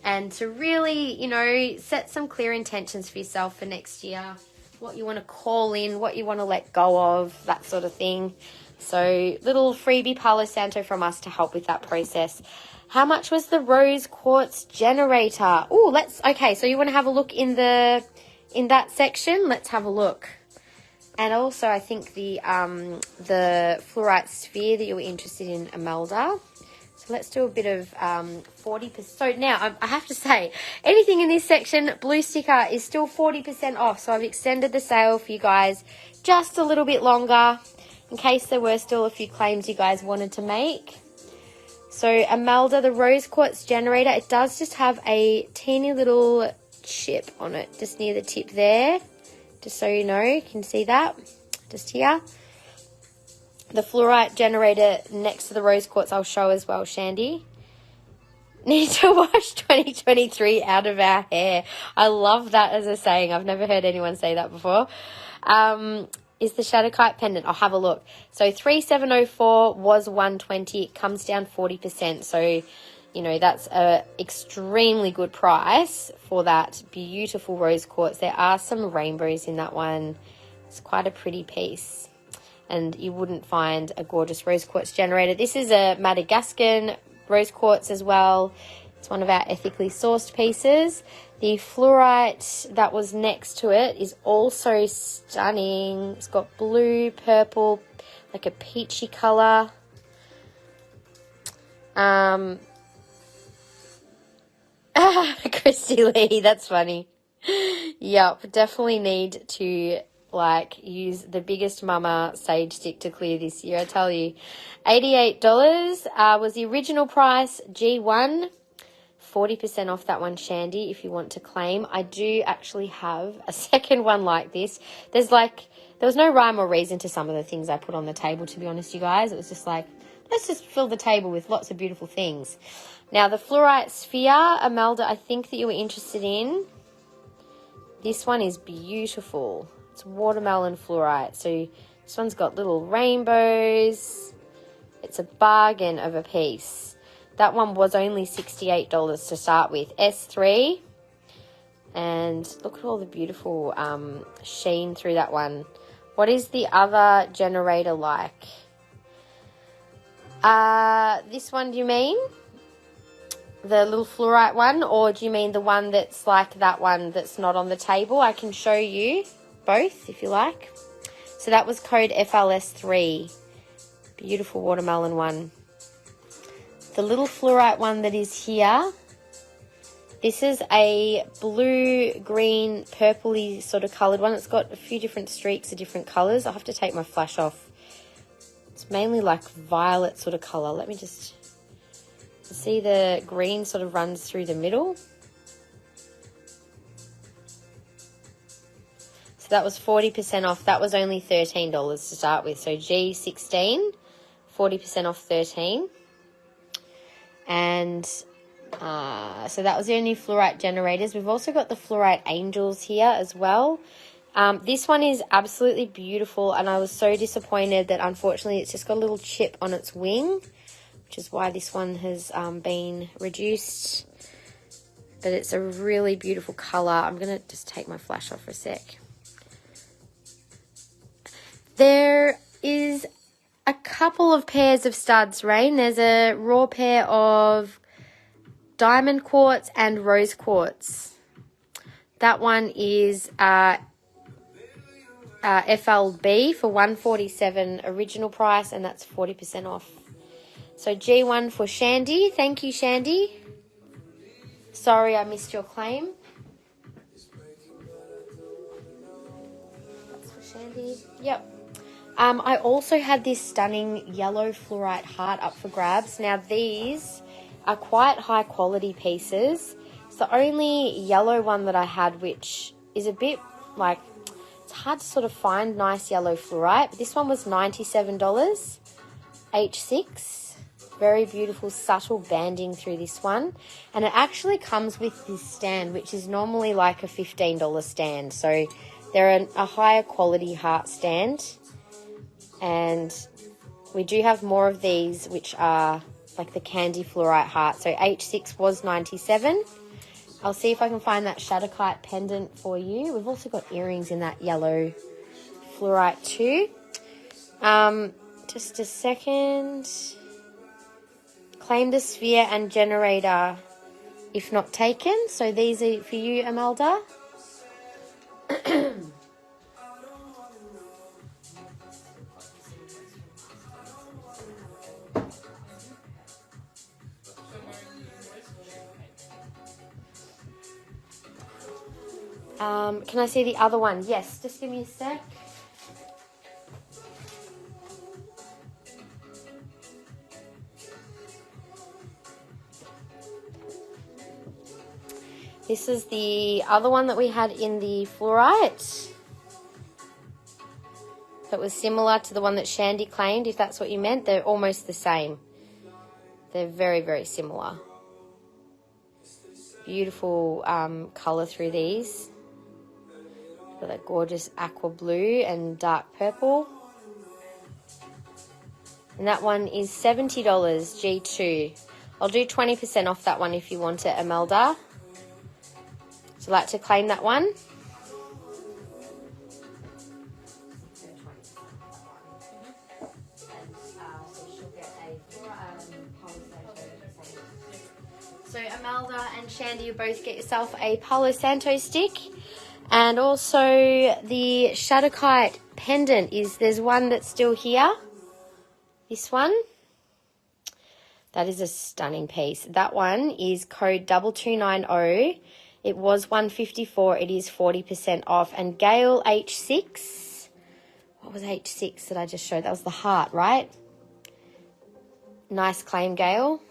Speaker 1: and to really, you know, set some clear intentions for yourself for next year. what you want to call in, what you want to let go of, that sort of thing. So little freebie Palo Santo from us to help with that process. How much was the rose quartz generator? Oh, okay, so you want to have a look in that section? Let's have a look. And also I think the fluorite sphere that you were interested in, Imelda. So let's do a bit of 40%. So now I have to say, anything in this section, blue sticker is still 40% off. So I've extended the sale for you guys just a little bit longer in case there were still a few claims you guys wanted to make. So Imelda, the rose quartz generator, it does just have a teeny little chip on it just near the tip there. Just so you know, you can see that just here. The fluorite generator next to the rose quartz I'll show as well, Shandy. Need to wash 2023 out of our hair. I love that as a saying. I've never heard anyone say that before. Is the Shadowkite pendant? I'll have a look. So 3704 was 120. It comes down 40%. So, you know, that's a extremely good price for that beautiful rose quartz. There are some rainbows in that one. It's quite a pretty piece. And you wouldn't find a gorgeous rose quartz generator. This is a Madagascan rose quartz as well. It's one of our ethically sourced pieces. The fluorite that was next to it is also stunning. It's got blue, purple, like a peachy colour. Christy Lee, that's funny. Yep, definitely need to use the biggest mama sage stick to clear this year, I tell you. $88 was the original price. G1, 40% off that one, Shandy, if you want to claim. I do actually have a second one like this. There was no rhyme or reason to some of the things I put on the table, to be honest, you guys. It was just like, let's just fill the table with lots of beautiful things. Now, the fluorite sphere, Imelda, I think that you were interested in. This one is beautiful. It's watermelon fluorite. So this one's got little rainbows. It's a bargain of a piece. That one was only $68 to start with. S3. And look at all the beautiful sheen through that one. What is the other generator like? This one, do you mean? The little fluorite one? Or do you mean the one that's like that one that's not on the table? I can show you both if you like. So that was code FLS3. Beautiful watermelon one. The little fluorite one that is here, this is a blue, green, purpley sort of coloured one. It's got a few different streaks of different colours. I'll have to take my flash off. It's mainly like violet sort of colour. Let me just see, the green sort of runs through the middle. So that was 40% off. That was only $13 to start with. So G16, 40% off 13. And so that was the only fluorite generators. We've also got the fluorite angels here as well. This one is absolutely beautiful, and I was so disappointed that unfortunately it's just got a little chip on its wing, which is why this one has been reduced. But it's a really beautiful colour. I'm going to just take my flash off for a sec. There is a couple of pairs of studs, Rain. There's a raw pair of diamond quartz and rose quartz. That one is FLB for $147 original price, and that's 40% off. So G1 for Shandy. Thank you, Shandy. Sorry I missed your claim. That's for Shandy. Yep. I also had this stunning yellow fluorite heart up for grabs. Now these are quite high quality pieces. It's the only yellow one that I had, which is a bit like, it's hard to sort of find nice yellow fluorite. But this one was $97, H6. Very beautiful, subtle banding through this one. And it actually comes with this stand, which is normally like a $15 stand. So they're a higher quality heart stand. And we do have more of these, which are like the candy fluorite heart. So H6 was $97. I'll see if I can find that Shadowkite pendant for you. We've also got earrings in that yellow fluorite too. Just a second. Claim the sphere and generator if not taken. So these are for you, Imelda. Can I see the other one? Yes, just give me a sec. This is the other one that we had in the fluorite. That was similar to the one that Shandy claimed, if that's what you meant. They're almost the same. They're very, very similar. Beautiful colour through these. Got that gorgeous aqua blue and dark purple. And that one is $70 G2. I'll do 20% off that one if you want it, Imelda. Would you like to claim that one? So Imelda and Shandy, you both get yourself a Palo Santo stick. And also the Shadowkite pendant there's one that's still here. This one. That is a stunning piece. That one is code 2290. It was $154. It is 40% off. And Gale H6. What was H6 that I just showed? That was the heart, right? Nice claim, Gale.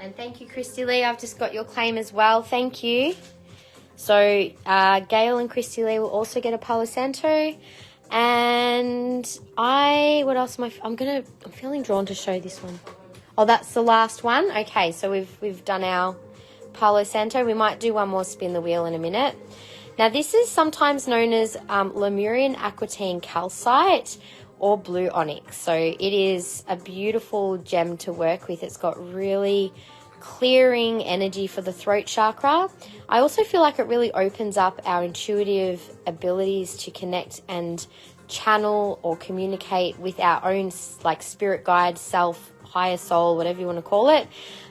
Speaker 1: And thank you, Christy Lee. I've just got your claim as well. Thank you. So Gail and Christy Lee will also get a Palo Santo. And what else am I'm feeling drawn to show this one. Oh, that's the last one. Okay, so we've done our Palo Santo. We might do one more spin the wheel in a minute. Now, this is sometimes known as Lemurian Aquatine Calcite or Blue Onyx. So it is a beautiful gem to work with. It's got really clearing energy for the throat chakra. I also feel like it really opens up our intuitive abilities to connect and channel or communicate with our own like spirit guide, self, higher soul, whatever you want to call it.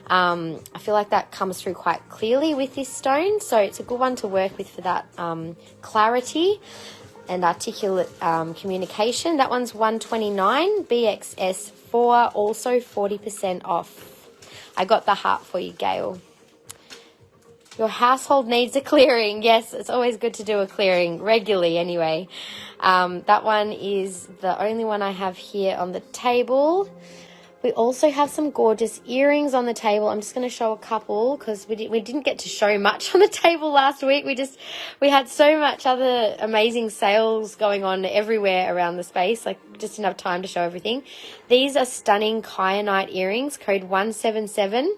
Speaker 1: I feel like that comes through quite clearly with this stone. So it's a good one to work with for that clarity and articulate communication. That one's $129, BXS4, also 40% off. I got the heart for you, Gail. Your household needs a clearing. Yes, it's always good to do a clearing, regularly anyway. That one is the only one I have here on the table. We also have some gorgeous earrings on the table. I'm just going to show a couple because we didn't get to show much on the table last week. We had so much other amazing sales going on everywhere around the space, like just didn't have time to show everything. These are stunning Kyanite earrings, code 177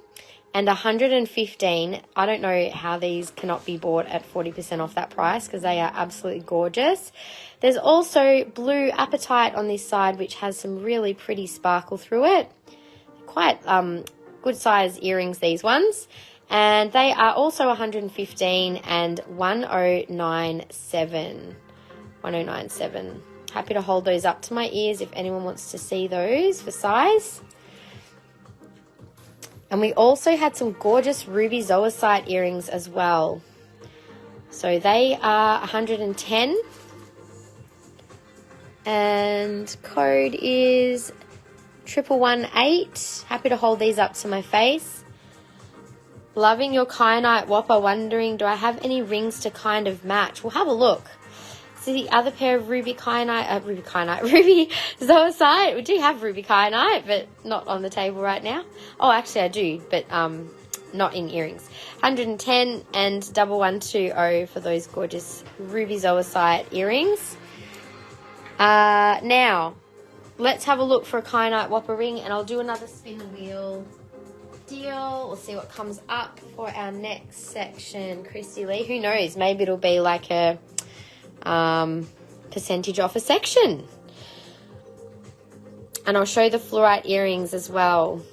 Speaker 1: and 115. I don't know how these cannot be bought at 40% off that price because they are absolutely gorgeous. There's also blue apatite on this side, which has some really pretty sparkle through it. Quite good size earrings, these ones. And they are also 115 and 1097. 1097. Happy to hold those up to my ears if anyone wants to see those for size. And we also had some gorgeous ruby zoisite earrings as well. So they are 110. And code is 1118. Happy to hold these up to my face. Loving your Kyanite Whopper. Wondering, do I have any rings to kind of match? We'll have a look. See the other pair of ruby zoisite. We do have ruby kyanite, but not on the table right now. Oh, actually I do, but not in earrings. 110 and 1120 for those gorgeous ruby zoisite earrings. Now, let's have a look for a Kyanite Whopper ring, and I'll do another spin the wheel deal. We'll see what comes up for our next section. Christy Lee, who knows? Maybe it'll be like a percentage off a section. And I'll show the fluorite earrings as well.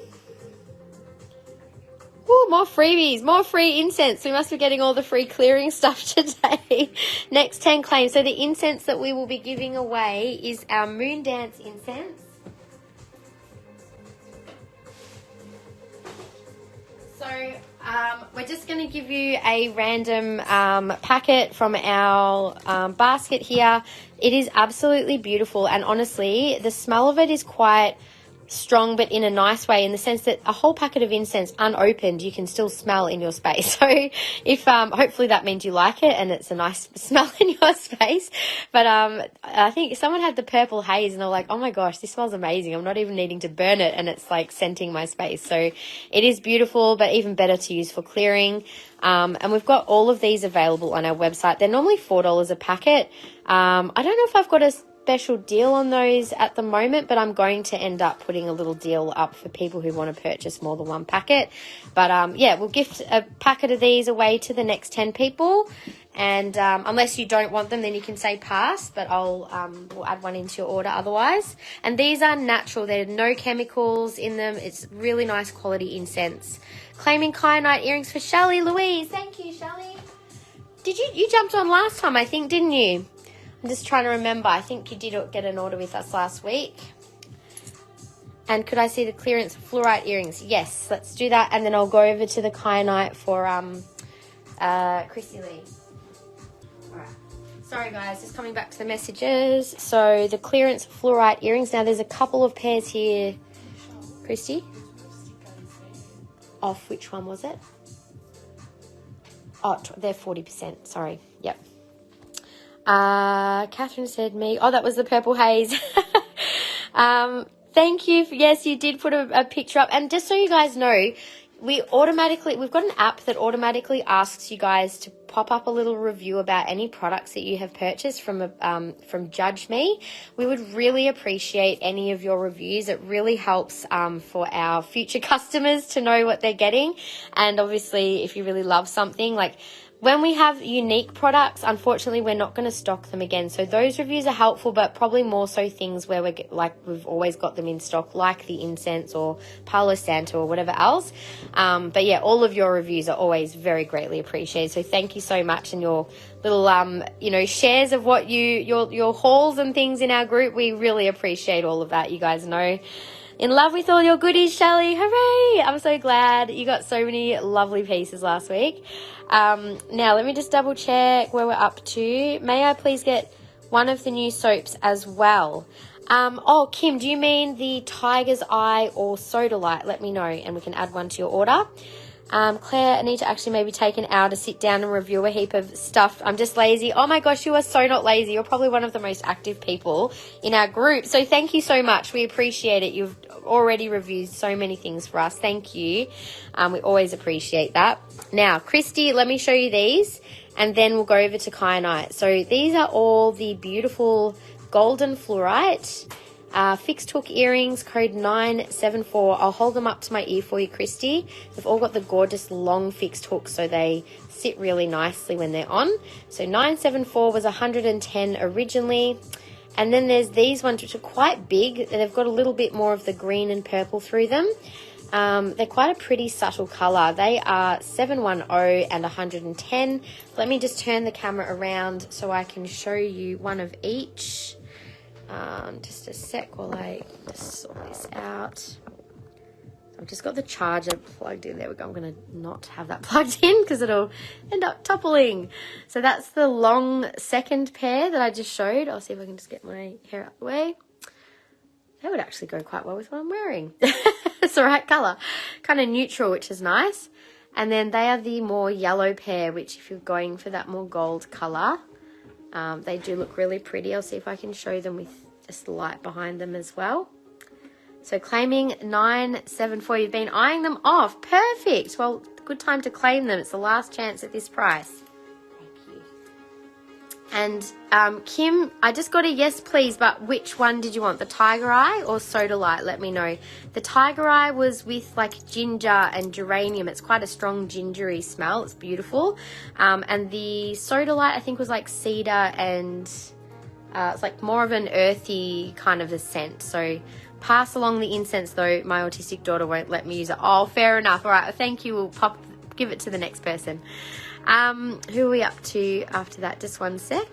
Speaker 1: Ooh, more freebies, more free incense. We must be getting all the free clearing stuff today. Next 10 claims. So the incense that we will be giving away is our Moon Dance incense. So we're just going to give you a random packet from our basket here. It is absolutely beautiful, and honestly, the smell of it is quite strong, but in a nice way, in the sense that a whole packet of incense unopened you can still smell in your space. So if hopefully that means you like it and it's a nice smell in your space. But I think someone had the purple haze and they're like, oh my gosh, this smells amazing, I'm not even needing to burn it, and it's like scenting my space. So it is beautiful, but even better to use for clearing. And we've got all of these available on our website. They're normally $4 a packet. I don't know if I've got a special deal on those at the moment, but I'm going to end up putting a little deal up for people who want to purchase more than one packet. But yeah, we'll gift a packet of these away to the next 10 people, and unless you don't want them, then you can say pass, but we'll add one into your order otherwise. And these are natural, there are no chemicals in them. It's really nice quality incense. Claiming Kyanite earrings for Shelley Louise. Thank you, Shelley. Did you jumped on last time, I think, didn't you? I'm just trying to remember. I think you did get an order with us last week. And could I see the clearance fluorite earrings? Yes, let's do that. And then I'll go over to the Kyanite for Christy Lee. All right. Sorry, guys, just coming back to the messages. So the clearance fluorite earrings. Now, there's a couple of pairs here. Christy? Off which one was it? Oh, they're 40%. Sorry. Yep. Catherine said me. Oh, that was the purple haze. Thank you. Yes, you did put a picture up. And just so you guys know, we've got an app that automatically asks you guys to pop up a little review about any products that you have purchased from Judge Me. We would really appreciate any of your reviews. It really helps for our future customers to know what they're getting. And obviously, if you really love something, like when we have unique products, unfortunately, we're not going to stock them again. So those reviews are helpful, but probably more so things where we've always got them in stock, like the incense or Palo Santo or whatever else. But yeah, all of your reviews are always very greatly appreciated. So thank you so much, and your little shares of what your hauls and things in our group. We really appreciate all of that. You guys know. In love with all your goodies, Shelley. Hooray! I'm so glad you got so many lovely pieces last week. Now, let me just double check where we're up to. May I please get one of the new soaps as well? Oh, Kim, do you mean the Tiger's Eye or Sodalite? Let me know, and we can add one to your order. Claire, I need to actually maybe take an hour to sit down and review a heap of stuff. I'm just lazy. Oh my gosh, you are so not lazy. You're probably one of the most active people in our group. So thank you so much. We appreciate it. You've already reviewed so many things for us. Thank you. We always appreciate that. Now, Christy, let me show you these, and then we'll go over to Kyanite. So these are all the beautiful golden fluorite fixed hook earrings, code 974. I'll hold them up to my ear for you, Christy. They've all got the gorgeous long fixed hooks, so they sit really nicely when they're on. So 974 was 110 originally. And then there's these ones which are quite big, and they've got a little bit more of the green and purple through them. They're quite a pretty subtle colour. They are 710 and 110. Let me just turn the camera around so I can show you one of each. Just a sec while I sort this out. I've just got the charger plugged in. There we go. I'm going to not have that plugged in because it'll end up toppling. So that's the long second pair that I just showed. I'll see if I can just get my hair out of the way. That would actually go quite well with what I'm wearing. It's the right colour. Kind of neutral, which is nice. And then they are the more yellow pair, which if you're going for that more gold colour, they do look really pretty. I'll see if I can show them with just the light behind them as well. So claiming 974, you've been eyeing them off. Perfect. Well, good time to claim them. It's the last chance at this price. Thank you. And Kim, I just got a yes please, but which one did you want, the Tiger Eye or Sodalite? Let me know. The Tiger Eye was with like ginger and geranium. It's quite a strong gingery smell. It's beautiful. And the Sodalite I think was like cedar and it's like more of an earthy kind of a scent. So pass along the incense though. My autistic daughter won't let me use it. Oh, fair enough. All right, thank you. We'll give it to the next person. Who are we up to after that? Just one sec.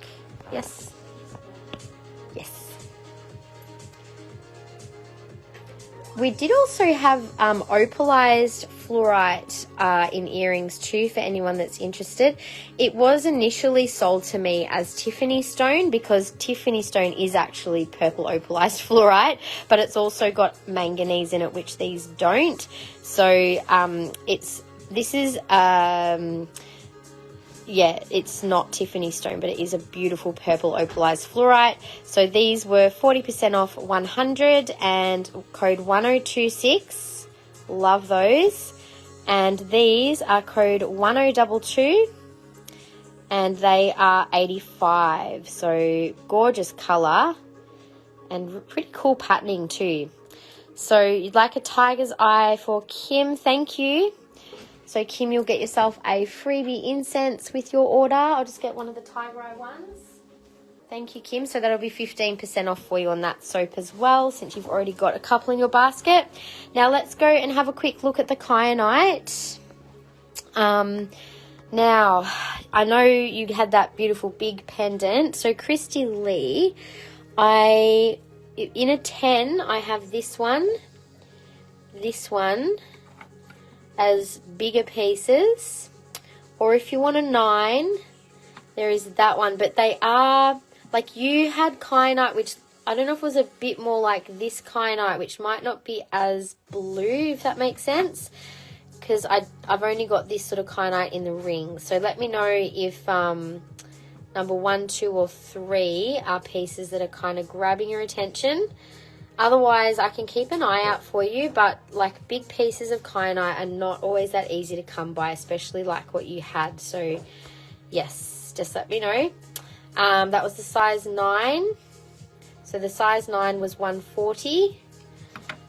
Speaker 1: Yes. Yes. We did also have opalized fluorite in earrings too for anyone that's interested. It was initially sold to me as Tiffany stone because Tiffany stone is actually purple opalized fluorite, but it's also got manganese in it, which these don't. So it's not Tiffany stone, but it is a beautiful purple opalized fluorite. So these were 40% off 100 and code 1026. Love those. And these are code 1022 and they are 85. So gorgeous color and pretty cool patterning too. So you'd like a tiger's eye for Kim. Thank you. So Kim, you'll get yourself a freebie incense with your order. I'll just get one of the Tiger Eye ones. Thank you, Kim. So that'll be 15% off for you on that soap as well, since you've already got a couple in your basket. Now let's go and have a quick look at the Kyanite. Now, I know you had that beautiful big pendant. So Christy Lee, in a 10, I have this one, as bigger pieces, or if you want a 9, there is that one. But they are like, you had Kyanite, which I don't know if it was a bit more like this Kyanite, which might not be as blue, if that makes sense, because I've only got this sort of Kyanite in the ring. So let me know if number 1, 2 or 3 are pieces that are kind of grabbing your attention. Otherwise, I can keep an eye out for you, but like big pieces of Kyanite are not always that easy to come by, especially like what you had. So yes, just let me know. That was the size 9. So the size 9 was 140.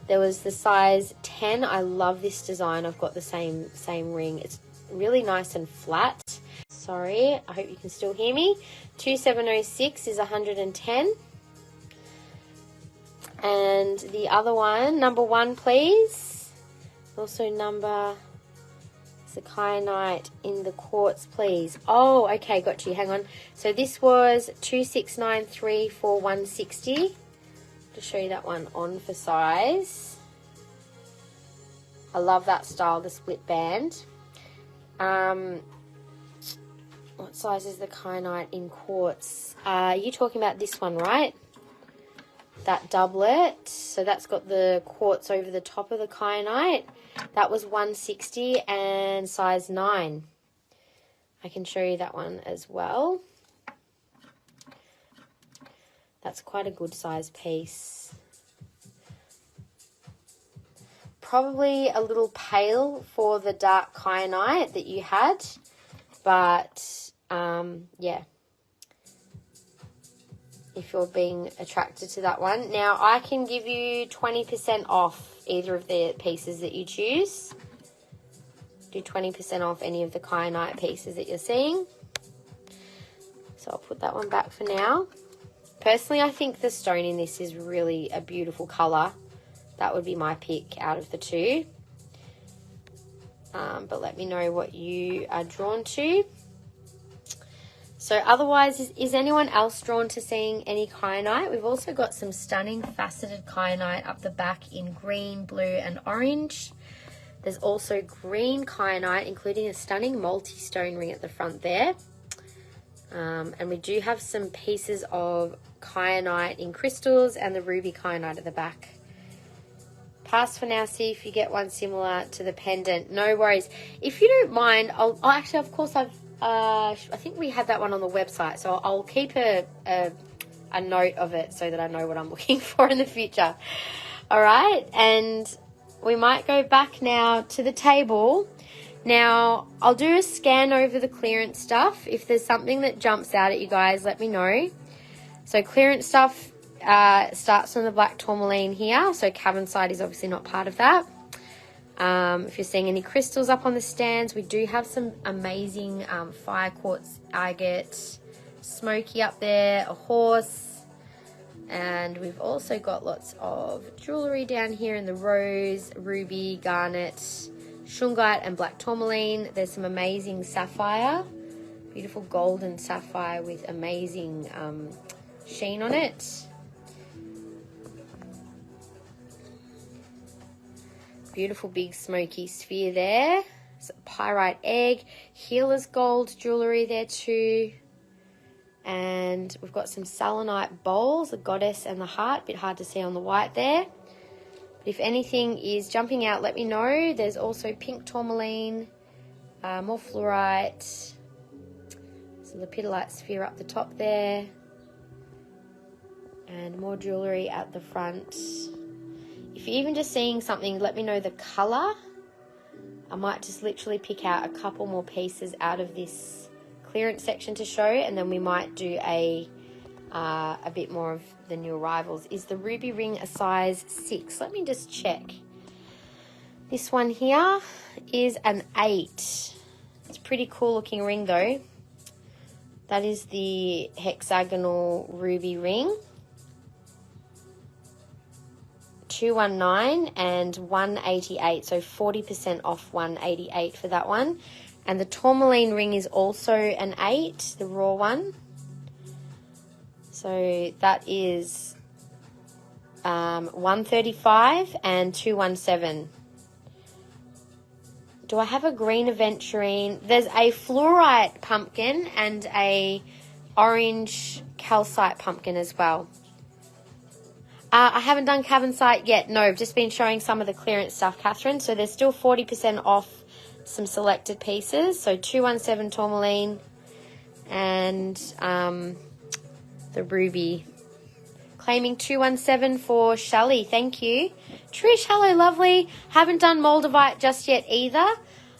Speaker 1: There was the size 10. I love this design. I've got the same ring. It's really nice and flat. Sorry, I hope you can still hear me. 2706 is 110. And the other one, number 1, please. Also number, it's the Kyanite in the quartz, please. Oh, okay, got you. Hang on. So this was 2693 for 160. To show you that one on for size. I love that style, the split band. What size is the Kyanite in quartz? You're talking about this one, right? That doublet. So that's got the quartz over the top of the Kyanite. That was 160 and size 9. I can show you that one as well. That's quite a good size piece. Probably a little pale for the dark Kyanite that you had, but yeah, if you're being attracted to that one. Now I can give you 20% off either of the pieces that you choose. Do 20% off any of the Kyanite pieces that you're seeing. So I'll put that one back for now. Personally, I think the stone in this is really a beautiful colour. That would be my pick out of the two. But let me know what you are drawn to. So otherwise, is anyone else drawn to seeing any Kyanite? We've also got some stunning faceted Kyanite up the back in green, blue and orange. There's also green Kyanite, including a stunning multi-stone ring at the front there. And we do have some pieces of Kyanite in crystals and the ruby Kyanite at the back. Pass for now, see if you get one similar to the pendant. No worries. If you don't mind, I'll actually, of course, I think we had that one on the website, so I'll keep a note of it so that I know what I'm looking for in the future. All right, and we might go back now to the table. Now, I'll do a scan over the clearance stuff. If there's something that jumps out at you guys, let me know. So clearance stuff starts from the black tourmaline here. So Cavansite is obviously not part of that. If you're seeing any crystals up on the stands, we do have some amazing fire quartz agate, smoky up there, a horse. And we've also got lots of jewellery down here in the rose, ruby, garnet, shungite and black tourmaline. There's some amazing sapphire, beautiful golden sapphire with amazing sheen on it. Beautiful big smoky sphere there. Pyrite egg, healer's gold jewellery there too. And we've got some selenite bowls, the goddess and the heart, bit hard to see on the white there. But if anything is jumping out, let me know. There's also pink tourmaline, more fluorite, some lepidolite sphere up the top there, and more jewellery at the front. If you're even just seeing something, let me know the colour. I might just literally pick out a couple more pieces out of this clearance section to show, and then we might do a bit more of the new arrivals. Is the ruby ring a size 6? Let me just check. This one here is an 8. It's a pretty cool looking ring though. That is the hexagonal ruby ring. 219 and 188, so 40% off 188 for that one. And the tourmaline ring is also an 8, the raw one. So that is 135 and 217. Do I have a green aventurine? There's a fluorite pumpkin and a orange calcite pumpkin as well. I haven't done Cavansite yet. No, I've just been showing some of the clearance stuff, Catherine. So there's still 40% off some selected pieces. So 217 tourmaline and the ruby. Claiming 217 for Shelley. Thank you. Trish, hello, lovely. Haven't done Moldavite just yet either.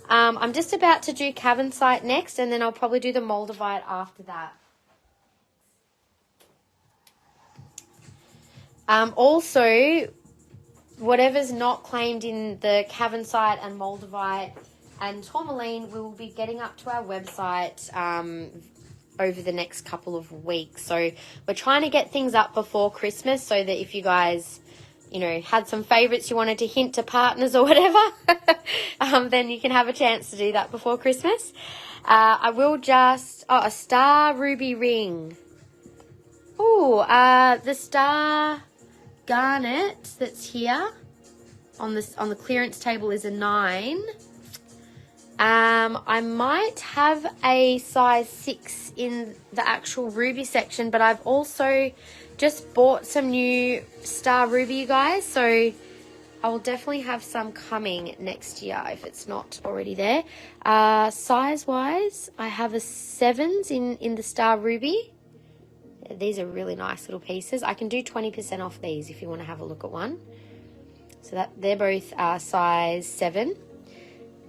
Speaker 1: I'm just about to do Cavansite next, and then I'll probably do the Moldavite after that. Also, whatever's not claimed in the Cavansite and Moldavite and Tourmaline, we will be getting up to our website over the next couple of weeks. So we're trying to get things up before Christmas so that if you guys, you know, had some favourites you wanted to hint to partners or whatever, then you can have a chance to do that before Christmas. I will just, a star ruby ring. The star garnet that's here on the clearance table is a 9. I might have a size 6 in the actual ruby section, but I've also just bought some new star ruby, you guys, so I will definitely have some coming next year if it's not already there. Size wise, I have a 7s in the star ruby. These are really nice little pieces. I can do 20% off these if you want to have a look at one. So that they're both size 7.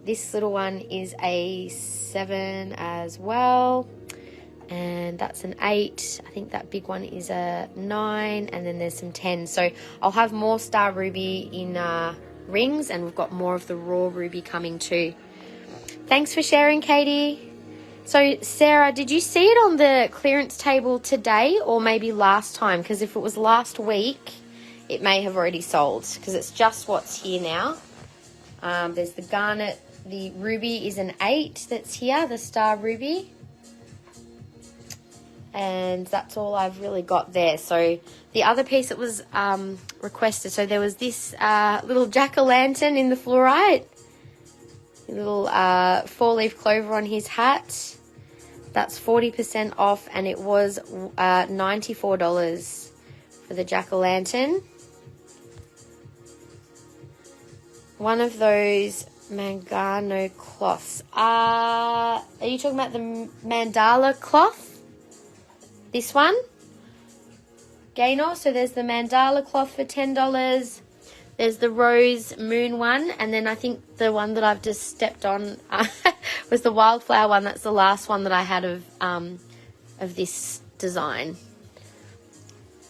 Speaker 1: This little one is a 7 as well, and that's an 8. I think that big one is a 9, and then there's some 10. So I'll have more star ruby in rings, and we've got more of the raw ruby coming too. Thanks for sharing, Katie. So, Sarah, did you see it on the clearance table today or maybe last time? Because if it was last week, it may have already sold because it's just what's here now. There's the garnet. The ruby is an 8 that's here, the star ruby. And that's all I've really got there. So the other piece that was requested, so there was this little jack-o'-lantern in the fluorite. A little 4-leaf clover on his hat. That's 40% off, and it was $94 for the jack-o'-lantern. One of those Mangano cloths. Are you talking about the mandala cloth? This one? Gaynor. So there's the mandala cloth for $10. There's the rose moon one, and then I think the one that I've just stepped on was the wildflower one. That's the last one that I had of this design.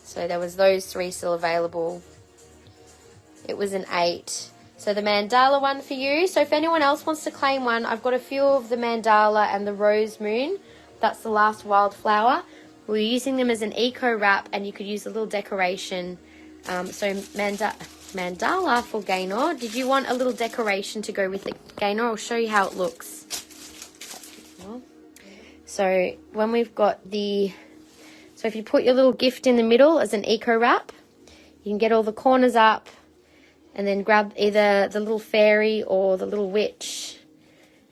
Speaker 1: So there was those 3 still available. It was an 8. So the mandala one for you. So if anyone else wants to claim one, I've got a few of the mandala and the rose moon. That's the last wildflower. We're using them as an eco wrap, and you could use a little decoration. So mandala for Gaynor. Did you want a little decoration to go with it, Gaynor? I'll show you how it looks. So when we've got so if you put your little gift in the middle as an eco wrap, you can get all the corners up and then grab either the little fairy or the little witch,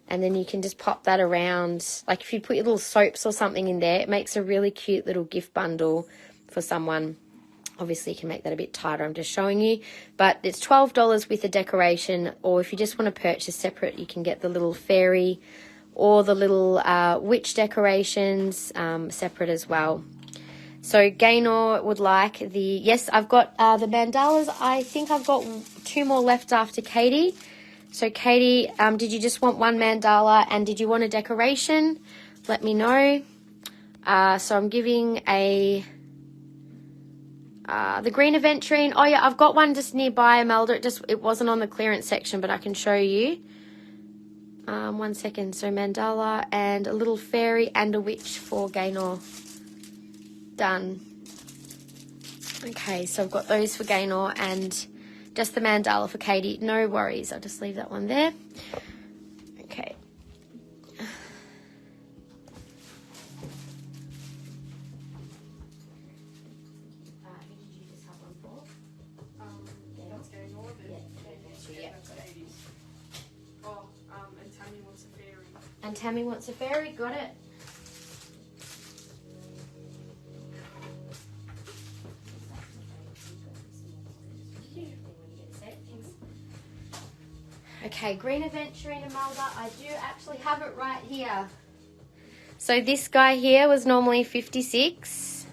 Speaker 1: and then you can just pop that around. Like if you put your little soaps or something in there, it makes a really cute little gift bundle for someone. Obviously, you can make that a bit tighter. I'm just showing you. But it's $12 with a decoration, or if you just want to purchase separate, you can get the little fairy or the little witch decorations separate as well. So Gaynor would like yes, I've got the mandalas. I think I've got 2 more left after Katie. So Katie, did you just want one mandala, and did you want a decoration? Let me know. So I'm giving the green aventurine. Oh yeah, I've got one just nearby, Imelda. It wasn't on the clearance section, but I can show you. 1 second. So mandala and a little fairy and a witch for Gaynor. Done. Okay, so I've got those for Gaynor and just the mandala for Katie. No worries. I'll just leave that one there. Okay.
Speaker 2: That's going on. And Tammy wants a fairy.
Speaker 1: And Tammy wants a fairy. Got it. Okay, green aventurine, Imelda. I do actually have it right here. So this guy here was normally $56.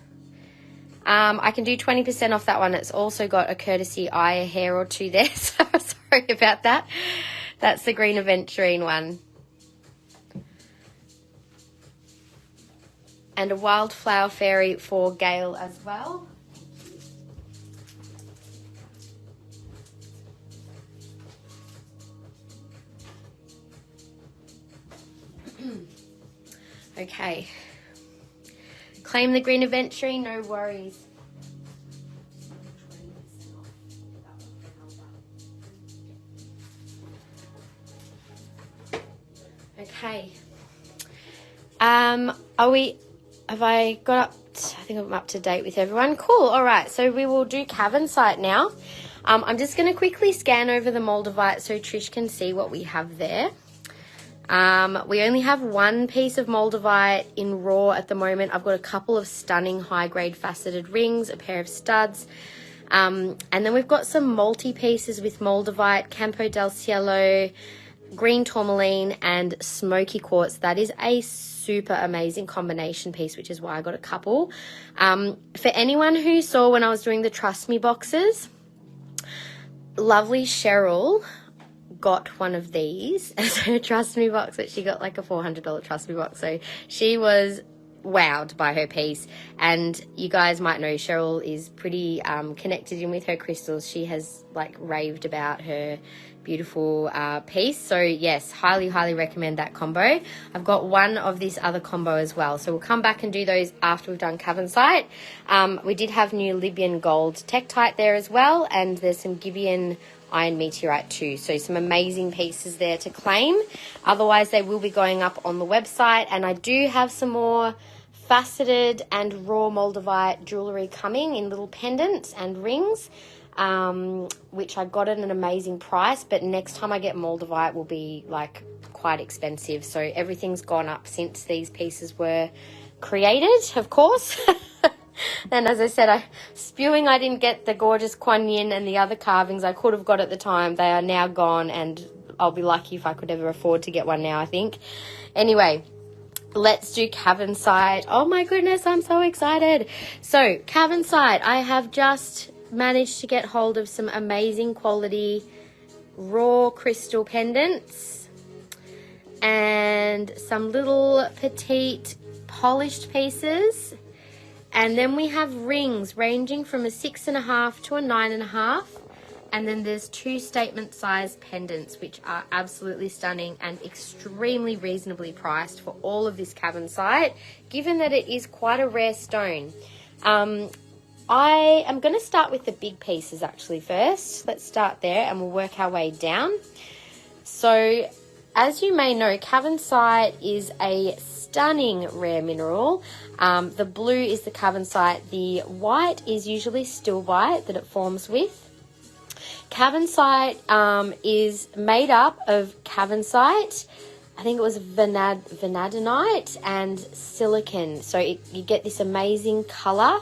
Speaker 1: I can do 20% off that one. It's also got a courtesy eye, a hair or 2 there. So sorry about that. That's the green aventurine one. And a wildflower fairy for Gail as well. Okay. Claim the green aventurine, no worries. Okay. Have I got up? I think I'm up to date with everyone. Cool. All right. So we will do Cavansite now. I'm just going to quickly scan over the Moldavite so Trish can see what we have there. We only have 1 piece of Moldavite in raw at the moment. I've got a couple of stunning high-grade faceted rings, a pair of studs, and then we've got some multi-pieces with Moldavite, Campo del Cielo, green tourmaline, and smoky quartz. That is a super amazing combination piece, which is why I got a couple. For anyone who saw when I was doing the Trust Me boxes, lovely Cheryl got one of these as her Trust Me box, but she got like a $400 Trust Me box. So she was wowed by her piece. And you guys might know Cheryl is pretty connected in with her crystals. She has like raved about her beautiful piece. So yes, highly recommend that combo. I've got one of this other combo as well, so we'll come back and do those after we've done Cavansite. We did have new Libyan gold Tektite there as well, and there's some Gibeon iron meteorite too. So some amazing pieces there to claim. Otherwise they will be going up on the website, and I do have some more faceted and raw Moldavite jewellery coming in little pendants and rings, which I got at an amazing price, but next time I get Moldavite will be like quite expensive. So everything's gone up since these pieces were created, of course. And as I said, I didn't get the gorgeous Kuan Yin and the other carvings I could have got at the time. They are now gone, and I'll be lucky if I could ever afford to get one now, I think. Anyway, let's do Cavansite. Oh my goodness, I'm so excited. So Cavansite, I have just managed to get hold of some amazing quality raw crystal pendants and some little petite polished pieces. And then we have rings ranging from a 6.5 to a 9.5. And then there's 2 statement size pendants, which are absolutely stunning and extremely reasonably priced for all of this Cavansite, given that it is quite a rare stone. I am going to start with the big pieces actually first. Let's start there and we'll work our way down. So as you may know, Cavansite is a stunning rare mineral. The blue is the Cavansite. The white is usually stilbite that it forms with. Cavansite is made up of Cavansite, I think it was vanadinite and silicon. So you get this amazing color.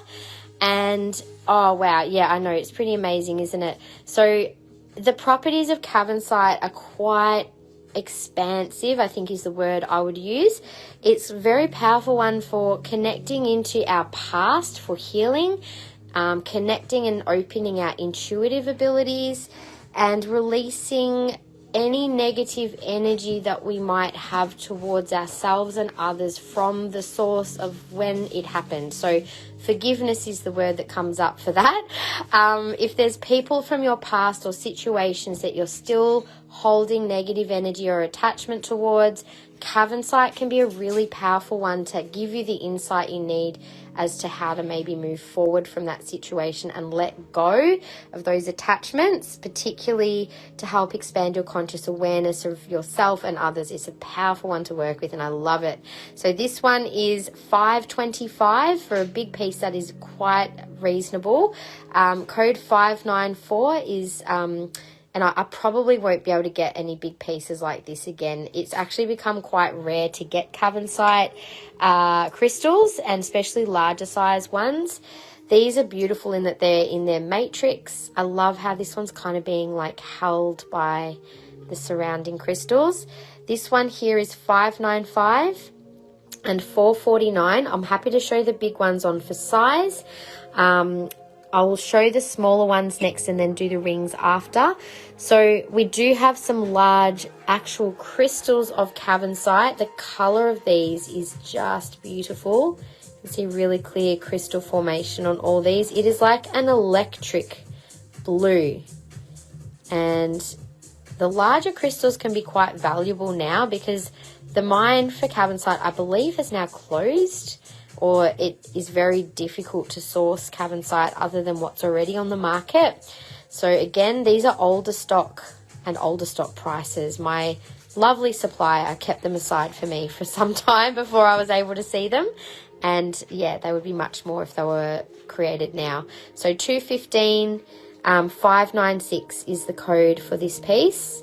Speaker 1: And oh wow, yeah, I know, it's pretty amazing, isn't it? So the properties of Cavansite are quite expansive, I think is the word I would use. It's a very powerful one for connecting into our past, for healing, connecting and opening our intuitive abilities, and releasing any negative energy that we might have towards ourselves and others from the source of when it happened. So forgiveness is the word that comes up for that. If there's people from your past or situations that you're still holding negative energy or attachment towards, Cavansite can be a really powerful one to give you the insight you need as to how to maybe move forward from that situation and let go of those attachments, particularly to help expand your conscious awareness of yourself and others. It's a powerful one to work with and I love it. So this one is $5.25 for a big piece that is quite reasonable. Code 594 is... and I probably won't be able to get any big pieces like this again. It's actually become quite rare to get Cavansite crystals, and especially larger size ones. These are beautiful in that they're in their matrix. I love how this one's kind of being like held by the surrounding crystals. This one here is $5.95 and $4.49. I'm happy to show the big ones on for size. I will show the smaller ones next and then do the rings after. So we do have some large actual crystals of Cavansite. The color of these is just beautiful. You can see really clear crystal formation on all these. It is like an electric blue. And the larger crystals can be quite valuable now because the mine for Cavansite, I believe, has now closed, or it is very difficult to source Cavansite other than what's already on the market. So again, these are older stock and older stock prices. My lovely supplier kept them aside for me for some time before I was able to see them. And yeah, they would be much more if they were created now. So $2.15, $5.96 is the code for this piece.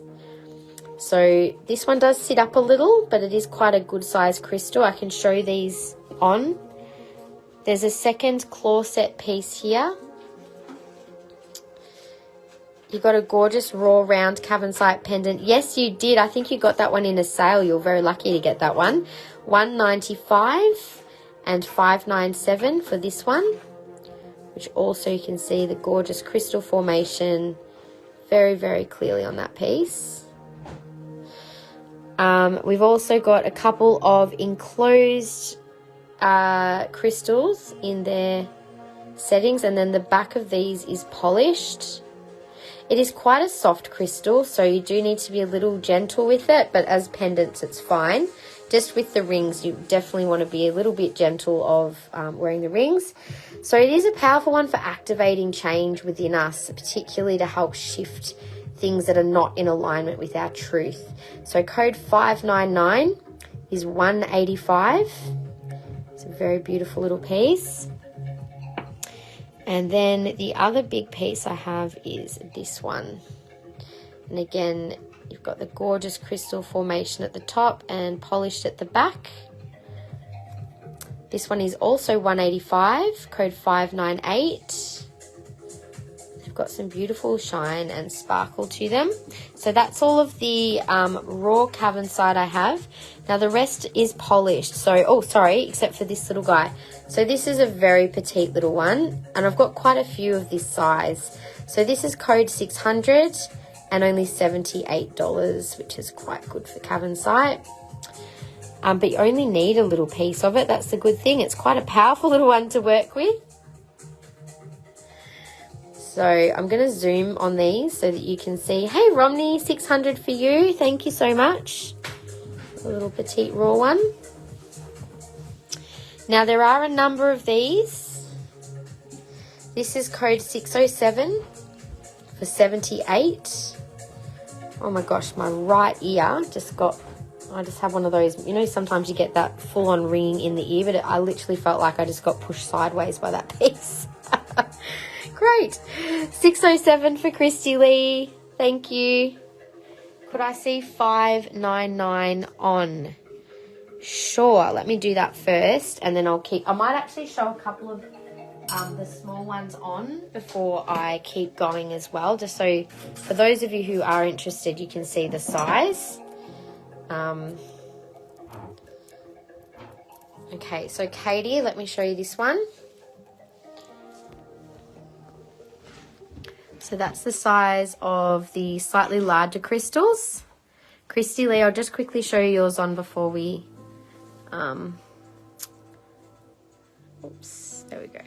Speaker 1: So this one does sit up a little, but it is quite a good size crystal. I can show these on. There's a second claw set piece here. You got a gorgeous raw round Cavansite pendant. Yes, you did. I think you got that one in a sale. You're very lucky to get that one. $1.95 and $5.97 for this one, which also you can see the gorgeous crystal formation very, very clearly on that piece. We've also got a couple of enclosed crystals in their settings, and then the back of these is polished. It is quite a soft crystal, so you do need to be a little gentle with it, but as pendants it's fine. Just with the rings, you definitely want to be a little bit gentle of wearing the rings. So it is a powerful one for activating change within us, particularly to help shift things that are not in alignment with our truth. So code 599 is $185. It's a very beautiful little piece. And then the other big piece I have is this one. And again, you've got the gorgeous crystal formation at the top and polished at the back. This one is also $185, code 598. got some beautiful shine and sparkle to them. So that's all of the raw Cavansite I have. Now the rest is polished. So, oh, sorry, except for this little guy. So this is a very petite little one, and I've got quite a few of this size. So this is code 600 and only $78, which is quite good for Cavansite. But you only need a little piece of it. That's the good thing. It's quite a powerful little one to work with. So I'm going to zoom on these so that you can see. Hey, Romney, 600 for you. Thank you so much. A little petite raw one. Now, there are a number of these. This is code 607 for 78. Oh my gosh, my right ear just got... I just have one of those, you know, sometimes you get that full-on ringing in the ear, but I literally felt like I just got pushed sideways by that piece. Great. 607 for Christy Lee. Thank you. Could I see 599 on? Sure. Let me do that first, and then I might actually show a couple of the small ones on before I keep going as well, just so for those of you who are interested, you can see the size. Okay, so Katie, let me show you this one. So that's the size of the slightly larger crystals. Christy Lee, I'll just quickly show you yours on before we, oops, there we go.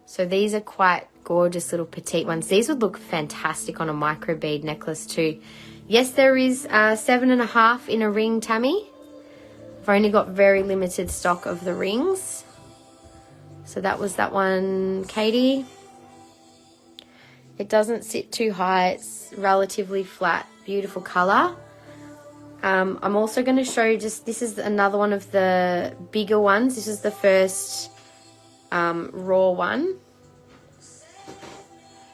Speaker 1: So these are quite gorgeous little petite ones. These would look fantastic on a microbead necklace too. Yes, there is 7.5 in a ring, Tammy. I've only got very limited stock of the rings. So that was that one, Katie. It doesn't sit too high. It's relatively flat, beautiful colour. I'm also going to show just, this is another one of the bigger ones. This is the first raw one.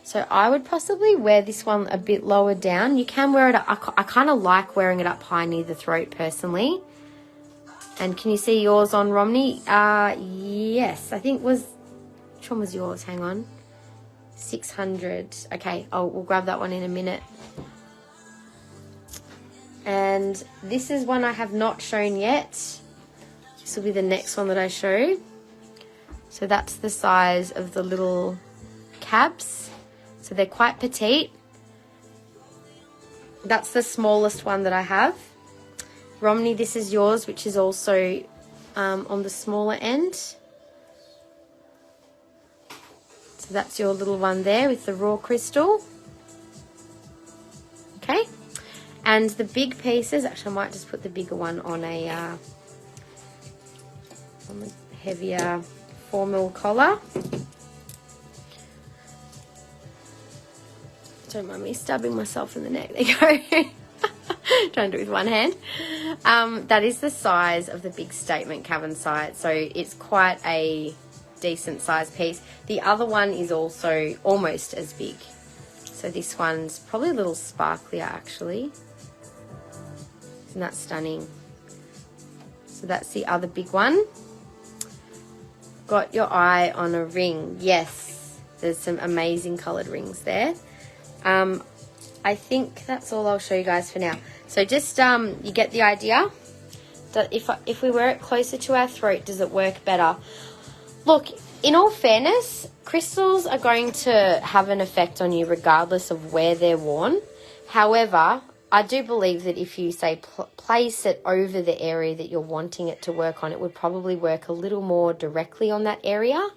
Speaker 1: So I would possibly wear this one a bit lower down. You can wear it, I kind of like wearing it up high near the throat personally. And can you see yours on, Romney? Yes, I think which one was yours? Hang on. 600. Okay, we'll grab that one in a minute. And this is one I have not shown yet. This will be the next one that I show. So that's the size of the little cabs. So they're quite petite. That's the smallest one that I have. Romney, this is yours, which is also on the smaller end. So that's your little one there with the raw crystal. Okay. And the big pieces, actually I might just put the bigger one on a on the heavier 4mm collar. Don't mind me stabbing myself in the neck. There you go. Trying to do it with one hand. That is the size of the big statement Cavansite. So it's quite a decent size piece. The other one is also almost as big. So this one's probably a little sparklier actually. Isn't that stunning? So that's the other big one. Got your eye on a ring. Yes, there's some amazing coloured rings there. I think that's all I'll show you guys for now. So just you get the idea that if we wear it closer to our throat, does it work better? Look, in all fairness, crystals are going to have an effect on you regardless of where they're worn. However, I do believe that if you say place it over the area that you're wanting it to work on, it would probably work a little more directly on that area.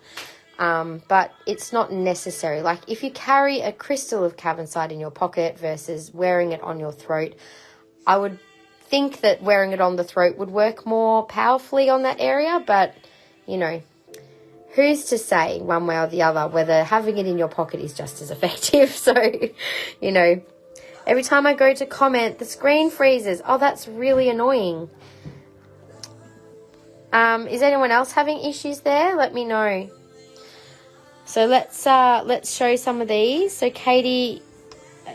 Speaker 1: But it's not necessary. Like if you carry a crystal of Cavansite in your pocket versus wearing it on your throat, I would think that wearing it on the throat would work more powerfully on that area. But, you know, who's to say one way or the other whether having it in your pocket is just as effective? So, you know, every time I go to comment, the screen freezes. Oh, that's really annoying. Is anyone else having issues there? Let me know. So let's show some of these. So Katie,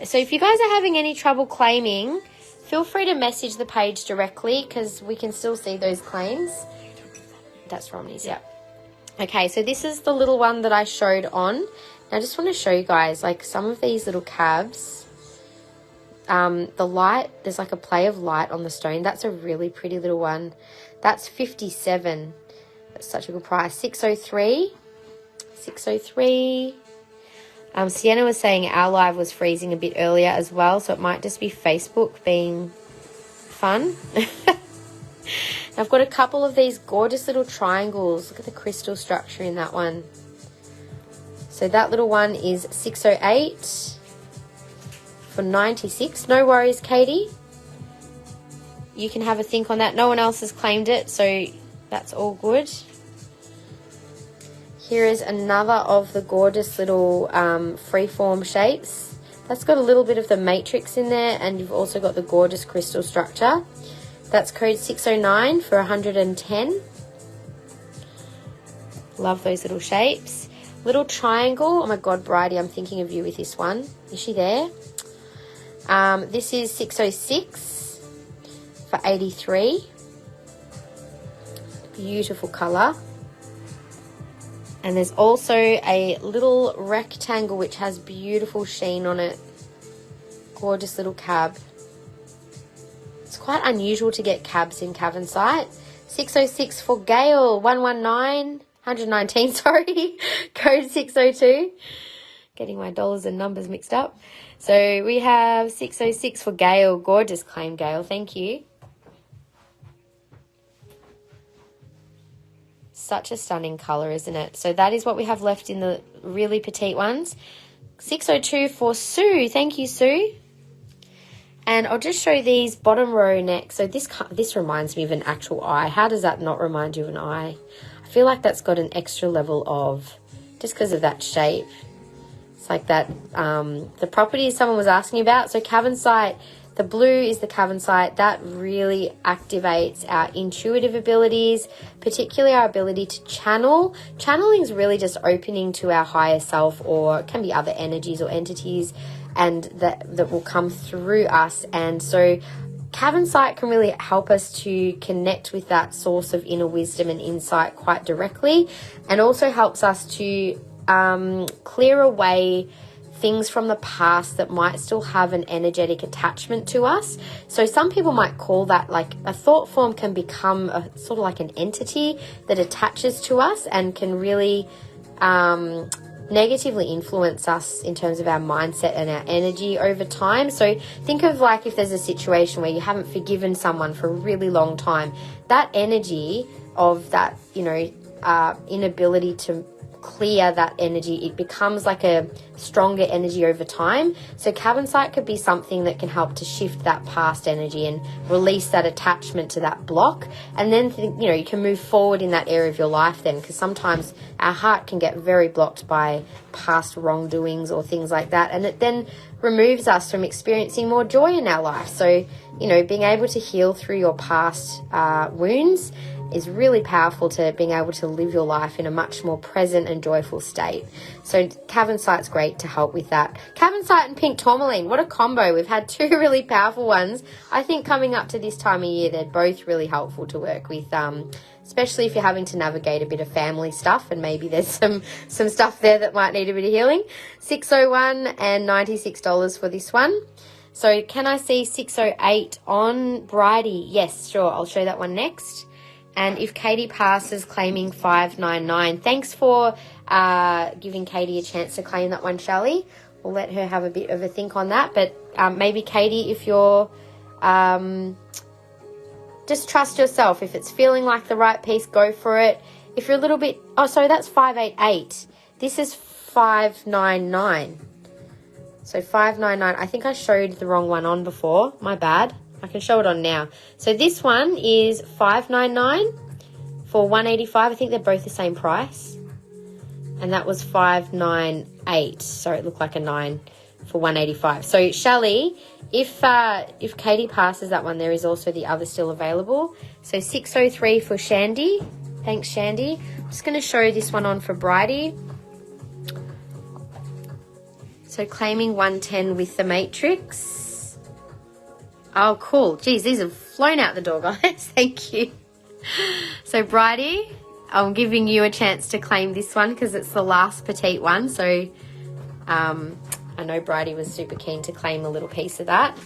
Speaker 1: so if you guys are having any trouble claiming, feel free to message the page directly because we can still see those claims. That's Romney's, yeah. Okay, so this is the little one that I showed on. I just want to show you guys, like, some of these little cabs. The light, there's like a play of light on the stone. That's a really pretty little one. That's 57. That's such a good price. 603. 603. Sienna was saying our live was freezing a bit earlier as well, so it might just be Facebook being fun. I've got a couple of these gorgeous little triangles. Look at the crystal structure in that one. So that little one is 608 for 96. No worries, Katie. You can have a think on that. No one else has claimed it, so that's all good. Here is another of the gorgeous little freeform shapes. That's got a little bit of the matrix in there, and you've also got the gorgeous crystal structure. That's code 609 for 110. Love those little shapes. Little triangle. Oh my God, Bridie, I'm thinking of you with this one. Is she there? This is 606 for 83. Beautiful colour. And there's also a little rectangle which has beautiful sheen on it. Gorgeous little cab. It's quite unusual to get cabs in Cavansite. 606 for Gail. 119, sorry. Code 602. Getting my dollars and numbers mixed up. So we have 606 for Gail. Gorgeous claim, Gail. Thank you. Such a stunning colour, isn't it? So that is what we have left in the really petite ones. 602 for Sue. Thank you, Sue. And I'll just show these bottom row next. So this reminds me of an actual eye. How does that not remind you of an eye? I feel like that's got an extra level of, just because of that shape. It's like that, the properties someone was asking about. So Cavansite, the blue is the Cavansite. That really activates our intuitive abilities, particularly our ability to channel. Channeling is really just opening to our higher self, or it can be other energies or entities, and that will come through us. And so Cavansite can really help us to connect with that source of inner wisdom and insight quite directly, and also helps us to clear away things from the past that might still have an energetic attachment to us. So some people might call that, like, a thought form can become a sort of like an entity that attaches to us and can really negatively influence us in terms of our mindset and our energy over time. So think of, like, if there's a situation where you haven't forgiven someone for a really long time, that energy of that, inability to clear that energy, it becomes like a stronger energy over time. So Cavansite could be something that can help to shift that past energy and release that attachment to that block, and then you can move forward in that area of your life then, because sometimes our heart can get very blocked by past wrongdoings or things like that, and it then removes us from experiencing more joy in our life. So being able to heal through your past wounds is really powerful to being able to live your life in a much more present and joyful state. So Cavansite's great to help with that. Cavansite and pink tourmaline, what a combo. We've had two really powerful ones. I think coming up to this time of year, they're both really helpful to work with, especially if you're having to navigate a bit of family stuff, and maybe there's some stuff there that might need a bit of healing. 601 and $96 for this one. So can I see 608 on Bridie? Yes, sure. I'll show that one next. And if Katie passes, claiming 599. Thanks for giving Katie a chance to claim that one, Shelley. We'll let her have a bit of a think on that. But maybe, Katie, if you're... just trust yourself. If it's feeling like the right piece, go for it. If you're a little bit... Oh, sorry, that's 588. This is 599. So 599. I think I showed the wrong one on before. My bad. I can show it on now. So this one is $599 for $185. I think they're both the same price. And that was $598. Sorry, it looked like a 9 for $185. So Shelley, if Katie passes that one, there is also the other still available. So 603 for Shandy. Thanks, Shandy. I'm just going to show this one on for Bridie. So claiming 110 with the matrix. Oh, cool. Geez, these have flown out the door, guys. Thank you. So, Bridie, I'm giving you a chance to claim this one because it's the last petite one. So, I know Bridie was super keen to claim a little piece of that.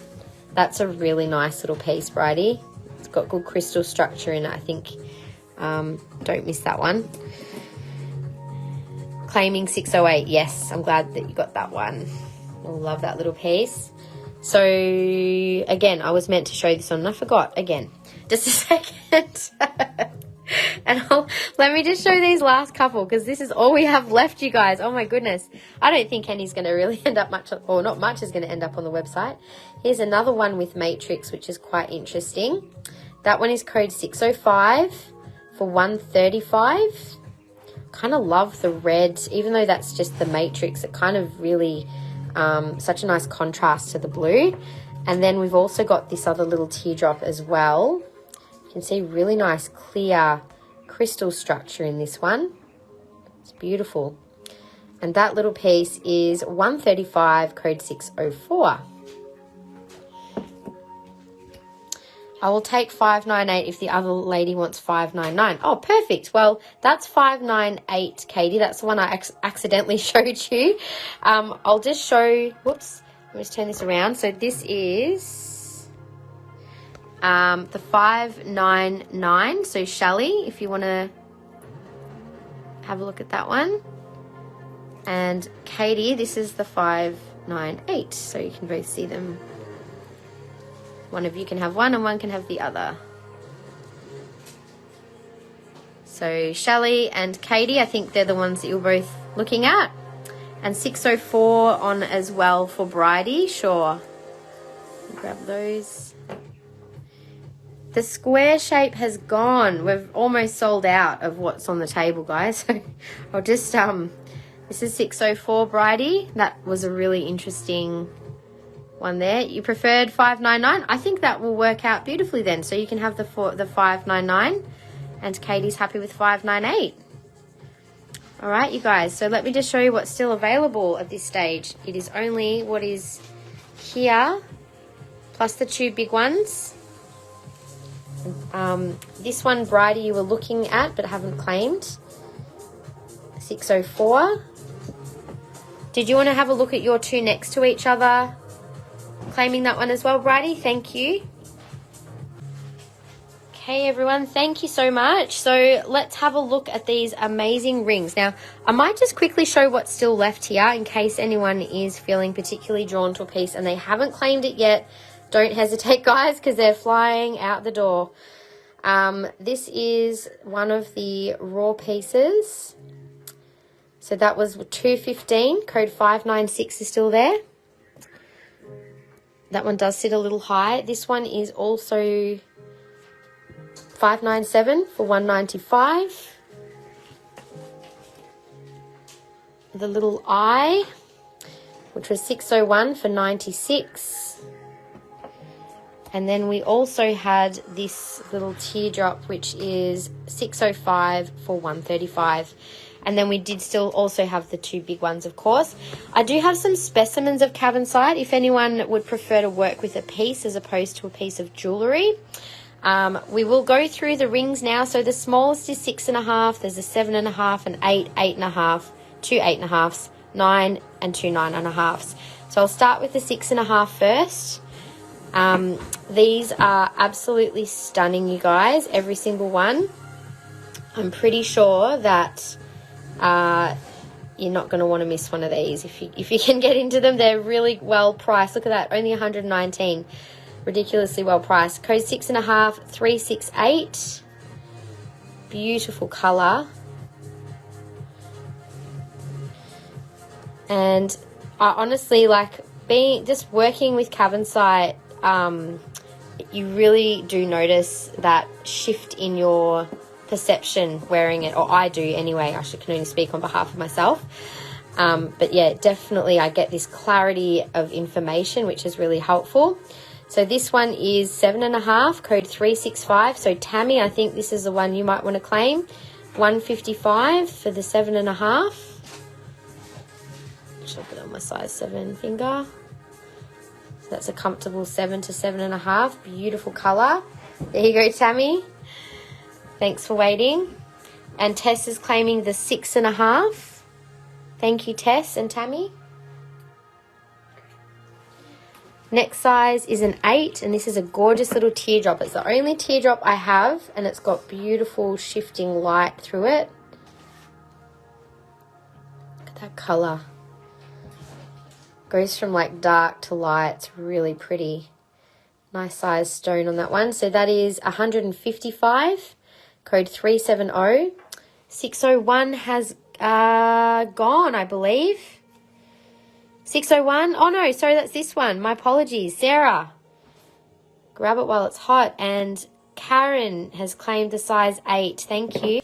Speaker 1: That's a really nice little piece, Bridie. It's got good crystal structure in it, I think. Don't miss that one. Claiming 608. Yes, I'm glad that you got that one. I love that little piece. So, again, I was meant to show this one and I forgot again. Just a second. And let me just show these last couple because this is all we have left, you guys. Oh, my goodness. I don't think any's going to really end up much, or not much is going to end up on the website. Here's another one with Matrix, which is quite interesting. That one is code 605 for 135. Kind of love the red, even though that's just the Matrix. It kind of really, such a nice contrast to the blue. And then we've also got this other little teardrop as well. You can see really nice clear crystal structure in this one. It's beautiful. And that little piece is 135, code 604. I will take 598 if the other lady wants 599. Oh, perfect. Well, that's 598, Katie. That's the one I accidentally showed you. I'll just show, whoops, let me just turn this around. So this is the 599. So Shelley, if you want to have a look at that one. And Katie, this is the 598. So you can both see them. One of you can have one and one can have the other. So Shelley and Katie, I think they're the ones that you're both looking at. And 604 on as well for Bridie, sure. Grab those. The square shape has gone. We've almost sold out of what's on the table, guys. So I'll just, this is 604 Bridie. That was a really interesting one there. You preferred 599. I think that will work out beautifully then. So you can have the 599 and Katie's happy with 598. All right, you guys. So let me just show you what's still available at this stage. It is only what is here plus the two big ones. This one, Bridie, you were looking at but haven't claimed. 604. Did you want to have a look at your two next to each other? Claiming that one as well, Bridie. Thank you. Okay, everyone. Thank you so much. So let's have a look at these amazing rings. Now, I might just quickly show what's still left here in case anyone is feeling particularly drawn to a piece and they haven't claimed it yet. Don't hesitate, guys, because they're flying out the door. This is one of the raw pieces. So that was 215. Code 596 is still there. That one does sit a little high. This one is also 597 for 195. The little eye, which was 601 for 96. And then we also had this little teardrop, which is 605 for 135. And then we did still also have the two big ones, of course. I do have some specimens of Cavansite if anyone would prefer to work with a piece as opposed to a piece of jewellery. We will go through the rings now. So the smallest is 6.5. There's a 7.5, an 8, 8.5, 2 8.5s, 9, and 2 9.5s. So I'll start with the 6.5 first. These are absolutely stunning, you guys. Every single one. I'm pretty sure that you're not going to want to miss one of these if you can get into them. They're really well priced. Look at that, only 119. Ridiculously well priced. Code 6.5, 368. Beautiful color. And I honestly like just working with Cavansite. You really do notice that shift in your perception wearing it, or I do anyway. I can only speak on behalf of myself. But yeah, definitely I get this clarity of information, which is really helpful. So this one is 7.5, code 365. So Tammy, I think this is the one you might want to claim. 155 for the 7.5. Should I put it on my size 7 finger? So that's a comfortable 7 to 7.5. Beautiful color. There you go, Tammy. Thanks for waiting. And Tess is claiming the 6.5. Thank you, Tess and Tammy. Next size is an 8, and this is a gorgeous little teardrop. It's the only teardrop I have, and it's got beautiful shifting light through it. Look at that colour. Goes from like dark to light. It's really pretty. Nice size stone on that one. So that is 155, code 370. 601 has gone, I believe. 601. Oh no, sorry, that's this one. My apologies. Sarah, grab it while it's hot. And Karen has claimed the size 8. Thank you.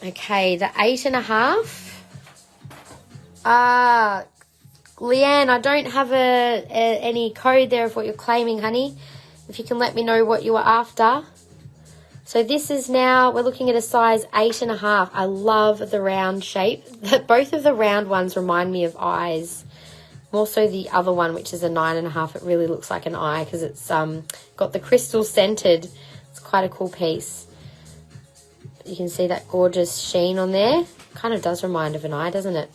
Speaker 1: Okay, the 8.5. Leanne, I don't have any code there of what you're claiming, honey. If you can let me know what you were after. So this is now, we're looking at a size 8.5. I love the round shape. Both of the round ones remind me of eyes. More so the other one, which is a 9.5. It really looks like an eye because it's got the crystal centered. It's quite a cool piece. You can see that gorgeous sheen on there. Kind of does remind of an eye, doesn't it?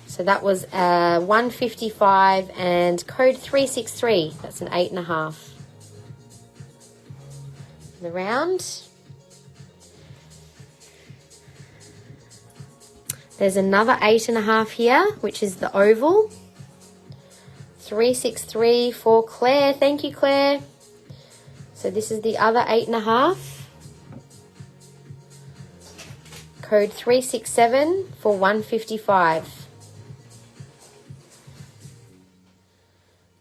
Speaker 1: So that was 155 and code 363. That's an 8.5. The round. There's another 8.5 here, which is the oval. 363 for Claire. Thank you, Claire. So this is the other 8.5. Code 367 for 155.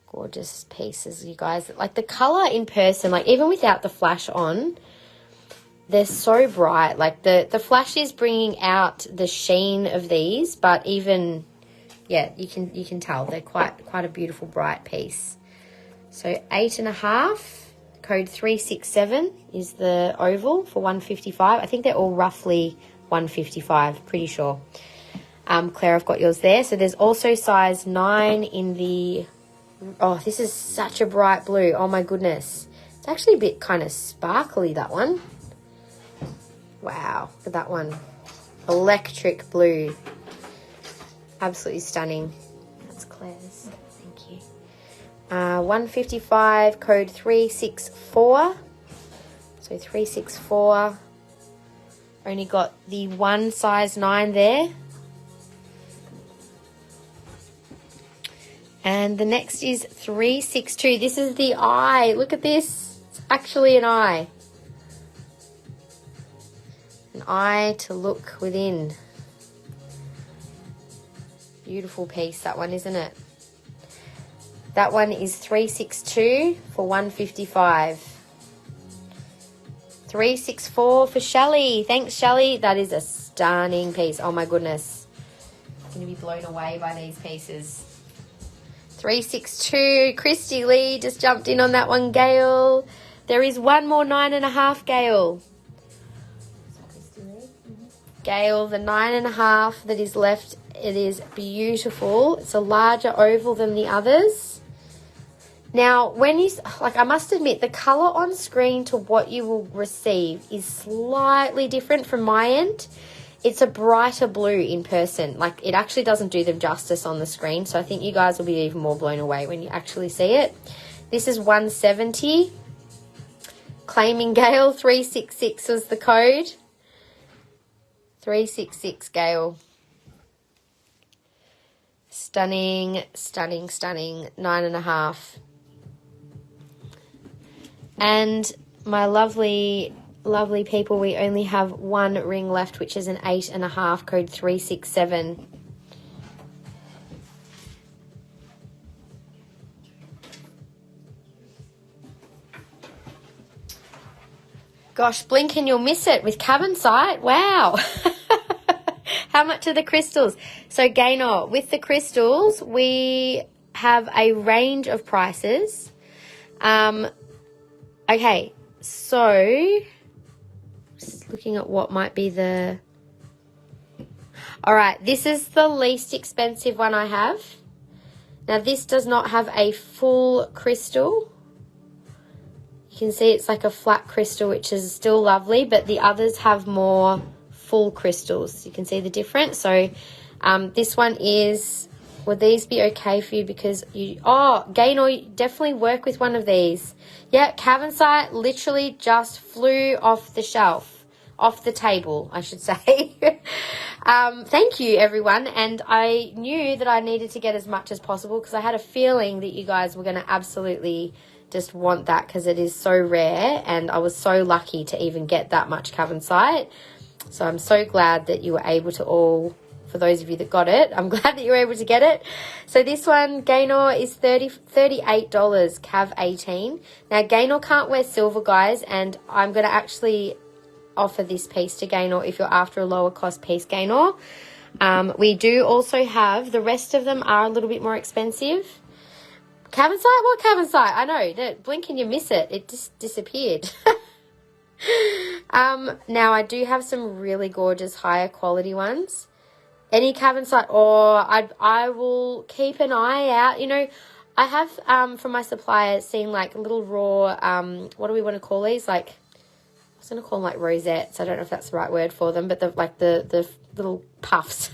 Speaker 1: Gorgeous pieces, you guys. Like the color in person, like even without the flash on, they're so bright. Like the flash is bringing out the sheen of these, but even, yeah, you can tell they're quite a beautiful bright piece. So 8.5, code 367 is the oval for 155. I think they're all roughly 155, pretty sure. Claire, I've got yours there. So there's also size 9 in the... Oh, this is such a bright blue. Oh, my goodness. It's actually a bit kind of sparkly, that one. Wow, look at that one. Electric blue. Absolutely stunning. That's Claire's. Thank you. 155, code 364. So 364. Only got the one size 9 there. And the next is 362. This is the eye. Look at this. It's actually an eye. An eye to look within. Beautiful piece, that one, isn't it? That one is 362 for 155. 364 for Shelley. Thanks, Shelley. That is a stunning piece. Oh, my goodness. I'm going to be blown away by these pieces. 362. Christy Lee just jumped in on that one, Gail. There is one more 9.5, Gail. Gail, the 9.5 that is left, it is beautiful. It's a larger oval than the others. Now, when you, like, I must admit, the colour on screen to what you will receive is slightly different from my end. It's a brighter blue in person. Like, it actually doesn't do them justice on the screen. So I think you guys will be even more blown away when you actually see it. This is 170. Claiming Gail, 366 was the code. 366, Gail. Stunning, stunning, stunning. 9.5. And my lovely people, we only have one ring left, which is an 8.5, code 367. Gosh, blink and you'll miss it with Cavansite. Wow. How much are the crystals? So, Gaynor, with the crystals, we have a range of prices. Okay, so... just looking at what might be the... All right, this is the least expensive one I have. Now, this does not have a full crystal. You can see it's like a flat crystal, which is still lovely, but the others have more full crystals. You can see the difference. So this one is would these be okay for you because you... Oh, Gaynor, definitely work with one of these. Yeah, Cavansite literally just flew off the shelf. Off the table, I should say. Thank you, everyone. And I knew that I needed to get as much as possible because I had a feeling that you guys were going to absolutely just want that because it is so rare. And I was so lucky to even get that much Cavansite. So I'm so glad that you were able to all... For those of you that got it, I'm glad that you were able to get it. So this one, Gaynor, is $38, Cav 18. Now, Gaynor can't wear silver, guys, and I'm going to actually offer this piece to Gaynor if you're after a lower cost piece, Gaynor. We do also have, the rest of them are a little bit more expensive. Cavansite? What Cavansite? I know, that blink and you miss it. It just disappeared. Now, I do have some really gorgeous higher quality ones. Any Cavansite, or I will keep an eye out. You know, I have from my supplier seen like little raw, what do we want to call these? Like, I was going to call them like rosettes. I don't know if that's the right word for them, but the little puffs.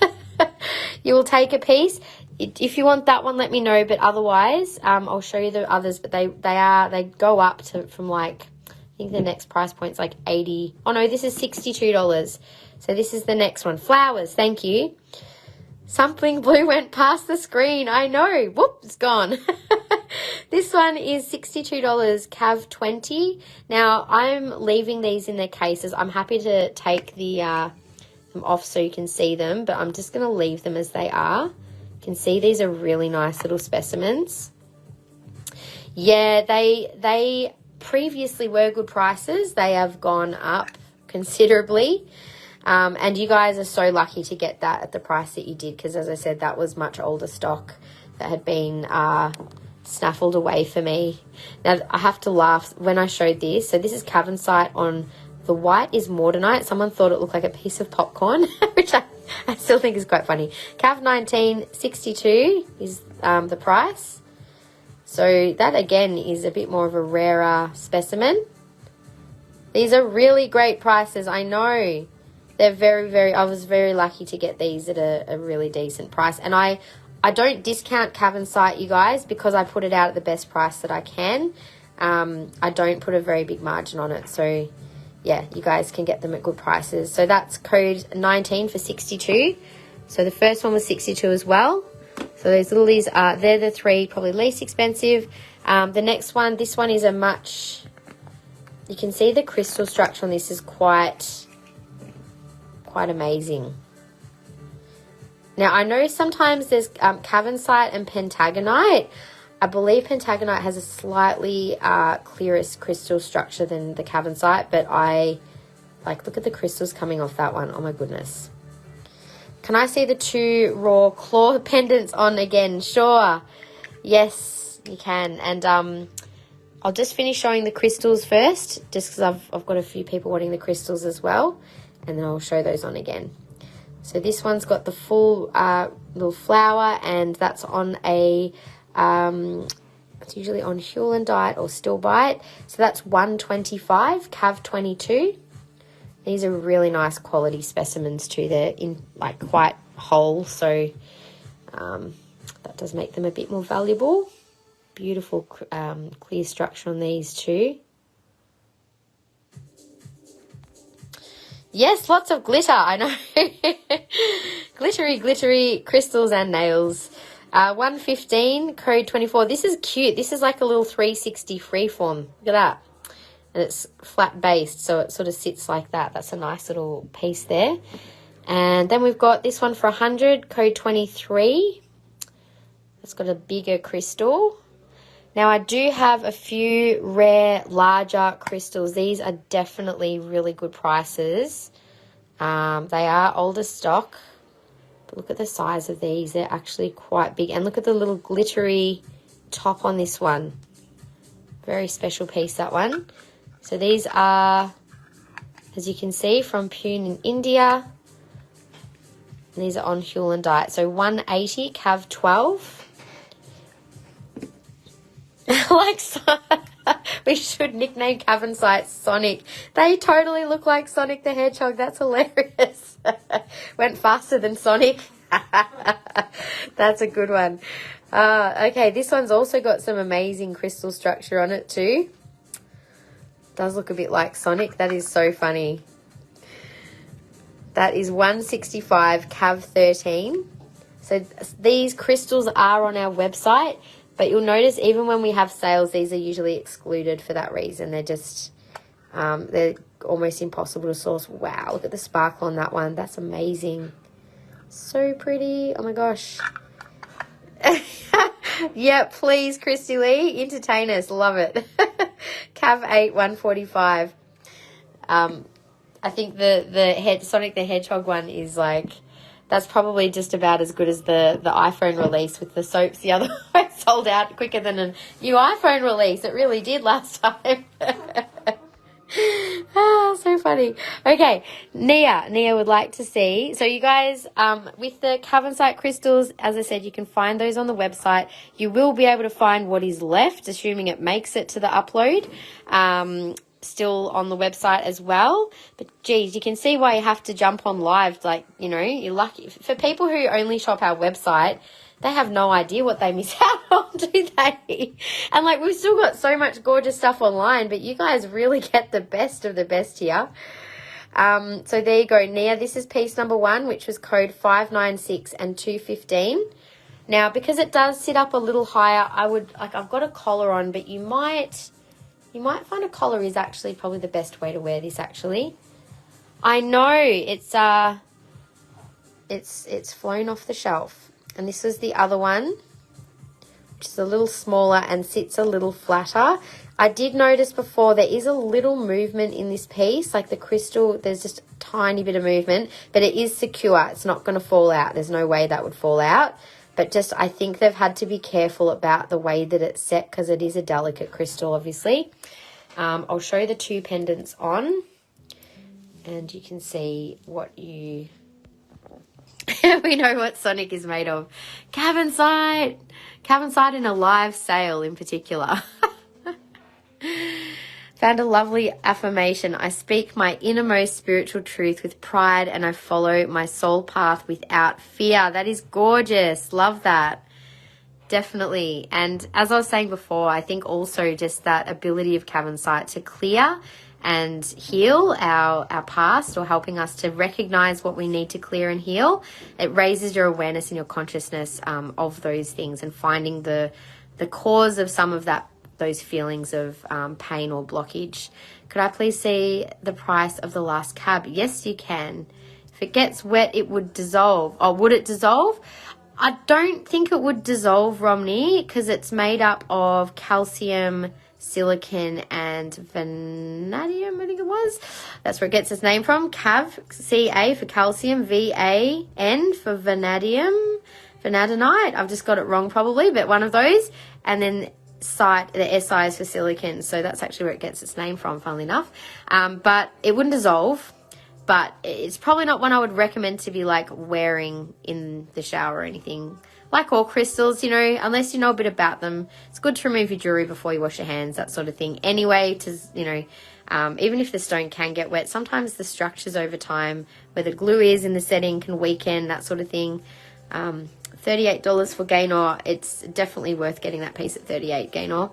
Speaker 1: You will take a piece. If you want that one, let me know. But otherwise, I'll show you the others. But they go up to from like, I think the next price point's like 80. Oh no, this is $62. So this is the next one. Flowers, thank you. Something blue went past the screen. I know. Whoop, it's gone. This one is $62, Cav 20. Now, I'm leaving these in their cases. I'm happy to take them off so you can see them, but I'm just going to leave them as they are. You can see these are really nice little specimens. Yeah, they previously were good prices. They have gone up considerably. And you guys are so lucky to get that at the price that you did because, as I said, that was much older stock that had been snaffled away for me. Now, I have to laugh when I showed this. So this is Cavansite on the white is Moldavite. Someone thought it looked like a piece of popcorn, which I still think is quite funny. Cav 19, 62 is the price. So that, again, is a bit more of a rarer specimen. These are really great prices, I know. They're very, I was very lucky to get these at a really decent price. And I don't discount Cavansite, you guys, because I put it out at the best price that I can. I don't put a very big margin on it. So, yeah, you guys can get them at good prices. So that's code 19 for 62. So the first one was 62 as well. So those littlies are, they're the three probably least expensive. The next one, this one is a much, you can see the crystal structure on this is quite amazing. Now, I know sometimes there's Cavansite and Pentagonite. I believe Pentagonite has a slightly clearer crystal structure than the Cavansite, but look at the crystals coming off that one. Oh my goodness. Can I see the two raw claw pendants on again? Sure. Yes, you can. And I'll just finish showing the crystals first, just because I've got a few people wanting the crystals as well. And then I'll show those on again. So this one's got the full little flower, and that's on a, it's usually on Hewlandite or Stillbite. So that's 125, Cav 22. These are really nice quality specimens too. They're in like quite whole, so that does make them a bit more valuable. Beautiful clear structure on these too. Yes, lots of glitter, I know. glittery crystals and nails. 115, code 24. This is cute. This is like a little 360 freeform. Look at that. And it's flat based, so it sort of sits like that. That's a nice little piece there. And then we've got this one for 100, code 23. It's got a bigger crystal. Now, I do have a few rare, larger crystals. These are definitely really good prices. They are older stock. But look at the size of these. They're actually quite big. And look at the little glittery top on this one. Very special piece, that one. So these are, as you can see, from Pune in India. And these are on Hewlandite. So 180, Cav 12. We should nickname Cavansite Sonic. They totally look like Sonic the Hedgehog. That's hilarious. Went faster than Sonic. That's a good one. Okay, this one's also got some amazing crystal structure on it too. Does look a bit like Sonic. That is so funny. That is 165 Cav 13. So these crystals are on our website, but you'll notice even when we have sales, these are usually excluded for that reason. They're just, they're almost impossible to source. Wow, look at the sparkle on that one. That's amazing. So pretty. Oh my gosh. Yeah, please, Christy Lee, entertain us. Love it. Cav 8, 145. I think the Sonic the Hedgehog one is like, that's probably just about as good as the iPhone release with the soaps. The other one sold out quicker than a new iPhone release. It really did last time. So funny. Okay, Nia would like to see. So you guys, with the Cavansite crystals, as I said, you can find those on the website. You will be able to find what is left, assuming it makes it to the upload. Still on the website as well. But geez, you can see why you have to jump on live. Like, you know, you're lucky. For people who only shop our website, they have no idea what they miss out on, do they? And like, we've still got so much gorgeous stuff online, but you guys really get the best of the best here. So there you go, Nia. This is piece number 1, which was code 596 and 215. Now, because it does sit up a little higher, I've got a collar on, but you might find a collar is actually probably the best way to wear this, actually. I know, it's flown off the shelf. And this was the other one, which is a little smaller and sits a little flatter. I did notice before there is a little movement in this piece, like the crystal, there's just a tiny bit of movement, but it is secure. It's not going to fall out. There's no way that would fall out. But just, I think they've had to be careful about the way that it's set because it is a delicate crystal, obviously. I'll show the 2 pendants on and you can see what you... We know what Sonic is made of. Cavansite in a live sale in particular. Found a lovely affirmation. I speak my innermost spiritual truth with pride and I follow my soul path without fear. That is gorgeous. Love that. Definitely. And as I was saying before, I think also just that ability of Cavansite to clear and heal our past, or helping us to recognize what we need to clear and heal. It raises your awareness and your consciousness of those things and finding the cause of some of those feelings of pain or blockage. Could I please see the price of the last cab? Yes, you can. If it gets wet, it would dissolve. Oh, would it dissolve? I don't think it would dissolve, Romney, because it's made up of calcium, silicon and vanadium, I think it was. That's where it gets its name from. Cav, C-A for calcium, V-A-N for vanadium, vanadinite. I've just got it wrong probably, but one of those. And then site, the SI is for silicon. So that's actually where it gets its name from, funnily enough. But it wouldn't dissolve. But it's probably not one I would recommend to be like wearing in the shower or anything. Like all crystals, you know, unless you know a bit about them, it's good to remove your jewellery before you wash your hands, that sort of thing. Anyway, you know, even if the stone can get wet, sometimes the structures over time, where the glue is in the setting, can weaken, that sort of thing. $38 for Gaynor. It's definitely worth getting that piece at $38, Gaynor.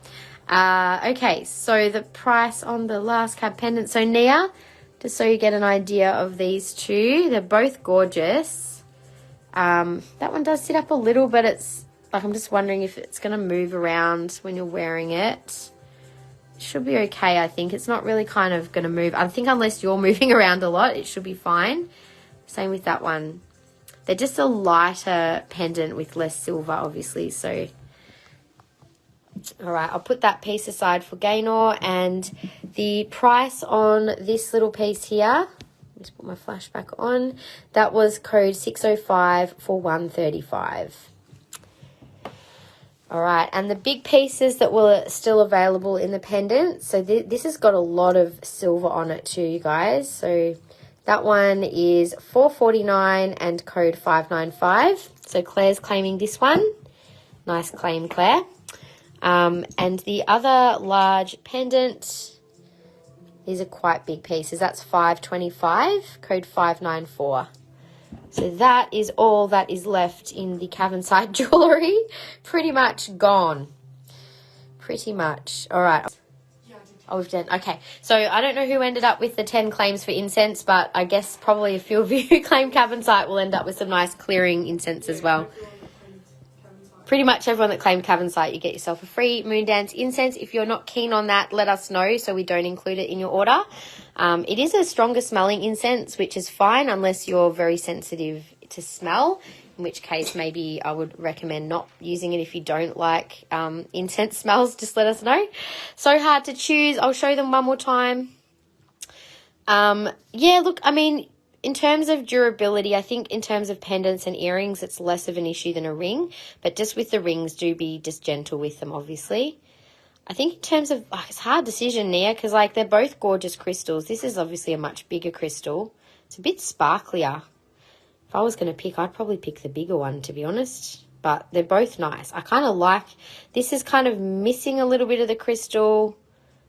Speaker 1: Okay, so the price on the last cab pendant. So Nia, just so you get an idea of these 2, they're both gorgeous. That one does sit up a little, but it's like, I'm just wondering if it's going to move around when you're wearing it. It should be okay, I think. It's not really kind of going to move. I think unless you're moving around a lot, it should be fine. Same with that one. They're just a lighter pendant with less silver, obviously. So, all right, I'll put that piece aside for Gaynor. And the price on this little piece here, just put my flash back on, that was code 605 for $135. All right, and the big pieces that were still available in the pendant, so this has got a lot of silver on it too, you guys. So that one is $449 and code 595. So Claire's claiming this one. Nice claim, Claire. And the other large pendant, these are quite big pieces. That's $525, code 594. So that is all that is left in the Cavansite jewellery. Pretty much gone. Pretty much. All right. Oh, we've done. Okay. So I don't know who ended up with the 10 claims for incense, but I guess probably a few of you who claim Cavansite will end up with some nice clearing incense as well. Pretty much everyone that claimed Cavansite, you get yourself a free moon dance incense. If you're not keen on that, let us know so we don't include it in your order. It is a stronger smelling incense, which is fine unless you're very sensitive to smell, in which case maybe I would recommend not using it if you don't like incense smells. Just let us know. So hard to choose. I'll show them one more time. Yeah, look, I mean, in terms of durability, I think in terms of pendants and earrings, it's less of an issue than a ring. But just with the rings, do be just gentle with them, obviously. I think in terms of, it's a hard decision, Nia, because, like, they're both gorgeous crystals. This is obviously a much bigger crystal. It's a bit sparklier. If I was going to pick, I'd probably pick the bigger one, to be honest. But they're both nice. I kind of like, this is kind of missing a little bit of the crystal,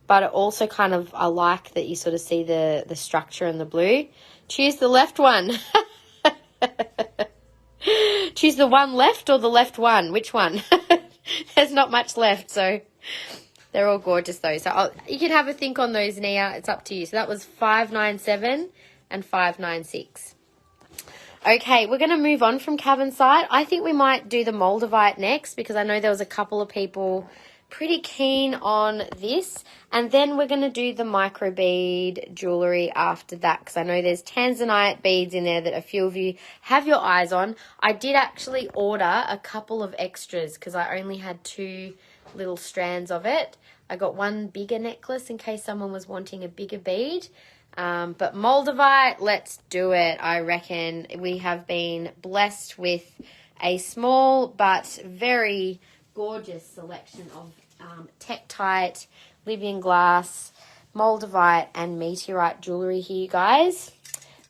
Speaker 1: but it also kind of, I like that you sort of see the structure in the blue. Choose the left one. Choose the one left or the left one. Which one? There's not much left, so they're all gorgeous though. So you can have a think on those, Nia. It's up to you. So that was 597 and 596. Okay, we're going to move on from Cavansite. I think we might do the Moldavite next because I know there was a couple of people pretty keen on this. And then we're going to do the microbead jewellery after that because I know there's Tanzanite beads in there that a few of you have your eyes on. I did actually order a couple of extras because I only had 2 little strands of it. I got one bigger necklace in case someone was wanting a bigger bead. But Moldavite, let's do it. I reckon we have been blessed with a small but very gorgeous selection of Tektite, Libyan glass, Moldavite and Meteorite jewellery here, guys.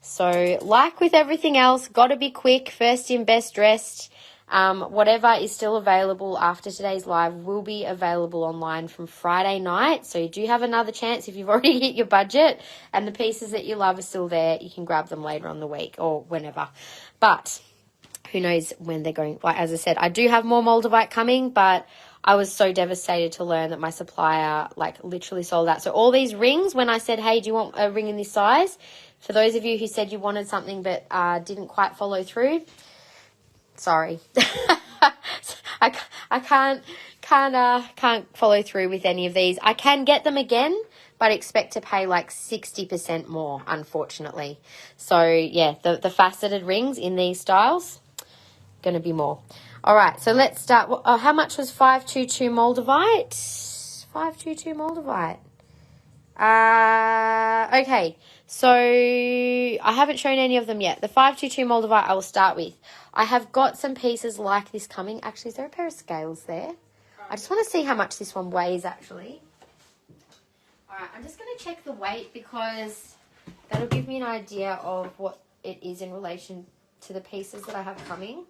Speaker 1: So like with everything else, got to be quick, first in, best dressed. Whatever is still available after today's live will be available online from Friday night. So you do have another chance if you've already hit your budget and the pieces that you love are still there. You can grab them later on the week or whenever. But who knows when they're going. Like, as I said, I do have more Moldavite coming, but I was so devastated to learn that my supplier, like, literally sold out. So all these rings, when I said, hey, do you want a ring in this size? For those of you who said you wanted something but didn't quite follow through, sorry. I can't follow through with any of these. I can get them again, but expect to pay like 60% more, unfortunately. So, yeah, the faceted rings in these styles, going to be more. All right, so let's start. How much was 522 Moldavite? 522 Moldavite. Okay, so I haven't shown any of them yet. The 522 Moldavite I will start with. I have got some pieces like this coming. Actually, is there a pair of scales there? I just want to see how much this one weighs, actually. All right, I'm just going to check the weight because that'll give me an idea of what it is in relation to the pieces that I have coming.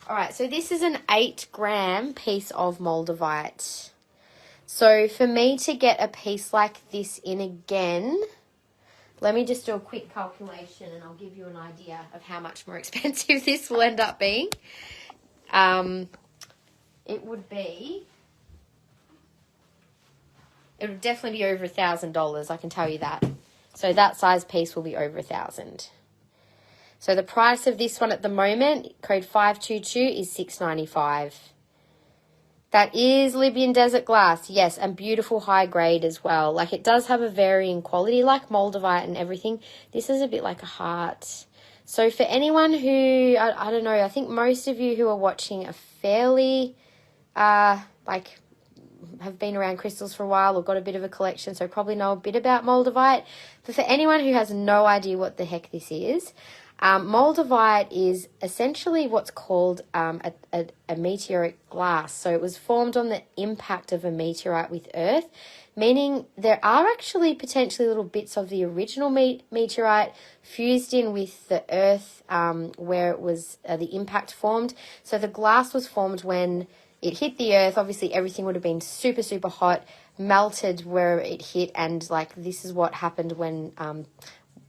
Speaker 1: All right, so this is an 8-gram piece of Moldavite. So for me to get a piece like this in again, let me just do a quick calculation and I'll give you an idea of how much more expensive this will end up being. It would definitely be over $1,000, I can tell you that. So that size piece will be over $1,000. So the price of this one at the moment, code 522, is $695. That is Libyan desert glass, yes, and beautiful high grade as well. Like, it does have a varying quality, like Moldavite and everything. This is a bit like a heart. So for anyone who, I don't know, I think most of you who are watching are fairly, like, have been around crystals for a while or got a bit of a collection, so probably know a bit about Moldavite. But for anyone who has no idea what the heck this is, Moldavite is essentially what's called a meteoric glass. So it was formed on the impact of a meteorite with Earth, meaning there are actually potentially little bits of the original meteorite fused in with the Earth where it was the impact formed. So the glass was formed when it hit the Earth. Obviously, everything would have been super, super hot, melted where it hit, and like this is what happened when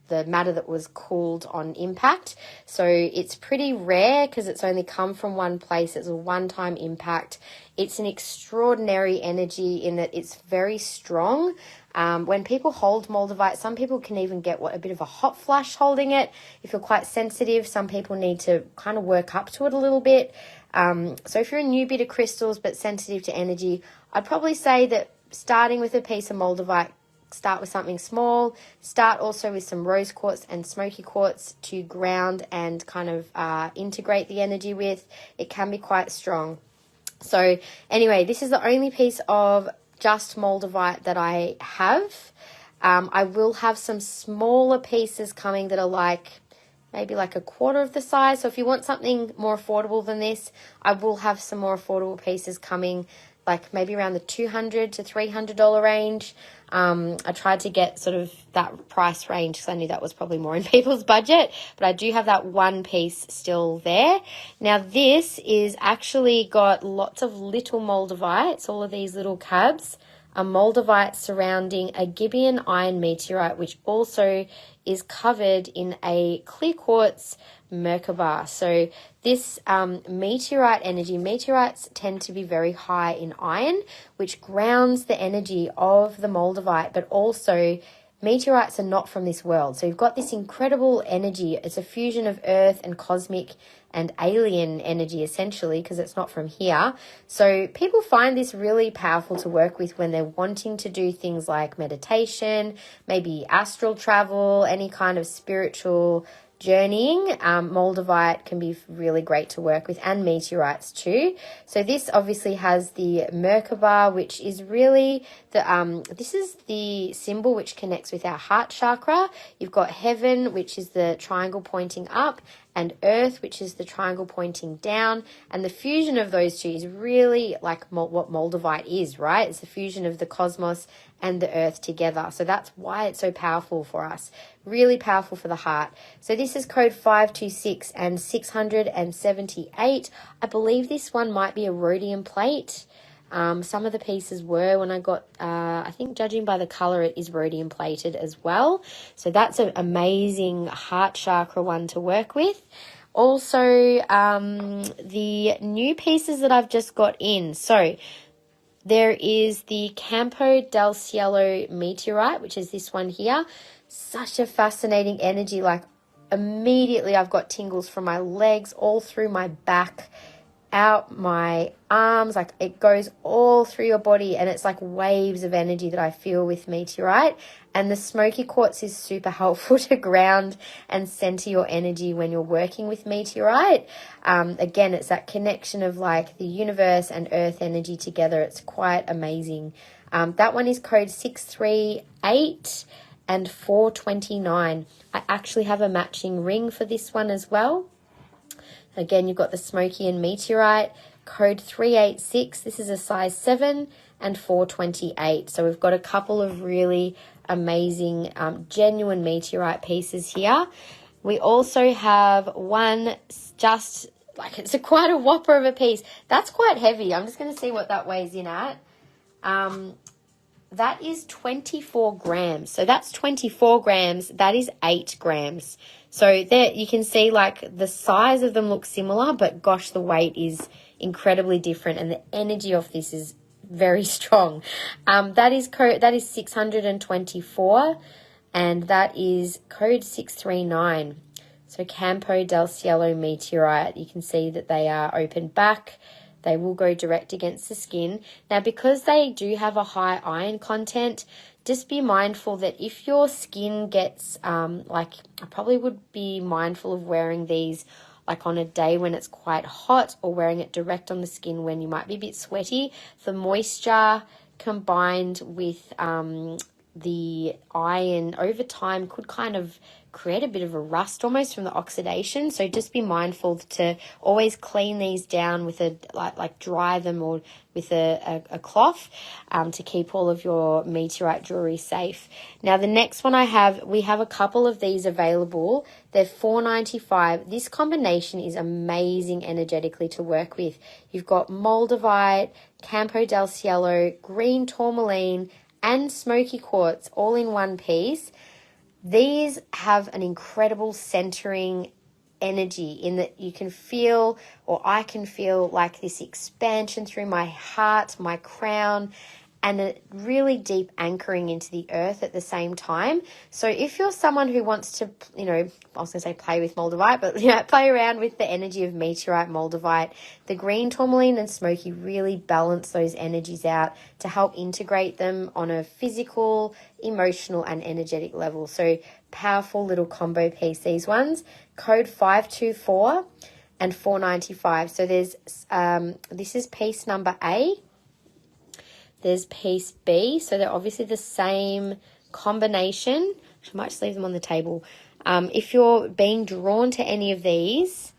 Speaker 1: the matter that was cooled on impact. So it's pretty rare because it's only come from one place. It's a one-time impact. It's an extraordinary energy in that it's very strong. When people hold Moldavite, some people can even get a bit of a hot flush holding it. If you're quite sensitive, some people need to kind of work up to it a little bit. So if you're a newbie to crystals but sensitive to energy, I'd probably say that starting with a piece of Moldavite, start with something small. Start also with some rose quartz and smoky quartz to ground and kind of integrate the energy with. It can be quite strong. So anyway, this is the only piece of just Moldavite that I have. I will have some smaller pieces coming that are maybe like a quarter of the size. So if you want something more affordable than this, I will have some more affordable pieces coming, like maybe around the $200 to $300 range. I tried to get sort of that price range because I knew that was probably more in people's budget, but I do have that one piece still there. Now this is actually got lots of little Moldavites, all of these little cabs, a Moldavite surrounding a Gibeon iron meteorite, which also is covered in a clear quartz Merkaba. So this meteorite energy, meteorites tend to be very high in iron, which grounds the energy of the Moldavite, but also meteorites are not from this world. So you've got this incredible energy. It's a fusion of earth and cosmic and alien energy, essentially, because it's not from here. So people find this really powerful to work with when they're wanting to do things like meditation, maybe astral travel, any kind of spiritual journeying. Moldavite can be really great to work with, and meteorites too. So this obviously has the Merkaba, which is really this is the symbol which connects with our heart chakra. You've got heaven, which is the triangle pointing up, and earth, which is the triangle pointing down. And the fusion of those two is really like what Moldavite is, right? It's the fusion of the cosmos and the earth together. So that's why it's so powerful for us. Really powerful for the heart. So this is code 526 and 678. I believe this one might be a rhodium plate. Some of the pieces were when I got, I think judging by the color, it is rhodium plated as well. So that's an amazing heart chakra one to work with. Also, the new pieces that I've just got in. So there is the Campo del Cielo Meteorite, which is this one here. Such a fascinating energy. Like immediately I've got tingles from my legs all through my back, out my arms, like it goes all through your body, and it's like waves of energy that I feel with meteorite. And the smoky quartz is super helpful to ground and center your energy when you're working with meteorite. Again, it's that connection of like the universe and earth energy together. It's quite amazing. That one is code 638 and 429. I actually have a matching ring for this one as well. Again, you've got the smoky and meteorite, code 386. This is a size 7 and 428. So we've got a couple of really amazing, genuine meteorite pieces here. We also have one just like it's quite a whopper of a piece. That's quite heavy. I'm just going to see what that weighs in at. That is 24 grams. So that's 24 grams. That is 8 grams. So there you can see like the size of them look similar, but gosh, the weight is incredibly different, and the energy of this is very strong. That is 624, and that is code 639. So Campo del Cielo Meteorite. You can see that they are open back. They will go direct against the skin. Now, because they do have a high iron content, just be mindful that if your skin gets, I probably would be mindful of wearing these like on a day when it's quite hot, or wearing it direct on the skin when you might be a bit sweaty. The moisture combined with the iron over time could kind of create a bit of a rust almost from the oxidation. So just be mindful to always clean these down with a like dry them or with a cloth to keep all of your meteorite jewelry safe. Now the next one we have a couple of these available. They're $4.95. This combination is amazing energetically to work with. You've got Moldavite, Campo del Cielo, green tourmaline, and smoky quartz all in one piece. These have an incredible centering energy in that you can feel, or I can feel, like this expansion through my heart, my crown, and a really deep anchoring into the earth at the same time. So if you're someone who wants to, I was going to say play with Moldavite, but play around with the energy of Meteorite, Moldavite, the green tourmaline and smoky really balance those energies out to help integrate them on a physical, emotional, and energetic level. So powerful little combo piece, these ones. Code 524 and 495. So there's, this is piece number A. There's piece B, so they're obviously the same combination. I might just leave them on the table. If you're being drawn to any of these,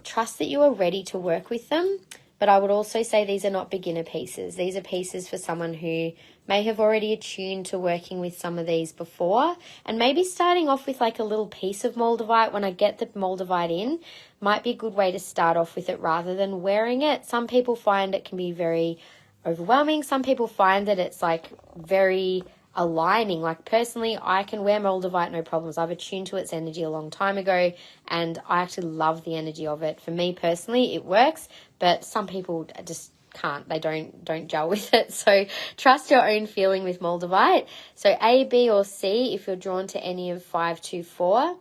Speaker 1: trust that you are ready to work with them. But I would also say these are not beginner pieces. These are pieces for someone who may have already attuned to working with some of these before, and maybe starting off with like a little piece of Moldavite. When I get the Moldavite in, might be a good way to start off with it rather than wearing it. Some people find it can be very overwhelming. Some people find that it's like very aligning. Like personally, I can wear Moldavite no problems. I've attuned to its energy a long time ago, and I actually love the energy of it. For me personally, it works, but some people just can't. They don't gel with it. So trust your own feeling with Moldavite. So A, B, or C if you're drawn to any of 524.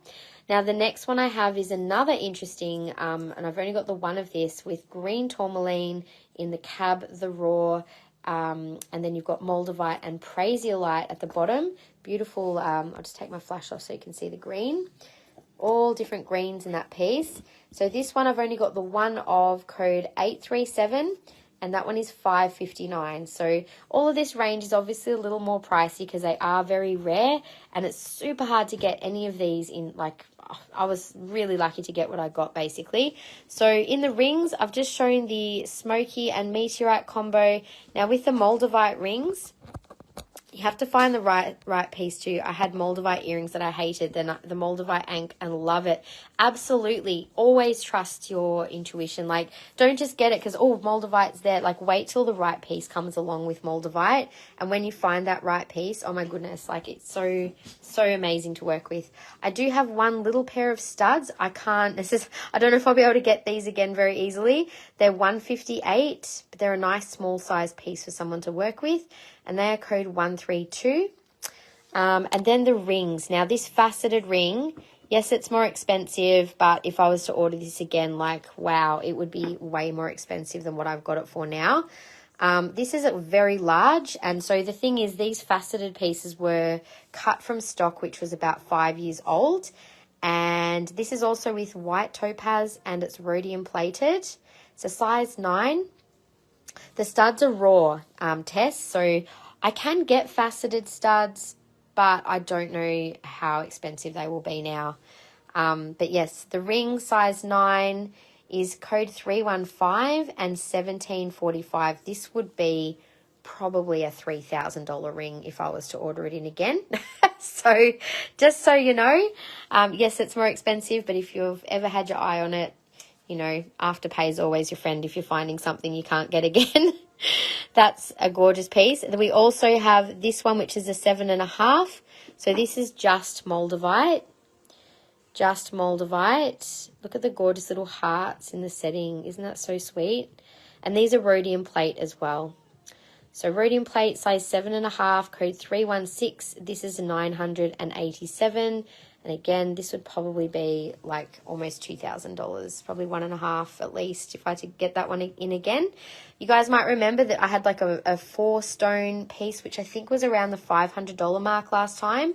Speaker 1: Now the next one I have is another interesting, and I've only got the one of this, with green tourmaline in the cab, the raw, and then you've got Moldavite and Prasiolite at the bottom. Beautiful. I'll just take my flash off so you can see the green. All different greens in that piece. So this one I've only got the one of code 837, and that one is 559. So all of this range is obviously a little more pricey because they are very rare, and it's super hard to get any of these in. Like, I was really lucky to get what I got basically. So in the rings, I've just shown the smoky and meteorite combo. Now with the Moldavite rings, you have to find the right piece too. I had Moldavite earrings that I hated, then the Moldavite ankh, and love it. Absolutely. Always trust your intuition. Like, don't just get it because, oh, Moldavite's there. Like, wait till the right piece comes along with Moldavite. And when you find that right piece, oh my goodness, like it's so amazing to work with. I do have one little pair of studs. I don't know if I'll be able to get these again very easily. They're 158, but they're a nice small size piece for someone to work with. And they are code 132. And then the rings. Now, this faceted ring, yes, it's more expensive, but if I was to order this again, like, wow, it would be way more expensive than what I've got it for now. This is very large, and so the thing is, these faceted pieces were cut from stock, which was about 5 years old. And this is also with white topaz, and it's rhodium plated. It's a size 9. The studs are raw, Tess, so I can get faceted studs, but I don't know how expensive they will be now. But yes, the ring size 9 is code 315 and 1745. This would be probably a $3,000 ring if I was to order it in again. So just so you know, yes, it's more expensive, but if you've ever had your eye on it, Afterpay is always your friend if you're finding something you can't get again. That's a gorgeous piece. We also have this one, which is a 7.5. So this is just Moldavite. Just Moldavite. Look at the gorgeous little hearts in the setting. Isn't that so sweet? And these are rhodium plate as well. So rhodium plate, size 7.5, code 316. This is 987. And again, this would probably be like almost $2,000, probably 1.5 at least if I had to get that one in again. You guys might remember that I had like a 4-stone piece, which I think was around the $500 mark last time.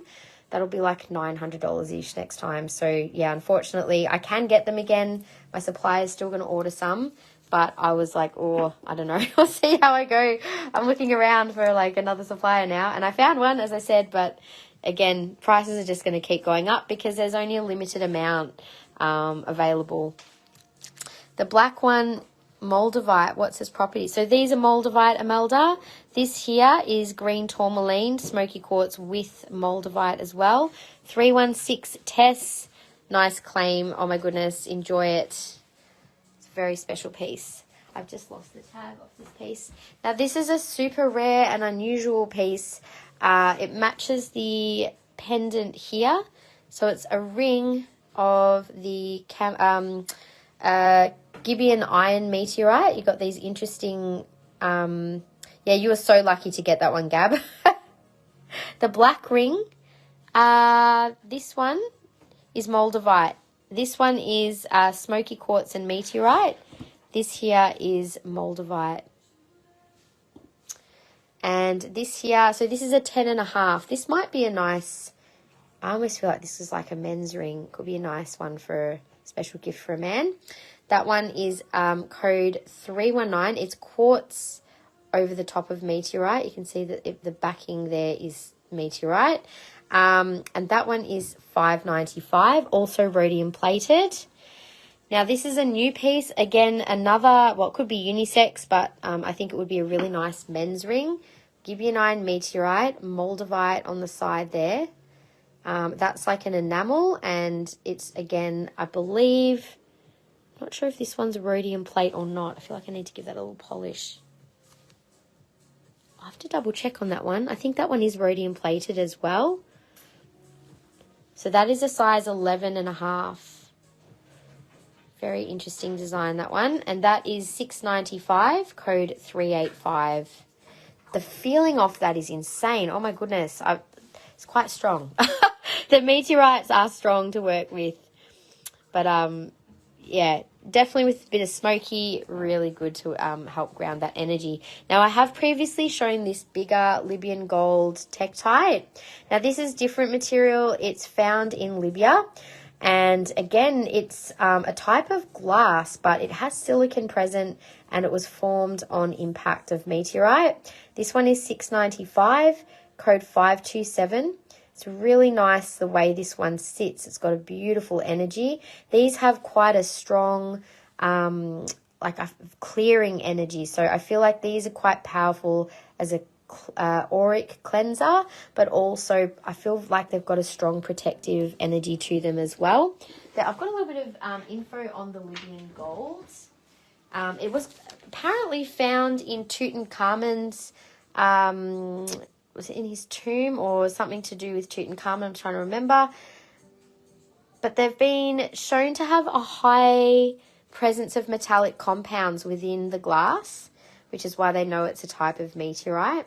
Speaker 1: That'll be like $900 each next time. So yeah, unfortunately, I can get them again. My supplier is still going to order some, but I was like, oh, I don't know. We'll see how I go. I'm looking around for like another supplier now, and I found one, as I said, but again, prices are just going to keep going up because there's only a limited amount available. The black one, Moldavite, what's its property? So these are Moldavite, Imelda. This here is green tourmaline, smoky quartz with Moldavite as well. 316 Tess, nice claim. Oh my goodness, enjoy it. It's a very special piece. I've just lost the tag off this piece. Now this is a super rare and unusual piece. It matches the pendant here. So it's a ring of the Gibeon iron meteorite. You got these interesting, yeah, you were so lucky to get that one, Gab. The black ring, this one is Moldavite. This one is smoky quartz and meteorite. This here is Moldavite. And this here, so this is a 10.5. This might be a nice, I almost feel like this is like a men's ring. Could be a nice one for a special gift for a man. That one is code 319. It's quartz over the top of meteorite. You can see that the backing there is meteorite. And that one is $5.95, also rhodium plated. Now, this is a new piece. Again, another, well, it could be unisex, but I think it would be a really nice men's ring. Gibeon iron meteorite, Moldavite on the side there. That's like an enamel, and it's, again, I believe, not sure if this one's a rhodium plate or not. I feel like I need to give that a little polish. I'll have to double check on that one. I think that one is rhodium plated as well. So that is a size 11.5. Very interesting design, that one. And that is $6.95, code 385. The feeling off that is insane. Oh, my goodness. It's quite strong. The meteorites are strong to work with. But, yeah, definitely with a bit of smoky, really good to help ground that energy. Now, I have previously shown this bigger Libyan gold tektite. Now, this is different material. It's found in Libya. And again, it's a type of glass, but it has silicon present, and it was formed on impact of meteorite. This one is $6.95, code 527. It's really nice the way this one sits. It's got a beautiful energy. These have quite a strong, like a clearing energy. So I feel like these are quite powerful as a auric cleanser, but also I feel like they've got a strong protective energy to them as well. I've got a little bit of info on the Libyan gold. It was apparently found in Tutankhamun's, was it in his tomb or something to do with Tutankhamun? I'm trying to remember. But they've been shown to have a high presence of metallic compounds within the glass, which is why they know it's a type of meteorite.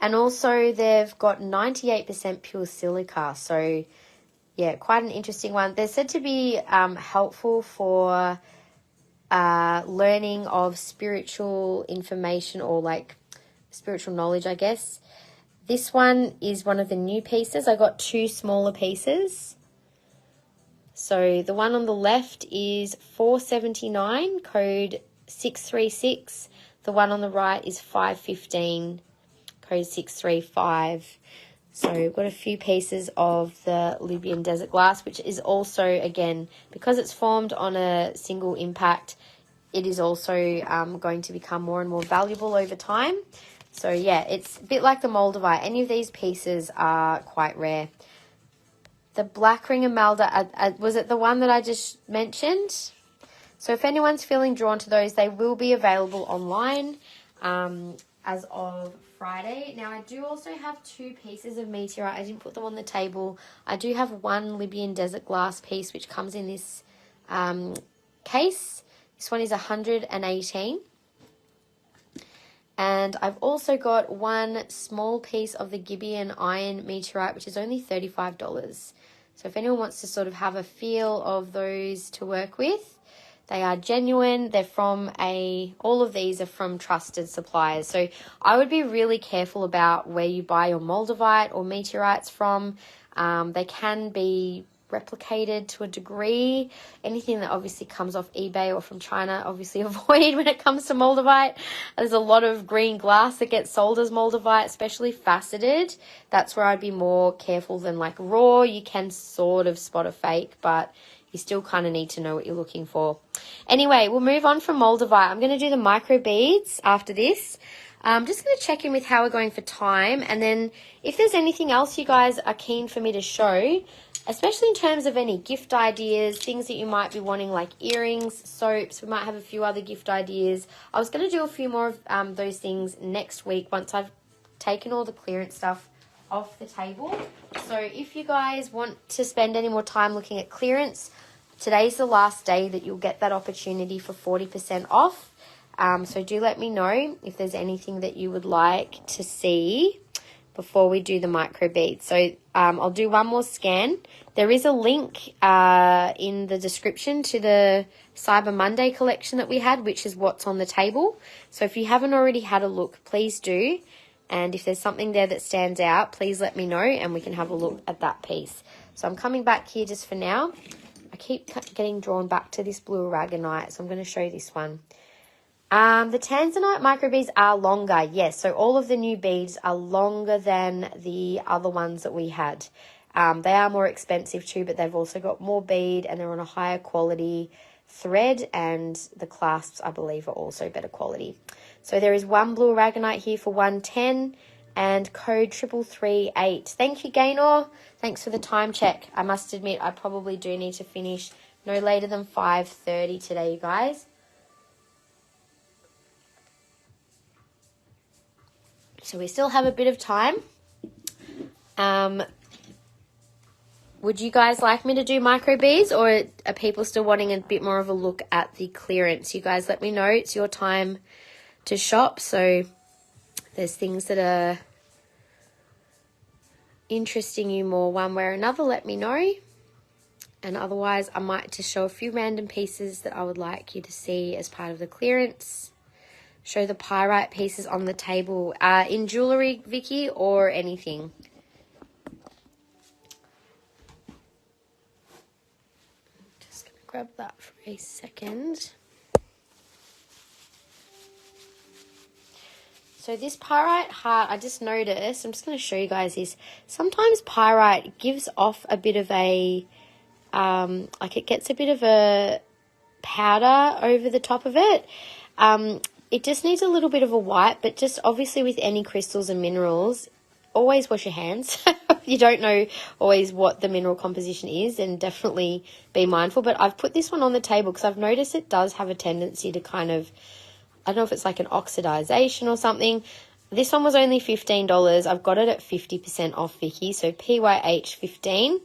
Speaker 1: And also they've got 98% pure silica. So, yeah, quite an interesting one. They're said to be helpful for learning of spiritual information, or like spiritual knowledge, I guess. This one is one of the new pieces. I got two smaller pieces. So the one on the left is $4.79, code 636. The one on the right is $5.15, code 635. So we've got a few pieces of the Libyan desert glass, which is also, again, because it's formed on a single impact, it is also going to become more and more valuable over time. So, yeah, it's a bit like the Moldavite. Any of these pieces are quite rare. The black ring emeralda, was it the one that I just mentioned? So if anyone's feeling drawn to those, they will be available online as of Friday. Now, I do also have two pieces of meteorite. I didn't put them on the table. I do have one Libyan desert glass piece, which comes in this case. This one is $118. And I've also got one small piece of the Gibeon iron meteorite, which is only $35. So if anyone wants to sort of have a feel of those to work with, they are genuine. They're from all of these are from trusted suppliers. So I would be really careful about where you buy your Moldavite or meteorites from. They can be replicated to a degree. Anything that obviously comes off eBay or from China, obviously avoid when it comes to Moldavite. There's a lot of green glass that gets sold as Moldavite, especially faceted. That's where I'd be more careful than like raw. You can sort of spot a fake, but you still kind of need to know what you're looking for. Anyway, we'll move on from Moldavite. I'm going to do the micro beads after this. I'm just going to check in with how we're going for time, and then if there's anything else you guys are keen for me to show, especially in terms of any gift ideas, things that you might be wanting, like earrings, soaps. We might have a few other gift ideas. I was going to do a few more of those things next week once I've taken all the clearance stuff off the table. So if you guys want to spend any more time looking at clearance, today's the last day that you'll get that opportunity for 40% off. So do let me know if there's anything that you would like to see before we do the micro beads. So I'll do one more scan. There is a link in the description to the Cyber Monday collection that we had, which is what's on the table. So if you haven't already had a look, please do. And if there's something there that stands out, please let me know and we can have a look at that piece. So I'm coming back here just for now. I keep getting drawn back to this blue aragonite, so I'm going to show you this one. The Tanzanite microbeads are longer, yes. So all of the new beads are longer than the other ones that we had. They are more expensive too, but they've also got more bead and they're on a higher quality thread, and the clasps, I believe, are also better quality. So there is one blue aragonite here for 110 and code 3338. Thank you, Gaynor. Thanks for the time check. I must admit, I probably do need to finish no later than 5:30 today, you guys. So we still have a bit of time. Would you guys like me to do micro beads, or are people still wanting a bit more of a look at the clearance? You guys let me know. It's your time to shop. So if there's things that are interesting you more one way or another, let me know. And otherwise, I might just show a few random pieces that I would like you to see as part of the clearance. Show the pyrite pieces on the table in jewellery, Vicky, or anything. Just going to grab that for a second. So this pyrite heart, I just noticed, I'm just going to show you guys this. Sometimes pyrite gives off a bit of a, like it gets a bit of a powder over the top of it. It just needs a little bit of a wipe, but just obviously with any crystals and minerals, always wash your hands. You don't know always what the mineral composition is, and definitely be mindful. But I've put this one on the table because I've noticed it does have a tendency to kind of, I don't know if it's like an oxidization or something. This one was only $15. I've got it at 50% off, Vicky. So PYH 15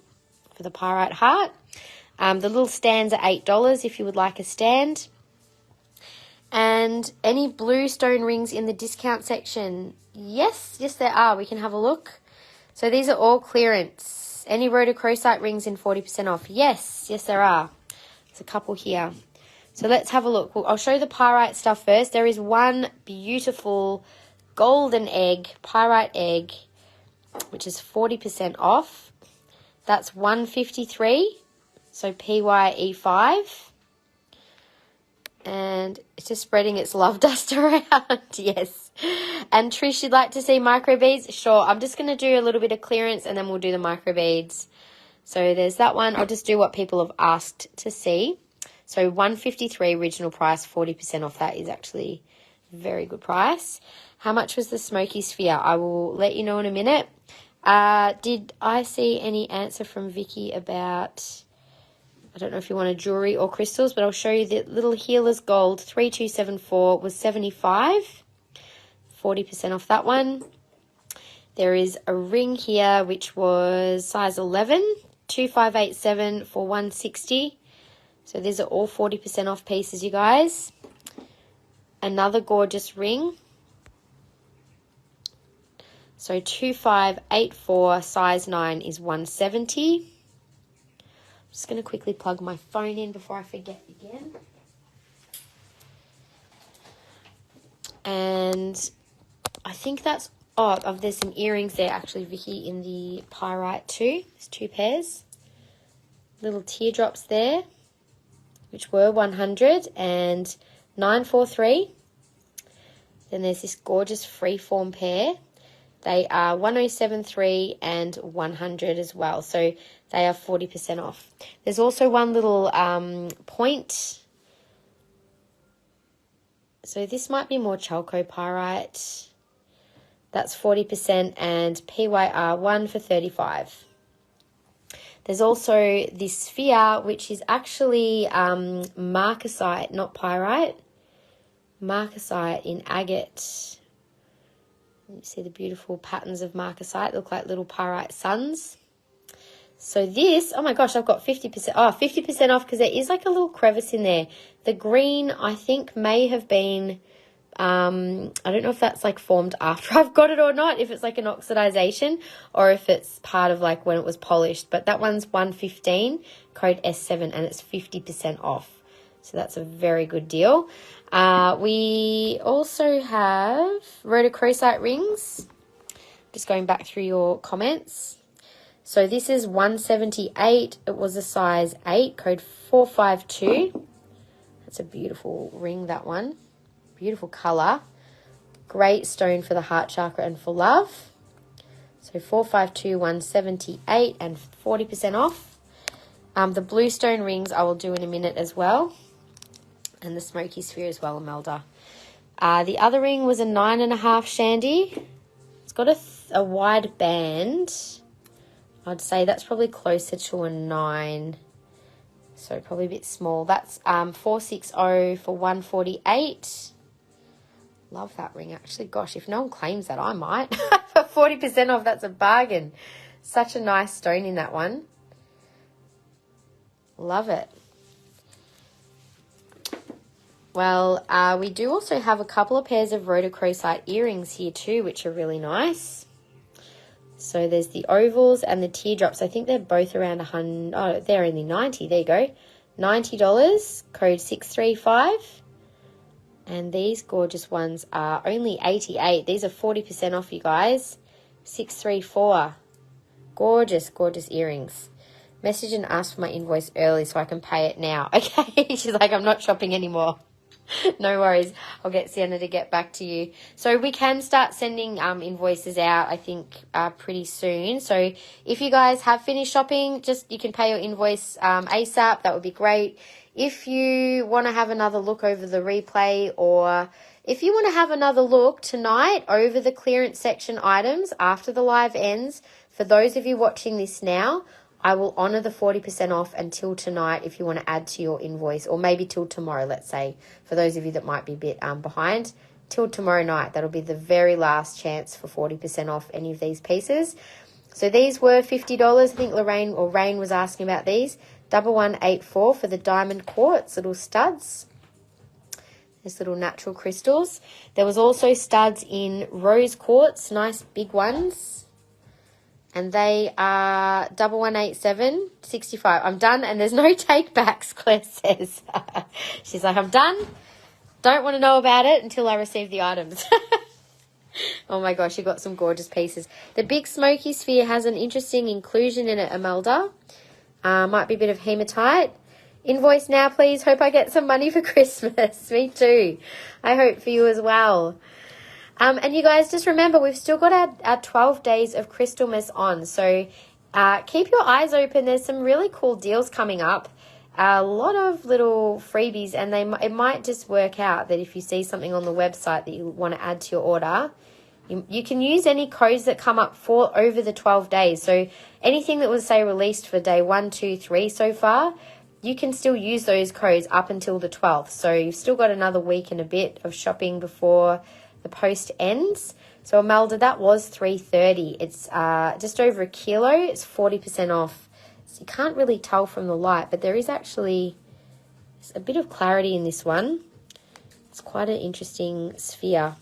Speaker 1: for the pyrite heart. The little stands are $8 if you would like a stand. And any blue stone rings in the discount section? Yes, there are. We can have a look. So these are all clearance. Any rhodochrosite rings in 40% off? Yes, there are. There's a couple here. So let's have a look. I'll show you the pyrite stuff first. There is one beautiful golden egg, pyrite egg, which is 40% off. That's $153. So PYE5. And it's just spreading its love dust around. Yes. And Trish, you'd like to see micro beads? Sure. I'm just going to do a little bit of clearance and then we'll do the micro beads. So there's that one. I'll just do what people have asked to see. So $153 original price, 40% off that is actually a very good price. How much was the smoky sphere? I will let you know in a minute. Did I see any answer from Vicky about, I don't know if you wanted jewellery or crystals, but I'll show you the little Healer's Gold 3274 was $75. 40% off that one. There is a ring here which was size 11, 2587 for $160. So these are all 40% off pieces, you guys. Another gorgeous ring. So 2584 size 9 is $170. Just going to quickly plug my phone in before I forget again. And I think that's, there's some earrings there actually, Vicky, in the pyrite too. There's 2 pairs. Little teardrops there, which were $100 and $943. Then there's this gorgeous freeform pair. They are $107.3 and $100 as well. So they are 40% off. There's also one little point. So this might be more chalcopyrite. That's 40% and PYR1 for $35. There's also this sphere, which is actually marcasite, not pyrite. Marcasite in agate. You see the beautiful patterns of marcasite, look like little pyrite suns. So this, oh my gosh, I've got 50%, 50% off because there is like a little crevice in there. The green, I think, may have been, I don't know if that's like formed after I've got it or not, if it's like an oxidization or if it's part of like when it was polished. But that one's 115, code S7, and it's 50% off. So that's a very good deal. We also have rhodochrosite rings. Just going back through your comments. So this is 178. It was a size 8, code 452. That's a beautiful ring, that one. Beautiful colour. Great stone for the heart chakra and for love. So 452, 178 and 40% off. The blue stone rings I will do in a minute as well. And the smoky sphere as well, Imelda. The other ring was a 9.5 shandy. It's got a wide band. I'd say that's probably closer to a 9. So probably a bit small. That's 460 for 148. Love that ring, actually. Gosh, if no one claims that, I might. For 40% off, that's a bargain. Such a nice stone in that one. Love it. Well, we do also have a couple of pairs of rhodochrosite earrings here too, which are really nice. So there's the ovals and the teardrops. I think they're both around 100. Oh, they're only 90. There you go. $90, code 635. And these gorgeous ones are only 88. These are 40% off, you guys. 634. Gorgeous, gorgeous earrings. Message and ask for my invoice early so I can pay it now. Okay. She's like, I'm not shopping anymore. No worries. I'll get Sienna to get back to you. So we can start sending invoices out, I think, pretty soon. So if you guys have finished shopping, you can pay your invoice ASAP. That would be great. If you want to have another look over the replay, or if you want to have another look tonight over the clearance section items after the live ends, for those of you watching this now, I will honour the 40% off until tonight if you want to add to your invoice, or maybe till tomorrow, let's say, for those of you that might be a bit behind. Till tomorrow night, that'll be the very last chance for 40% off any of these pieces. So these were $50. I think Rain was asking about these. 1184 for the diamond quartz, little studs. There's little natural crystals. There was also studs in rose quartz, nice big ones. And they are 1187, 65. I'm done, and there's no take backs, Claire says. She's like, I'm done. Don't want to know about it until I receive the items. Oh my gosh, you got some gorgeous pieces. The big smoky sphere has an interesting inclusion in it, Imelda. Might be a bit of hematite. Invoice now, please. Hope I get some money for Christmas. Me too. I hope for you as well. And you guys, just remember, we've still got our 12 days of Crystalmas on. So keep your eyes open. There's some really cool deals coming up. A lot of little freebies, and it might just work out that if you see something on the website that you want to add to your order, you can use any codes that come up for over the 12 days. So anything that was, say, released for day 1, 2, 3 so far, you can still use those codes up until the 12th. So you've still got another week and a bit of shopping before the post ends. So Imelda, that was $330. It's just over a kilo. It's 40% off. So you can't really tell from the light, but there is actually a bit of clarity in this one. It's quite an interesting sphere.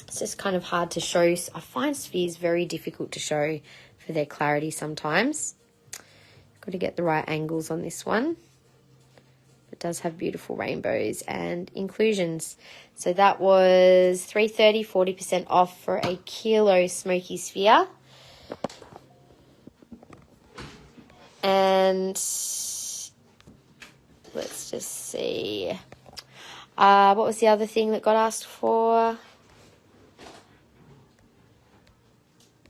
Speaker 1: It's just kind of hard to show. I find spheres very difficult to show for their clarity sometimes. Got to get the right angles on this one. It does have beautiful rainbows and inclusions. So that was $330, 40% off for a kilo smoky sphere. And let's just see. What was the other thing that got asked for?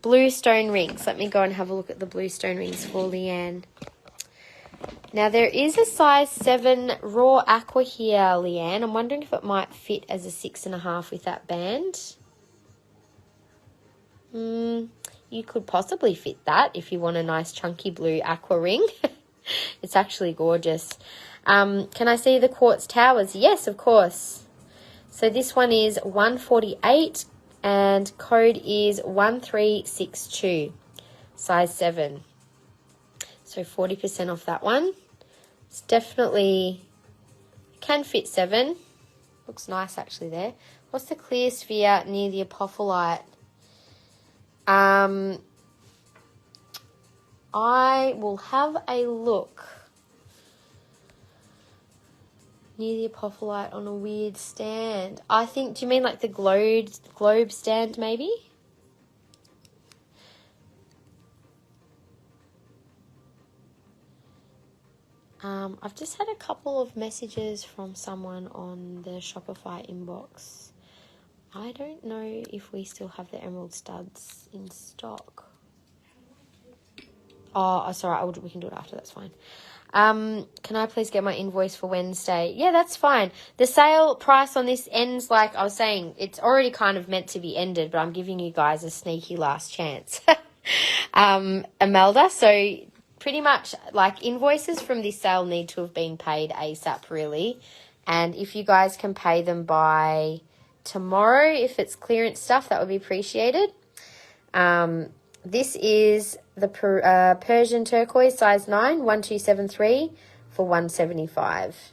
Speaker 1: Blue stone rings. Let me go and have a look at the blue stone rings for Leanne. Now, there is a size 7 raw aqua here, Leanne. I'm wondering if it might fit as a 6.5 with that band. You could possibly fit that if you want a nice chunky blue aqua ring. It's actually gorgeous. Can I see the quartz towers? Yes, of course. So this one is 148 and code is 1362, size 7. So 40% off that one. It's definitely, can fit 7. Looks nice actually there. What's the clear sphere near the apophyllite? I will have a look. Near the apophyllite on a weird stand. I think, do you mean like the globe stand maybe? I've just had a couple of messages from someone on the Shopify inbox. I don't know if we still have the emerald studs in stock. Oh, sorry, we can do it after, that's fine. Can I please get my invoice for Wednesday? Yeah, that's fine. The sale price on this ends, like I was saying, it's already kind of meant to be ended, but I'm giving you guys a sneaky last chance. Imelda, so pretty much like invoices from this sale need to have been paid ASAP really. And if you guys can pay them by tomorrow, if it's clearance stuff, that would be appreciated. This is the Persian turquoise, size 9, 1273 for 175.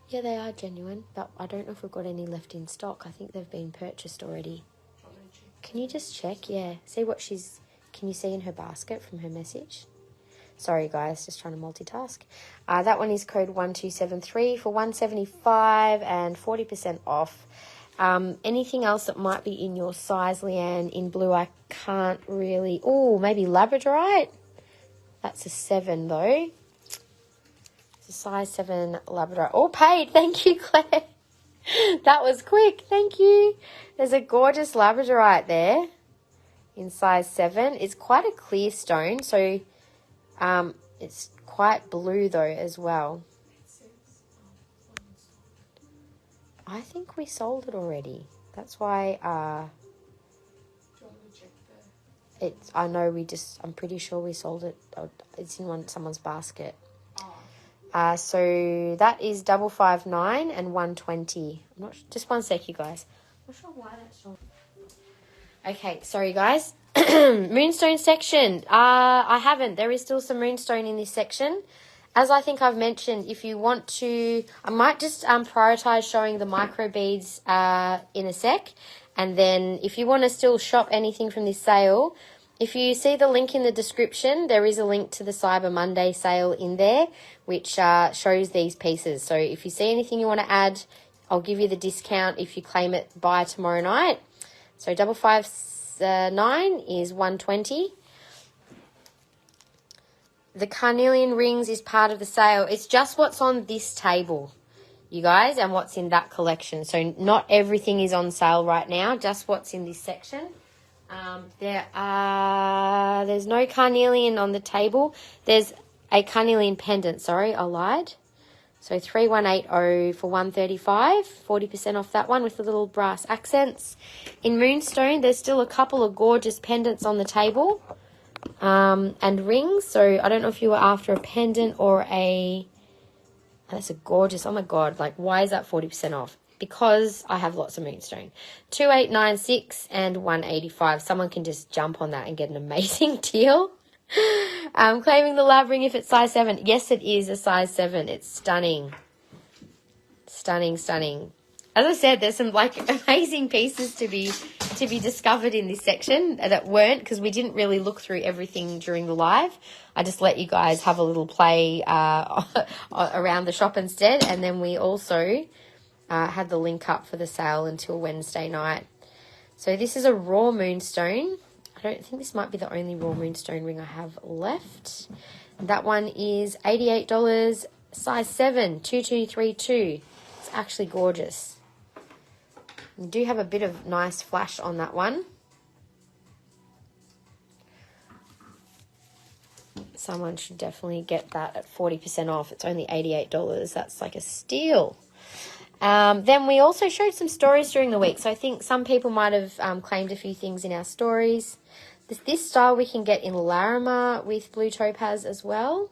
Speaker 1: Yeah, they are genuine, but I don't know if we've got any left in stock. I think they've been purchased already. Can you just check? Yeah, see what can you see in her basket from her message? Sorry, guys, just trying to multitask. That one is code 1273 for 175 and 40% off. Anything else that might be in your size, Leanne, in blue, I can't really... Oh, maybe Labradorite? That's a 7, though. It's a size 7 Labradorite. All paid. Thank you, Claire. That was quick. Thank you. There's a gorgeous Labradorite there in size 7. It's quite a clear stone, so it's quite blue, though, as well. I think we sold it already. That's why I know I'm pretty sure we sold it. It's in someone's basket. So that is 559 and 120. I'm not just one sec, you guys. I'm not sure why that's showing. Okay, sorry guys. Moonstone section. I haven't. There is still some moonstone in this section. As I think I've mentioned, if you want to, I might just prioritize showing the micro beads in a sec. And then if you want to still shop anything from this sale, if you see the link in the description, there is a link to the Cyber Monday sale in there, which shows these pieces. So if you see anything you want to add, I'll give you the discount if you claim it by tomorrow night. So 559 is 120. The carnelian rings is part of the sale. It's just what's on this table, you guys, and what's in that collection. So not everything is on sale right now, just what's in this section. There's no carnelian on the table. There's a carnelian pendant, sorry, I lied. So 3180 for 135, 40% off that one with the little brass accents. In Moonstone, there's still a couple of gorgeous pendants on the table. And rings. So I don't know if you were after a pendant or that's a gorgeous, oh my god, like why is that 40% off? Because I have lots of moonstone. 2896 and 185. Someone can just jump on that and get an amazing deal. Claiming the lab ring if it's size 7. Yes, it is a size 7. It's stunning. Stunning. As I said, there's some like amazing pieces to be discovered in this section that weren't, because we didn't really look through everything during the live. I just let you guys have a little play around the shop instead, and then we also had the link up for the sale until Wednesday night. So this is a raw moonstone. I don't think this might be the only raw moonstone ring I have left. That one is $88, size 7, 2232. It's actually gorgeous. You do have a bit of nice flash on that one. Someone should definitely get that at 40% off. It's only $88. That's like a steal. Then we also showed some stories during the week. So I think some people might have claimed a few things in our stories. This style we can get in Larimer with blue topaz as well.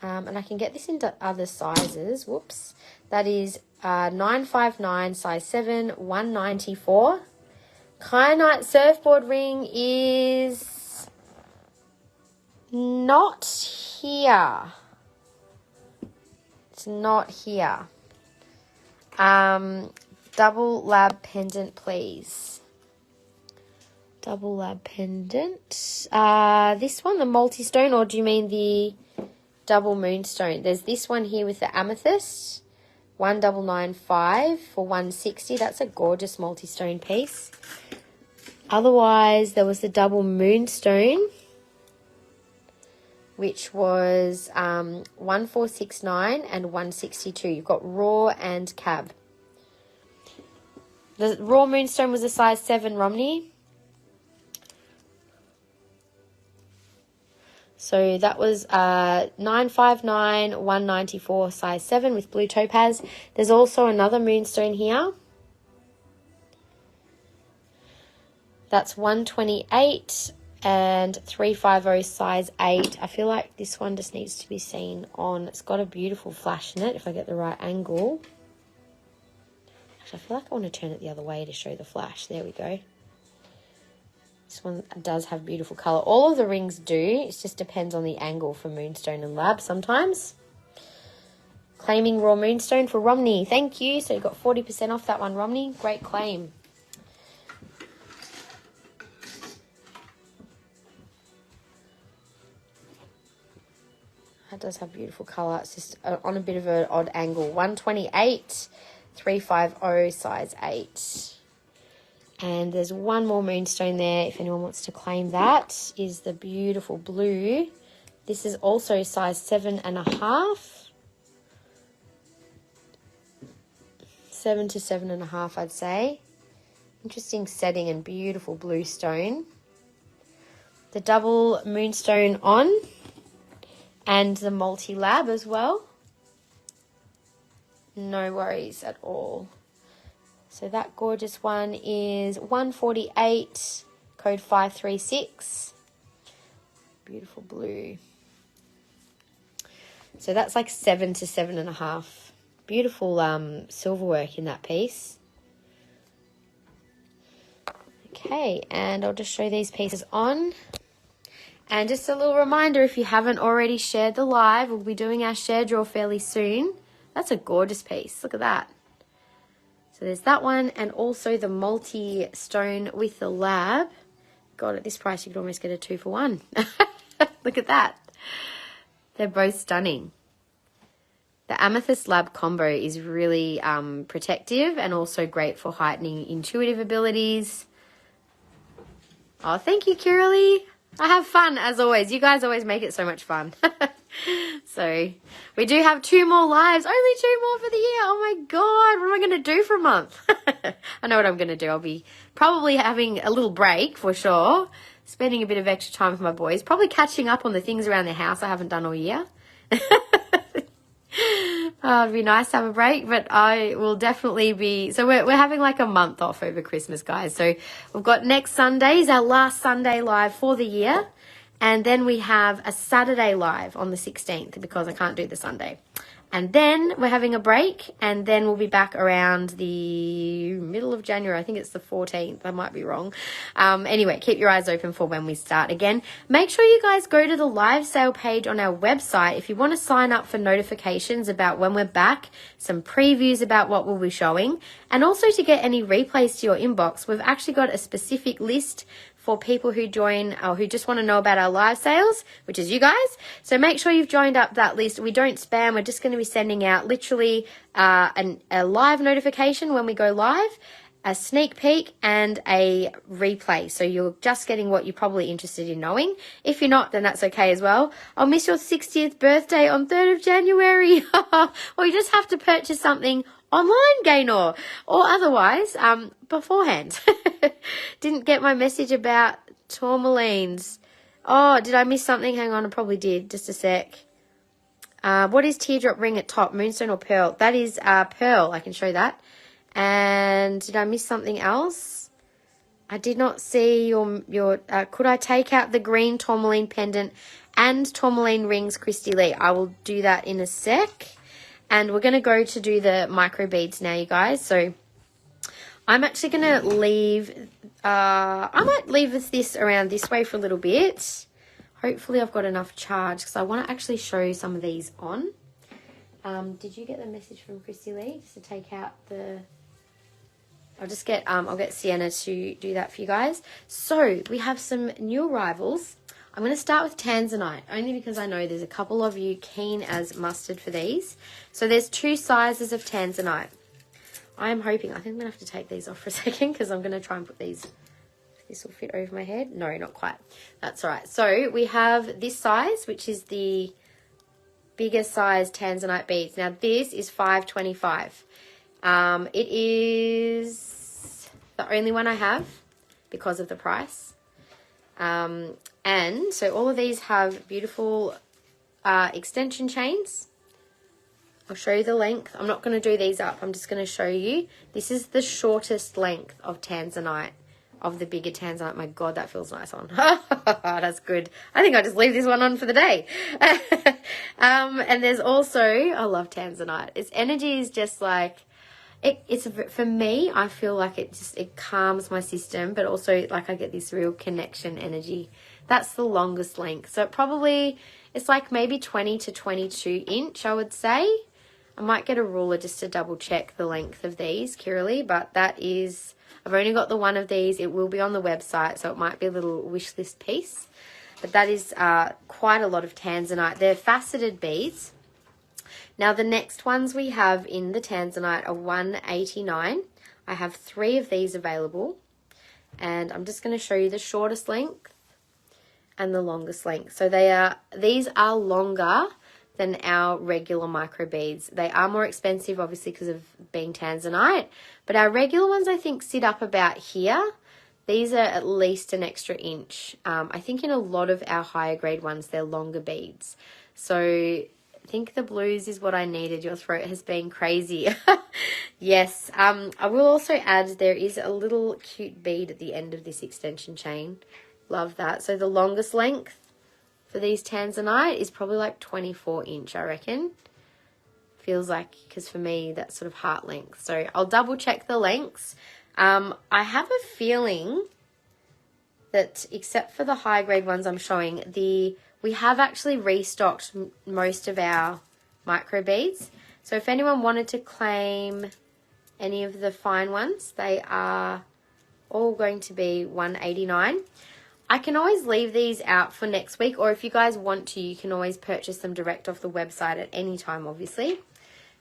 Speaker 1: And I can get this into other sizes. Whoops. That is 959, size 7, 194. Kyanite surfboard ring is not here. It's not here. Double lab pendant, please. Double lab pendant. This one, the multi-stone, or do you mean the double moonstone? There's this one here with the amethyst. 1995 for 160. That's a gorgeous multi-stone piece. Otherwise, there was the double moonstone, which was 1469 and 162. You've got raw and cab. The raw moonstone was a size 7, Romney. So that was 959, 194, size 7 with blue topaz. There's also another moonstone here. That's 128 and 350, size 8. I feel like this one just needs to be seen on. It's got a beautiful flash in it if I get the right angle. Actually, I feel like I want to turn it the other way to show the flash. There we go. This one does have beautiful colour. All of the rings do. It just depends on the angle for moonstone and lab sometimes. Claiming raw moonstone for Romney. Thank you. So you got 40% off that one, Romney. Great claim. That does have beautiful colour. It's just on a bit of an odd angle. 128, 350, size 8. And there's one more moonstone there if anyone wants to claim that. Is the beautiful blue. This is also size 7.5. 7 to 7.5, I'd say. Interesting setting and beautiful blue stone. The double moonstone on. And the multi-lab as well. No worries at all. So that gorgeous one is 148, code 536. Beautiful blue. So that's like 7 to 7.5. Beautiful silver work in that piece. Okay, and I'll just show these pieces on. And just a little reminder, if you haven't already shared the live, we'll be doing our share draw fairly soon. That's a gorgeous piece. Look at that. So there's that one, and also the multi-stone with the lab. God, at this price, you could almost get a 2 for 1. Look at that. They're both stunning. The amethyst lab combo is really protective and also great for heightening intuitive abilities. Oh, thank you, Kiralee. I have fun, as always. You guys always make it so much fun. So, we do have 2 more lives. Only 2 more for the year. Oh, my God. What am I going to do for a month? I know what I'm going to do. I'll be probably having a little break, for sure. Spending a bit of extra time with my boys. Probably catching up on the things around the house I haven't done all year. It'd be nice to have a break, but I will definitely be... So we're having like a month off over Christmas, guys. So we've got next Sunday is our last Sunday live for the year. And then we have a Saturday live on the 16th because I can't do the Sunday. And then we're having a break, and then we'll be back around the middle of January. I think it's the 14th. I might be wrong. Anyway, keep your eyes open for when we start again. Make sure you guys go to the live sale page on our website if you want to sign up for notifications about when we're back, some previews about what we'll be showing, and also to get any replays to your inbox. We've actually got a specific list for people who join or who just want to know about our live sales, which is you guys. So make sure you've joined up that list. We don't spam. We're just going to be sending out literally a live notification when we go live, a sneak peek, and a replay. So you're just getting what you're probably interested in knowing. If you're not, then that's okay as well. I'll miss your 60th birthday on 3rd of January. Or you just have to purchase something online, Gaynor, or otherwise beforehand. Didn't get my message about tourmalines. Oh, did I miss something? Hang on, I probably did. Just a sec. What is teardrop ring at top, moonstone or pearl? That is pearl. I can show that. And did I miss something else? I did not see your could I take out the green tourmaline pendant and tourmaline rings, Christy Lee? I will do that in a sec. And we're going to go to do the micro beads now, you guys. So I'm actually going to leave, I might leave this around this way for a little bit. Hopefully I've got enough charge because I want to actually show you some of these on. Did you get the message from Christy Lee just to take out the... I'll get Sienna to do that for you guys. So we have some new arrivals. I'm going to start with Tanzanite, only because I know there's a couple of you keen as mustard for these. So there's 2 sizes of Tanzanite. I am hoping, I think I'm going to have to take these off for a second because I'm going to try and put these, this will fit over my head. No, not quite. That's all right. So we have this size, which is the bigger size Tanzanite beads. Now this is 525. It is the only one I have because of the price. And so all of these have beautiful extension chains. I'll show you the length. I'm not going to do these up. I'm just going to show you. This is the shortest length of Tanzanite, of the bigger Tanzanite. My God, that feels nice on. That's good. I think I'll just leave this one on for the day. And there's also, I love Tanzanite. Its energy is just like, it's for me, I feel like it calms my system, but also like I get this real connection energy. That's the longest length. So it's like maybe 20 to 22 inch, I would say. I might get a ruler just to double check the length of these, Kiralee, but that is, I've only got the one of these. It will be on the website, so it might be a little wish list piece. But that is quite a lot of Tanzanite. They're faceted beads. Now the next ones we have in the Tanzanite are 189. I have 3 of these available, and I'm just going to show you the shortest length and the longest length. So these are longer than our regular micro beads. They are more expensive, obviously, because of being Tanzanite, but our regular ones I think sit up about here. These are at least an extra inch. I think in a lot of our higher grade ones they're longer beads. So I think the blues is what I needed. Your throat has been crazy. Yes. I will also add there is a little cute bead at the end of this extension chain. Love that. So the longest length for these Tanzanite is probably like 24 inch, I reckon. Feels like, because for me that's sort of heart length. So I'll double check the lengths. I have a feeling that except for the high grade ones I'm showing, we have actually restocked most of our micro beads. So if anyone wanted to claim any of the fine ones, they are all going to be $189. I can always leave these out for next week, or if you guys want to, you can always purchase them direct off the website at any time, obviously.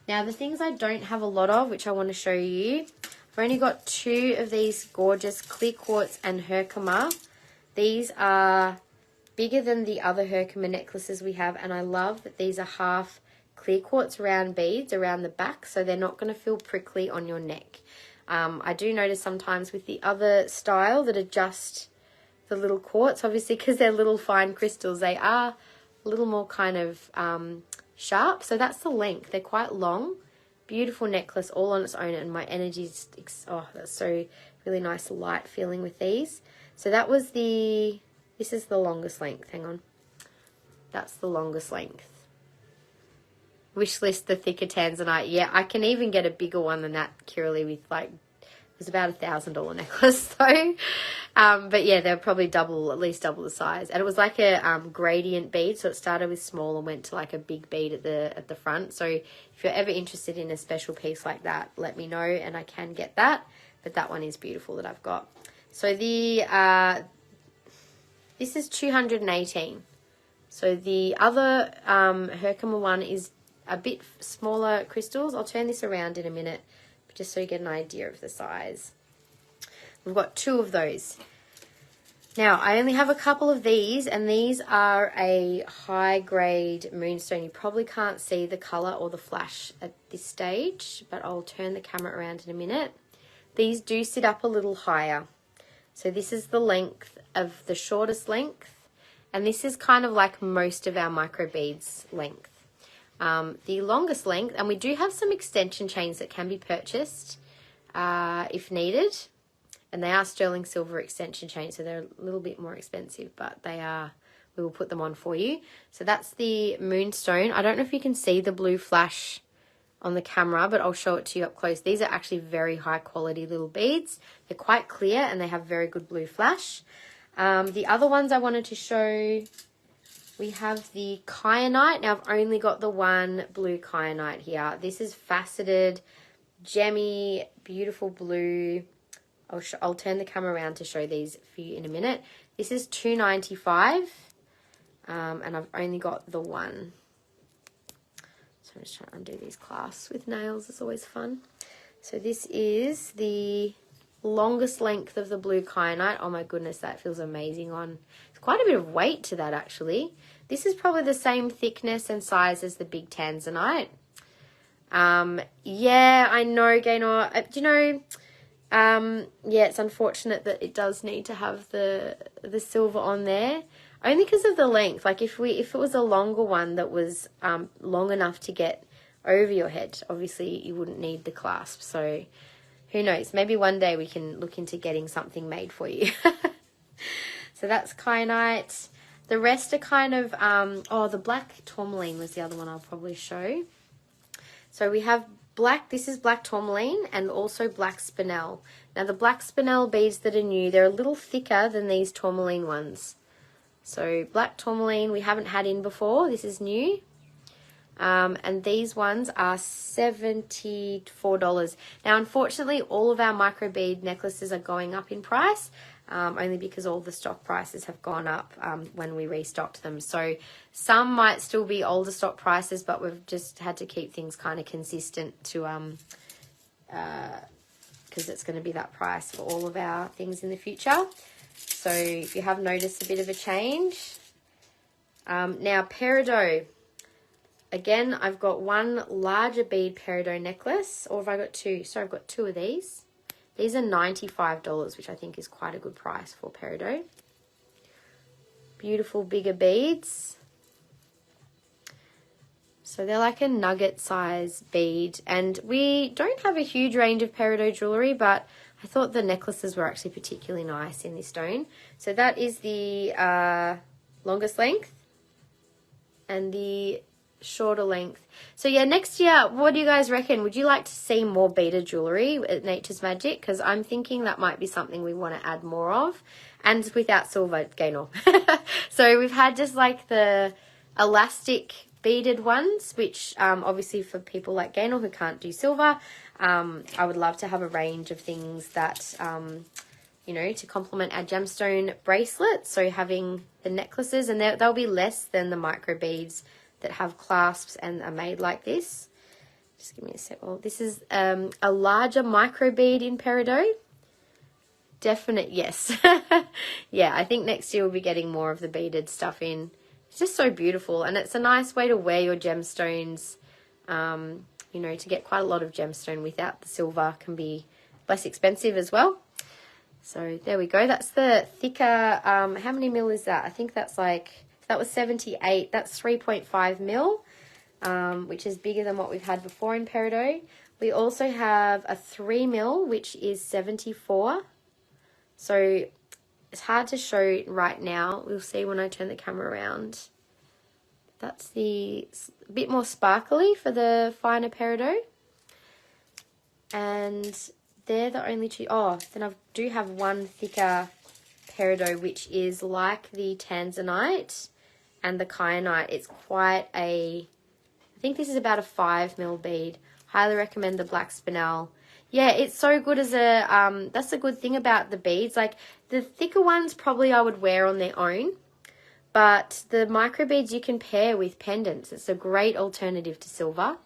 Speaker 1: Now, the things I don't have a lot of, which I want to show you, I've only got 2 of these gorgeous clear quartz and Herkimer. These are bigger than the other Herkimer necklaces we have, and I love that these are half clear quartz round beads around the back, so they're not going to feel prickly on your neck. I do notice sometimes with the other style that are just the little quartz, obviously because they're little fine crystals, they are a little more kind of sharp. So that's the length. They're quite long. Beautiful necklace all on its own, and my energy's, oh, that's so really nice light feeling with these. So that was this is the longest length. Hang on. That's the longest length. Wish list the thicker Tanzanite. Yeah, I can even get a bigger one than that, Kiralee, with like, it was about $1,000 necklace though. But yeah, they're probably at least double the size. And it was like a gradient bead. So it started with small and went to like a big bead at the front. So if you're ever interested in a special piece like that, let me know and I can get that. But that one is beautiful that I've got. So this is 218. So the other Herkimer one is a bit smaller crystals. I'll turn this around in a minute, just so you get an idea of the size. We've got 2 of those. Now, I only have a couple of these, and these are a high-grade moonstone. You probably can't see the colour or the flash at this stage, but I'll turn the camera around in a minute. These do sit up a little higher. So this is the length of the shortest length, and this is kind of like most of our micro beads length. The longest length, and we do have some extension chains that can be purchased if needed. And they are sterling silver extension chains, so they're a little bit more expensive, but they are, we will put them on for you. So that's the moonstone. I don't know if you can see the blue flash on the camera, but I'll show it to you up close. These are actually very high quality little beads. They're quite clear and they have very good blue flash. The other ones I wanted to show, we have the Kyanite. Now I've only got the one blue Kyanite here. This is faceted, gemmy, beautiful blue. I'll turn the camera around to show these for you in a minute. This is $2.95, and I've only got the one. So I'm just trying to undo these clasps with nails. It's always fun. So this is the longest length of the blue Kyanite. Oh my goodness, that feels amazing on. It's quite a bit of weight to that actually. This is probably the same thickness and size as the big Tanzanite. Yeah, I know, Gaynor. Do you know, yeah, it's unfortunate that it does need to have the silver on there. Only because of the length. Like if it was a longer one that was long enough to get over your head, obviously you wouldn't need the clasp. So who knows? Maybe one day we can look into getting something made for you. So that's Kyanite. The rest are kind of, oh, the black Tourmaline was the other one I'll probably show. So we have black, this is black Tourmaline and also black Spinel. Now the black Spinel beads that are new, they're a little thicker than these Tourmaline ones. So black Tourmaline we haven't had in before, this is new. And these ones are $74. Now unfortunately all of our microbead necklaces are going up in price, only because all the stock prices have gone up when we restocked them. So some might still be older stock prices, but we've just had to keep things kind of consistent to because it's going to be that price for all of our things in the future. So if you have noticed a bit of a change. Now peridot. Again, I've got one larger bead peridot necklace, or have I got two? Sorry, I've got two of these. These are $95, which I think is quite a good price for peridot. Beautiful bigger beads. So they're like a nugget size bead, and we don't have a huge range of peridot jewellery, but I thought the necklaces were actually particularly nice in this stone. So that is the longest length and the shorter length. So yeah, next year, what do you guys reckon? Would you like to see more beaded jewellery at Nature's Magic? Because I'm thinking that might be something we want to add more of, and without silver, Gaynor. So we've had just like the elastic beaded ones, which obviously for people like Gaynor who can't do silver, I would love to have a range of things that you know, to complement our gemstone bracelets. So having the necklaces, and they'll be less than the micro beads that have clasps and are made like this. Just give me a sec. Oh, this is a larger micro bead in peridot. Definite yes. Yeah, I think next year we'll be getting more of the beaded stuff in. It's just so beautiful, and it's a nice way to wear your gemstones. You know, to get quite a lot of gemstone without the silver can be less expensive as well. So there we go. That's the thicker, how many mil is that? I think that's like, that was 78. That's 3.5 mil, which is bigger than what we've had before in peridot. We also have a 3 mil, which is 74. So it's hard to show right now. We'll see when I turn the camera around. That's the a bit more sparkly for the finer peridot. And they're the only two. Oh, then I do have one thicker peridot, which is like the Tanzanite and the Kyanite. It's quite a, I think this is about a 5 mil bead. Highly recommend the black Spinel. Yeah, it's so good as a, that's the good thing about the beads. Like the thicker ones probably I would wear on their own, but the micro beads you can pair with pendants. It's a great alternative to silver.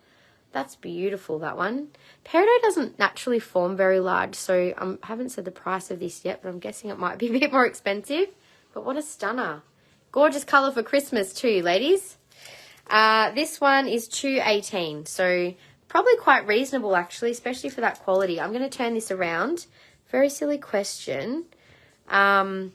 Speaker 1: That's beautiful, that one. Peridot doesn't naturally form very large, so I haven't said the price of this yet, but I'm guessing it might be a bit more expensive. But what a stunner. Gorgeous colour for Christmas too, ladies. This one is $2.18, so probably quite reasonable actually, especially for that quality. I'm going to turn this around. Very silly question. Honestly,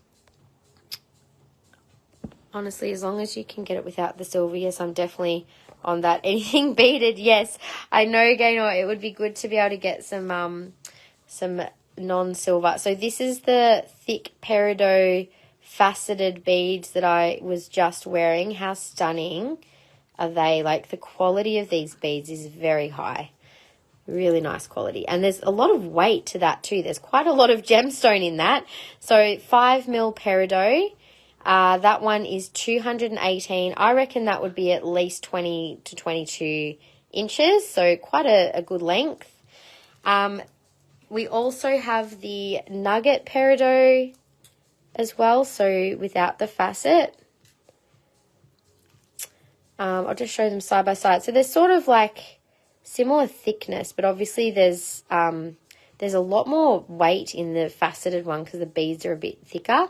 Speaker 1: as long as you can get it without the silver, yes, I'm definitely on that. Anything beaded, yes. I know, Gaynor, it would be good to be able to get some non-silver. So this is the thick peridot faceted beads that I was just wearing. How stunning are they? Like, the quality of these beads is very high. Really nice quality. And there's a lot of weight to that too. There's quite a lot of gemstone in that. So 5 mil peridot. That one is 218. I reckon that would be at least 20 to 22 inches. So quite a good length. We also have the nugget peridot as well. So without the facet. I'll just show them side by side. So there's sort of like similar thickness, but obviously there's a lot more weight in the faceted one because the beads are a bit thicker,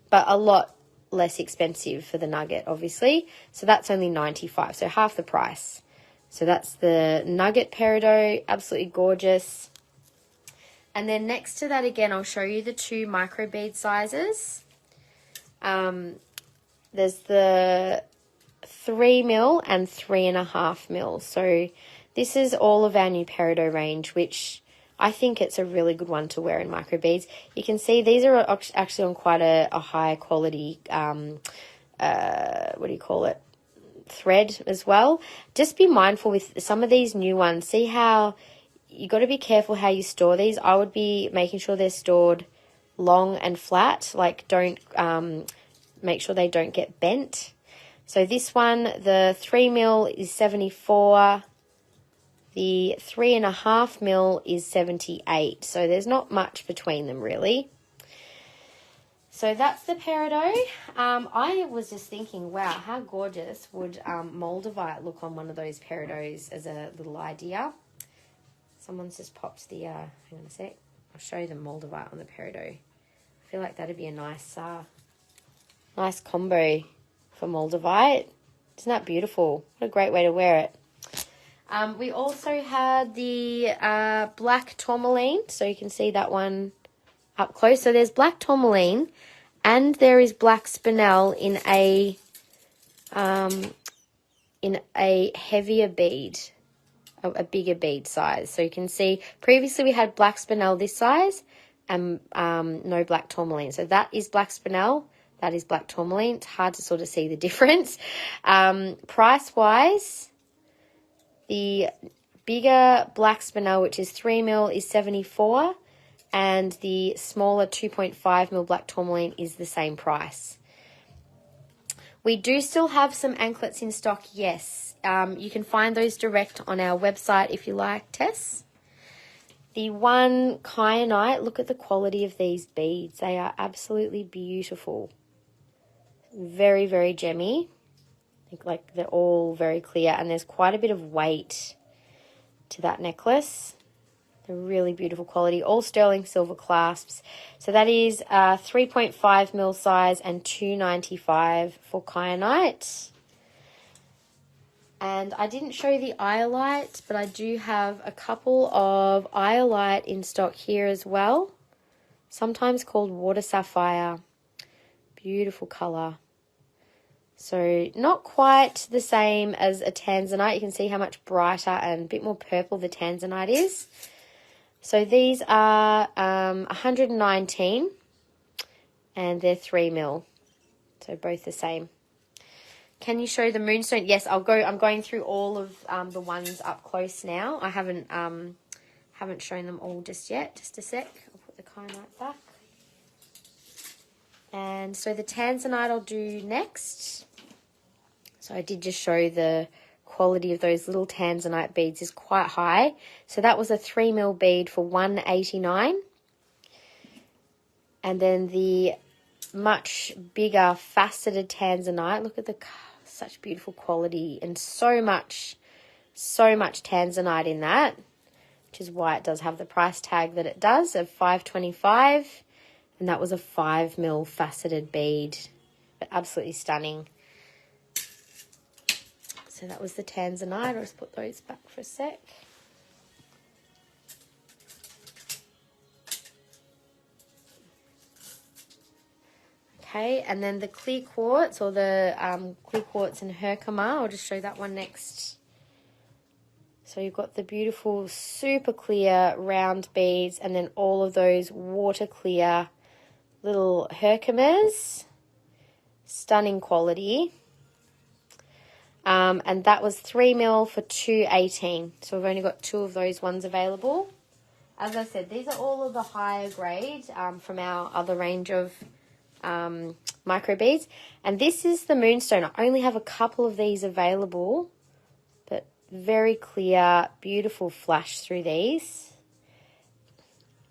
Speaker 1: but a lot less expensive for the nugget, obviously. So that's only $95, so half the price. So that's the nugget peridot, absolutely gorgeous. And then next to that again, I'll show you the 2 microbead sizes. There's the 3 mil and 3.5 mil. So this is all of our new peridot range, which I think it's a really good one to wear in microbeads. You can see these are actually on quite a high quality, thread as well. Just be mindful with some of these new ones. See how you got to be careful how you store these. I would be making sure they're stored long and flat. Like, don't make sure they don't get bent. So this one, the 3 mil is 74. The 3.5 mil is 78. So there's not much between them really. So that's the peridot. I was just thinking, wow, how gorgeous would Moldavite look on one of those peridots as a little idea. Someone's just popped the, hang on a sec. I'll show you the Moldavite on the peridot. I feel like that'd be a nice combo for Moldavite. Isn't that beautiful? What a great way to wear it. We also had the black tourmaline, so you can see that one up close. So there's black tourmaline, and there is black spinel in a heavier bead, a bigger bead size. So you can see previously we had black spinel this size and no black tourmaline. So that is black spinel. That is black tourmaline. It's hard to sort of see the difference. Price-wise, the bigger black spinel, which is 3 mil, is 74, and the smaller 2.5 mil black tourmaline is the same price. We do still have some anklets in stock, yes. You can find those direct on our website if you like, Tess. The one Kyanite, look at the quality of these beads. They are absolutely beautiful. Very, very gemmy. Like they're all very clear, and there's quite a bit of weight to that necklace. They're really beautiful quality, all sterling silver clasps. So that is 3.5 mil size and $2.95 for Kyanite. And I didn't show you the iolite, but I do have a couple of iolite in stock here as well. Sometimes called water sapphire. Beautiful colour. So not quite the same as a tanzanite. You can see how much brighter and a bit more purple the tanzanite is. So these are 119 and they're 3 mil. So both the same. Can you show the moonstone? Yes, I'm going through all of the ones up close now. I haven't shown them all just yet. Just a sec. I'll put the kyanite back. And so the tanzanite I'll do next. So I did just show the quality of those little tanzanite beads is quite high. So that was a 3 mil bead for $189. And then the much bigger faceted tanzanite. Look at such beautiful quality and so much tanzanite in that, which is why it does have the price tag that it does of $525. And that was a 5 mil faceted bead, but absolutely stunning. So that was the tanzanite. I'll just put those back for a sec. Okay, and then the clear quartz, or the clear quartz and herkimer. I'll just show that one next. So you've got the beautiful, super clear round beads, and then all of those water clear little Herkimes. Stunning quality. And that was 3 mil for $2.18. So we've only got 2 of those ones available. As I said, these are all of the higher grade from our other range of micro beads. And this is the moonstone. I only have a couple of these available, but very clear, beautiful flash through these.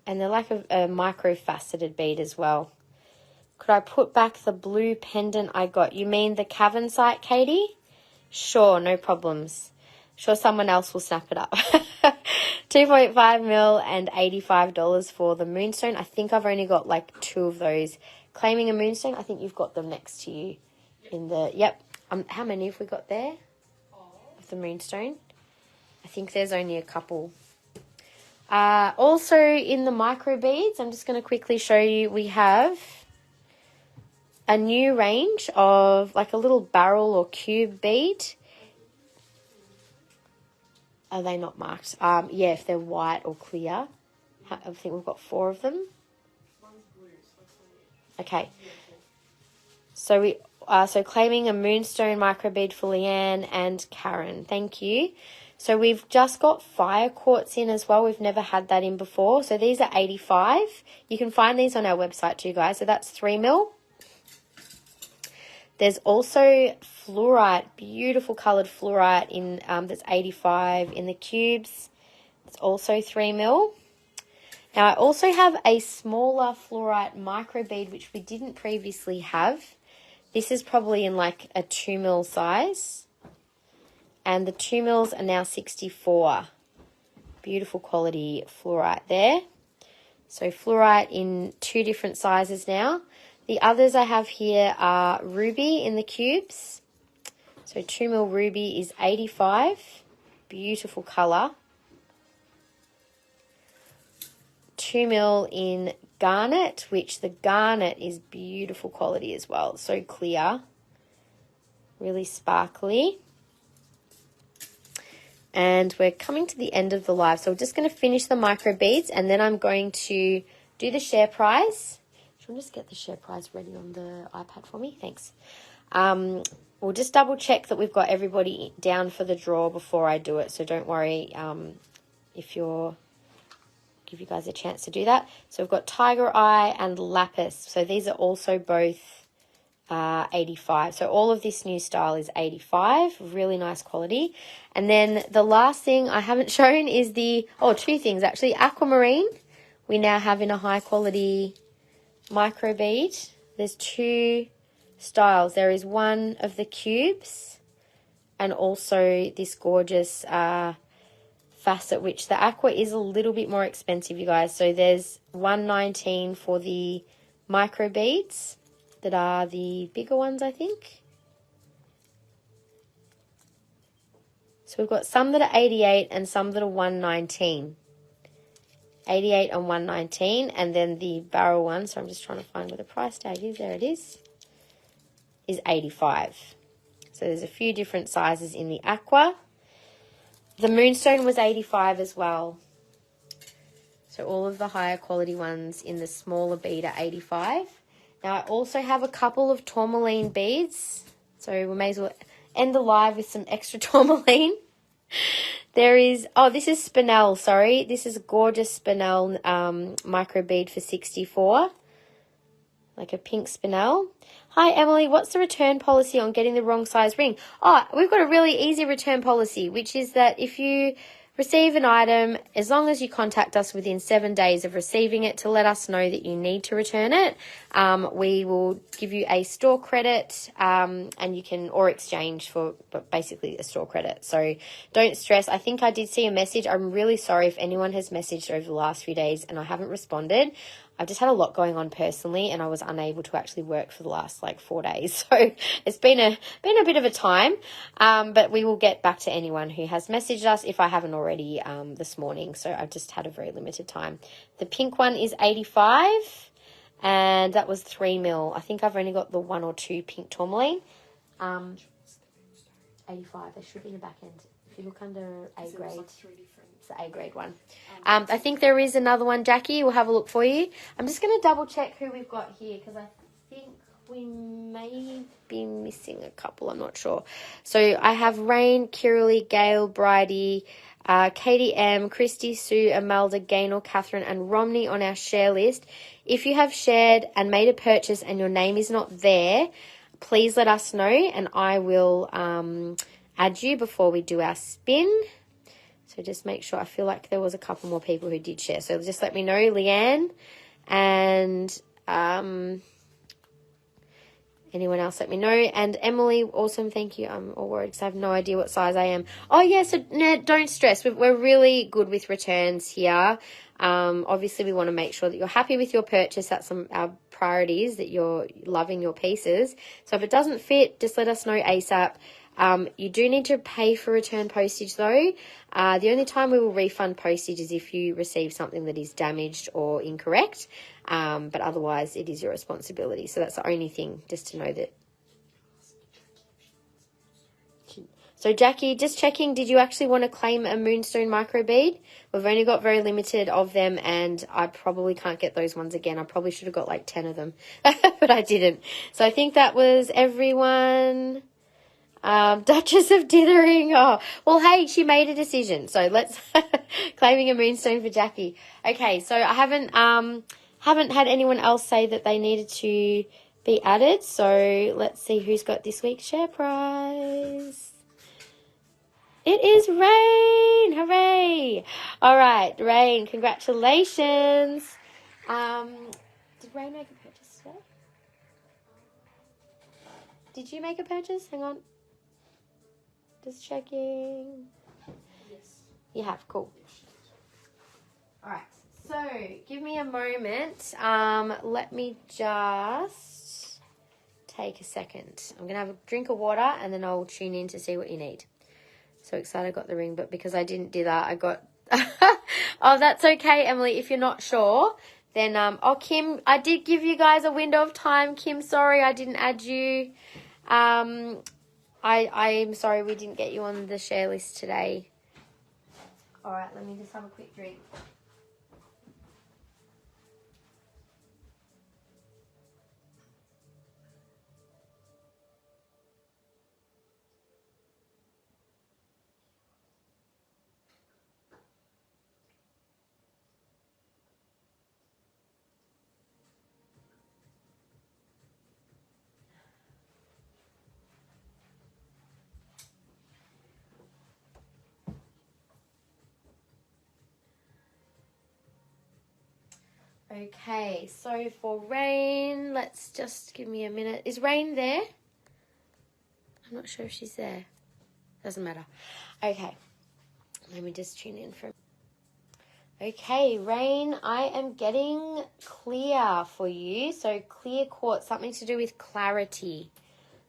Speaker 1: And they're like a micro faceted bead as well. Could I put back the blue pendant I got? You mean the Cavansite, Katie? Sure, no problems. Sure, someone else will snap it up. 2.5 mil and $85 for the moonstone. I think I've only got like 2 of those. Claiming a moonstone, I think you've got them next to you in the, yep. How many have we got there of the moonstone? I think there's only a couple. Also in the micro beads, I'm just going to quickly show you, we have a new range of like a little barrel or cube bead. Are they not marked? Yeah, if they're white or clear. I think we've got 4 of them. Okay. So we so claiming a moonstone microbead for Leanne and Karen. Thank you. So we've just got fire quartz in as well. We've never had that in before. So these are 85. You can find these on our website too, guys. So that's 3 mil. There's also fluorite, beautiful coloured fluorite in that's 85 in the cubes. It's also 3 mil. Now I also have a smaller fluorite micro bead which we didn't previously have. This is probably in like a 2 mil size. And the 2 mils are now 64. Beautiful quality fluorite there. So fluorite in 2 different sizes now. The others I have here are ruby in the cubes. So 2 mil ruby is 85. Beautiful colour. 2 mil in garnet, which the garnet is beautiful quality as well. So clear. Really sparkly. And we're coming to the end of the live. So we're just going to finish the micro beads and then I'm going to do the share prize. Should I just get the share prize ready on the iPad for me? Thanks. We'll just double check that we've got everybody down for the draw before I do it. So don't worry if you're, give you guys a chance to do that. So we've got Tiger Eye and Lapis. So these are also both 85. So all of this new style is 85. Really nice quality. And then the last thing I haven't shown is the, 2 things actually. Aquamarine we now have in a high quality micro bead. There's 2 styles. There is one of the cubes and also this gorgeous facet, which the aqua is a little bit more expensive, you guys. So there's $119 for the micro beads that are the bigger ones, I think. So we've got some that are 88 and some that are 119. 88 and 119, and then the barrel one, so I'm just trying to find where the price tag is. There it is 85. So there's a few different sizes in the aqua. The moonstone was 85 as well. So all of the higher quality ones in the smaller bead are 85. Now I also have a couple of tourmaline beads, so we may as well end the live with some extra tourmaline. There is, this is spinel, sorry. This is a gorgeous spinel micro bead for 64. Like a pink spinel. Hi, Emily. What's the return policy on getting the wrong size ring? We've got a really easy return policy, which is that if you receive an item, as long as you contact us within 7 days of receiving it to let us know that you need to return it, we will give you a store credit and you can, or exchange for basically a store credit. So don't stress. I think I did see a message. I'm really sorry if anyone has messaged over the last few days and I haven't responded. I've just had a lot going on personally and I was unable to actually work for the last 4 days. So it's been a bit of a time, but we will get back to anyone who has messaged us if I haven't already this morning. So I've just had a very limited time. The pink one is 85 and that was 3 mil. I think I've only got the 1 or 2 pink tourmaline. 85. They should be in the back end. If you look under A
Speaker 2: Because
Speaker 1: grade,
Speaker 2: It was like 3 different.
Speaker 1: it's the A grade one. I think there is another one, Jackie. We'll have a look for you. I'm just going to double check who we've got here because I think we may be missing a couple. I'm not sure. So I have Rain, Kiralee, Gail, Bridie, Katie M, Christy, Sue, Amelda, Gaynor, Catherine, and Romney on our share list. If you have shared and made a purchase and your name is not there, please let us know and I will add you before we do our spin. So just make sure. I feel like there was a couple more people who did share. So just let me know, Leanne, and anyone else, let me know. And Emily, awesome, thank you. I'm all worried because I have no idea what size I am. Oh, yeah, so no, don't stress. We're really good with returns here. Obviously, we want to make sure that you're happy with your purchase. That's our priorities, that you're loving your pieces. So if it doesn't fit, just let us know ASAP. You do need to pay for return postage, though. The only time we will refund postage is if you receive something that is damaged or incorrect. But otherwise, it is your responsibility. So that's the only thing, just to know that. So, Jackie, just checking, did you actually want to claim a Moonstone microbead? We've only got very limited of them, and I probably can't get those ones again. I probably should have got like 10 of them, but I didn't. So I think that was everyone. Duchess of Dithering. Oh, well, hey, she made a decision. So let's claiming a Moonstone for Jackie. Okay, so I haven't had anyone else say that they needed to be added. So let's see who's got this week's share prize. It is Rain. Hooray. All right, Rain, congratulations. Did Rain make a purchase today? Did you make a purchase? Hang on. Just checking.
Speaker 2: Yes.
Speaker 1: You have, cool. All right, so give me a moment. Let me just take a second. I'm going to have a drink of water and then I'll tune in to see what you need. So excited I got the ring, but because I didn't do that, I got... Oh, that's okay, Emily. If you're not sure, then... Oh, Kim, I did give you guys a window of time. Kim, sorry I didn't add you. I'm sorry we didn't get you on the share list today. All right, let me just have a quick drink. Okay, so for Rain, let's just give me a minute. Is Rain there? I'm not sure if she's there. Doesn't matter. Okay, let me just tune in for... Okay, Rain, I am getting clear for you. So clear quartz, something to do with clarity.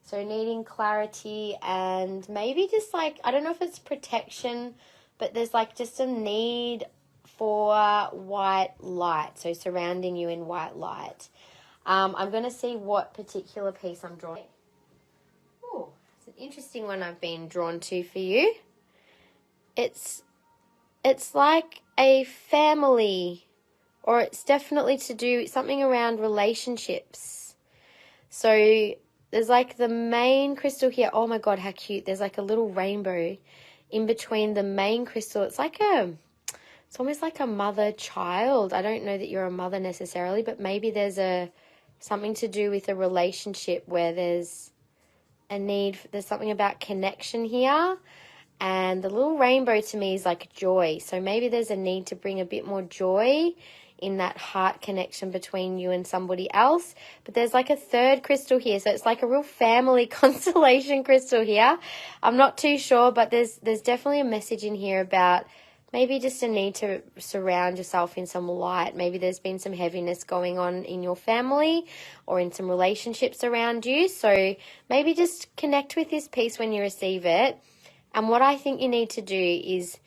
Speaker 1: So needing clarity and maybe just like, I don't know if it's protection, but there's like just a need for white light, so surrounding you in white light. I'm going to see what particular piece I'm drawing. Oh, it's an interesting one I've been drawn to for you. It's like a family, or it's definitely to do something around relationships. So there's like the main crystal here. Oh my God, how cute. There's like a little rainbow in between the main crystal. It's almost like a mother-child. I don't know that you're a mother necessarily, but maybe there's something to do with a relationship where there's a need. There's something about connection here. And the little rainbow to me is like joy. So maybe there's a need to bring a bit more joy in that heart connection between you and somebody else. But there's like a third crystal here. So it's like a real family constellation crystal here. I'm not too sure, but there's definitely a message in here about maybe just a need to surround yourself in some light. Maybe there's been some heaviness going on in your family or in some relationships around you. So maybe just connect with this piece when you receive it. And what I think you need to do is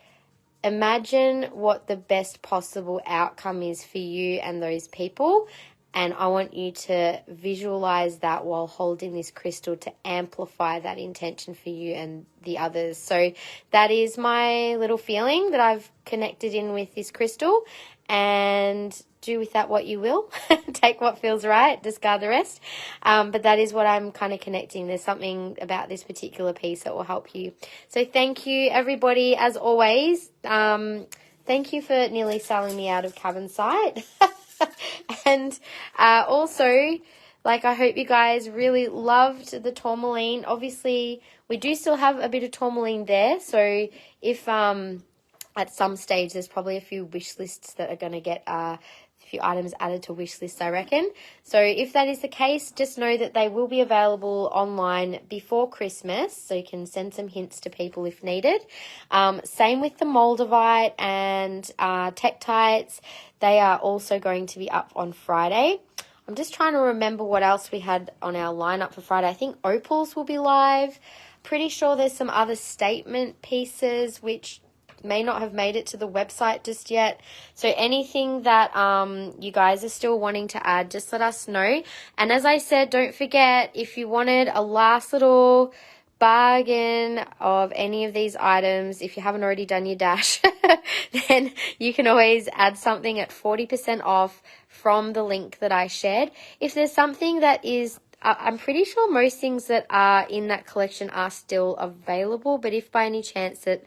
Speaker 1: imagine what the best possible outcome is for you and those people. and I want you to visualize that while holding this crystal to amplify that intention for you and the others. So that is my little feeling that I've connected in with this crystal, and do with that what you will. Take what feels right, discard the rest. But that is what I'm kind of connecting. There's something about this particular piece that will help you. So thank you, everybody, as always. Thank you for nearly selling me out of Cavansite. And also, like, I hope you guys really loved the Tourmaline. Obviously, we do still have a bit of Tourmaline there. So if at some stage there's probably a few wish lists that are going to get a few items added to wish lists, I reckon. So if that is the case, just know that they will be available online before Christmas, so you can send some hints to people if needed. Same with the Moldavite and Tektites. They are also going to be up on Friday. I'm just trying to remember what else we had on our lineup for Friday. I think opals will be live. Pretty sure there's some other statement pieces which may not have made it to the website just yet. So anything that you guys are still wanting to add, just let us know. And as I said, don't forget, if you wanted a last little bargain of any of these items, if you haven't already done your dash, then you can always add something at 40% off from the link that I shared. If there's something that is, I'm pretty sure most things that are in that collection are still available, but if by any chance that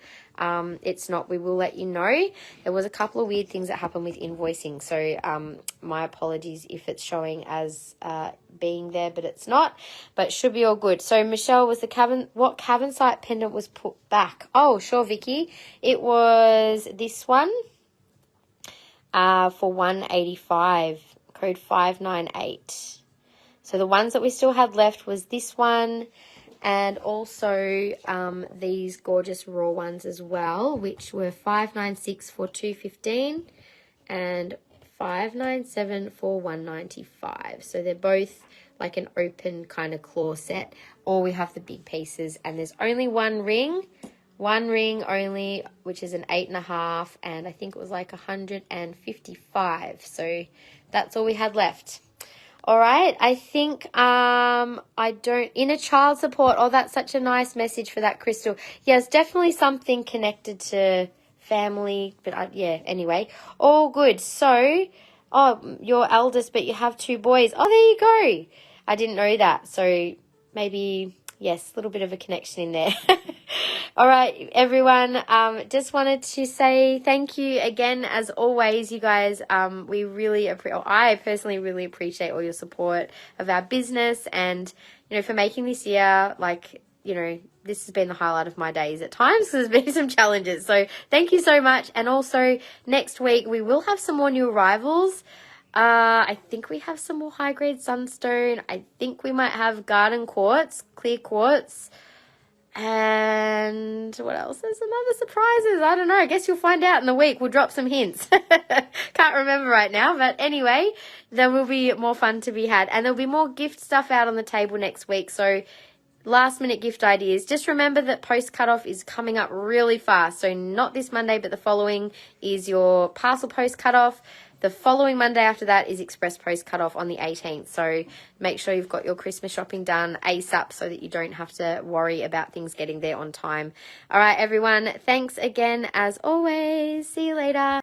Speaker 1: it's not, we will let you know. There was a couple of weird things that happened with invoicing, so my apologies if it's showing as being there, but it's not, but should be all good. So Michelle, was the what Cavansite pendant was put back? Oh, sure, Vicky. It was this one for $185, code 598. So the ones that we still had left was this one, and also these gorgeous raw ones as well, which were 596 for $215 and 597 for $195. So they're both like an open kind of claw set, or we have the big pieces, and there's only one ring only, which is an 8.5, and I think it was like 155. So that's all we had left. All right, I think inner child support. Oh, that's such a nice message for that crystal. Yeah, it's definitely something connected to family, but yeah, anyway, all good. So, oh, you're eldest, but you have 2 boys. Oh, there you go. I didn't know that. So maybe, yes, a little bit of a connection in there. All right, everyone, just wanted to say thank you again, as always, you guys. We really I personally really appreciate all your support of our business, and, you know, for making this year, like, you know, this has been the highlight of my days at times. There's been some challenges. So thank you so much. And also next week, we will have some more new arrivals. I think we have some more high-grade sunstone. I think we might have garden quartz, clear quartz. And what else? There's some other surprises. I don't know. I guess you'll find out in the week. We'll drop some hints. Can't remember right now. But anyway, there will be more fun to be had. And there'll be more gift stuff out on the table next week. So last minute gift ideas. Just remember that post cutoff is coming up really fast. So not this Monday, but the following is your parcel post cutoff. The following Monday after that is express post cutoff on the 18th. So make sure you've got your Christmas shopping done ASAP so that you don't have to worry about things getting there on time. All right, everyone. Thanks again, as always. See you later.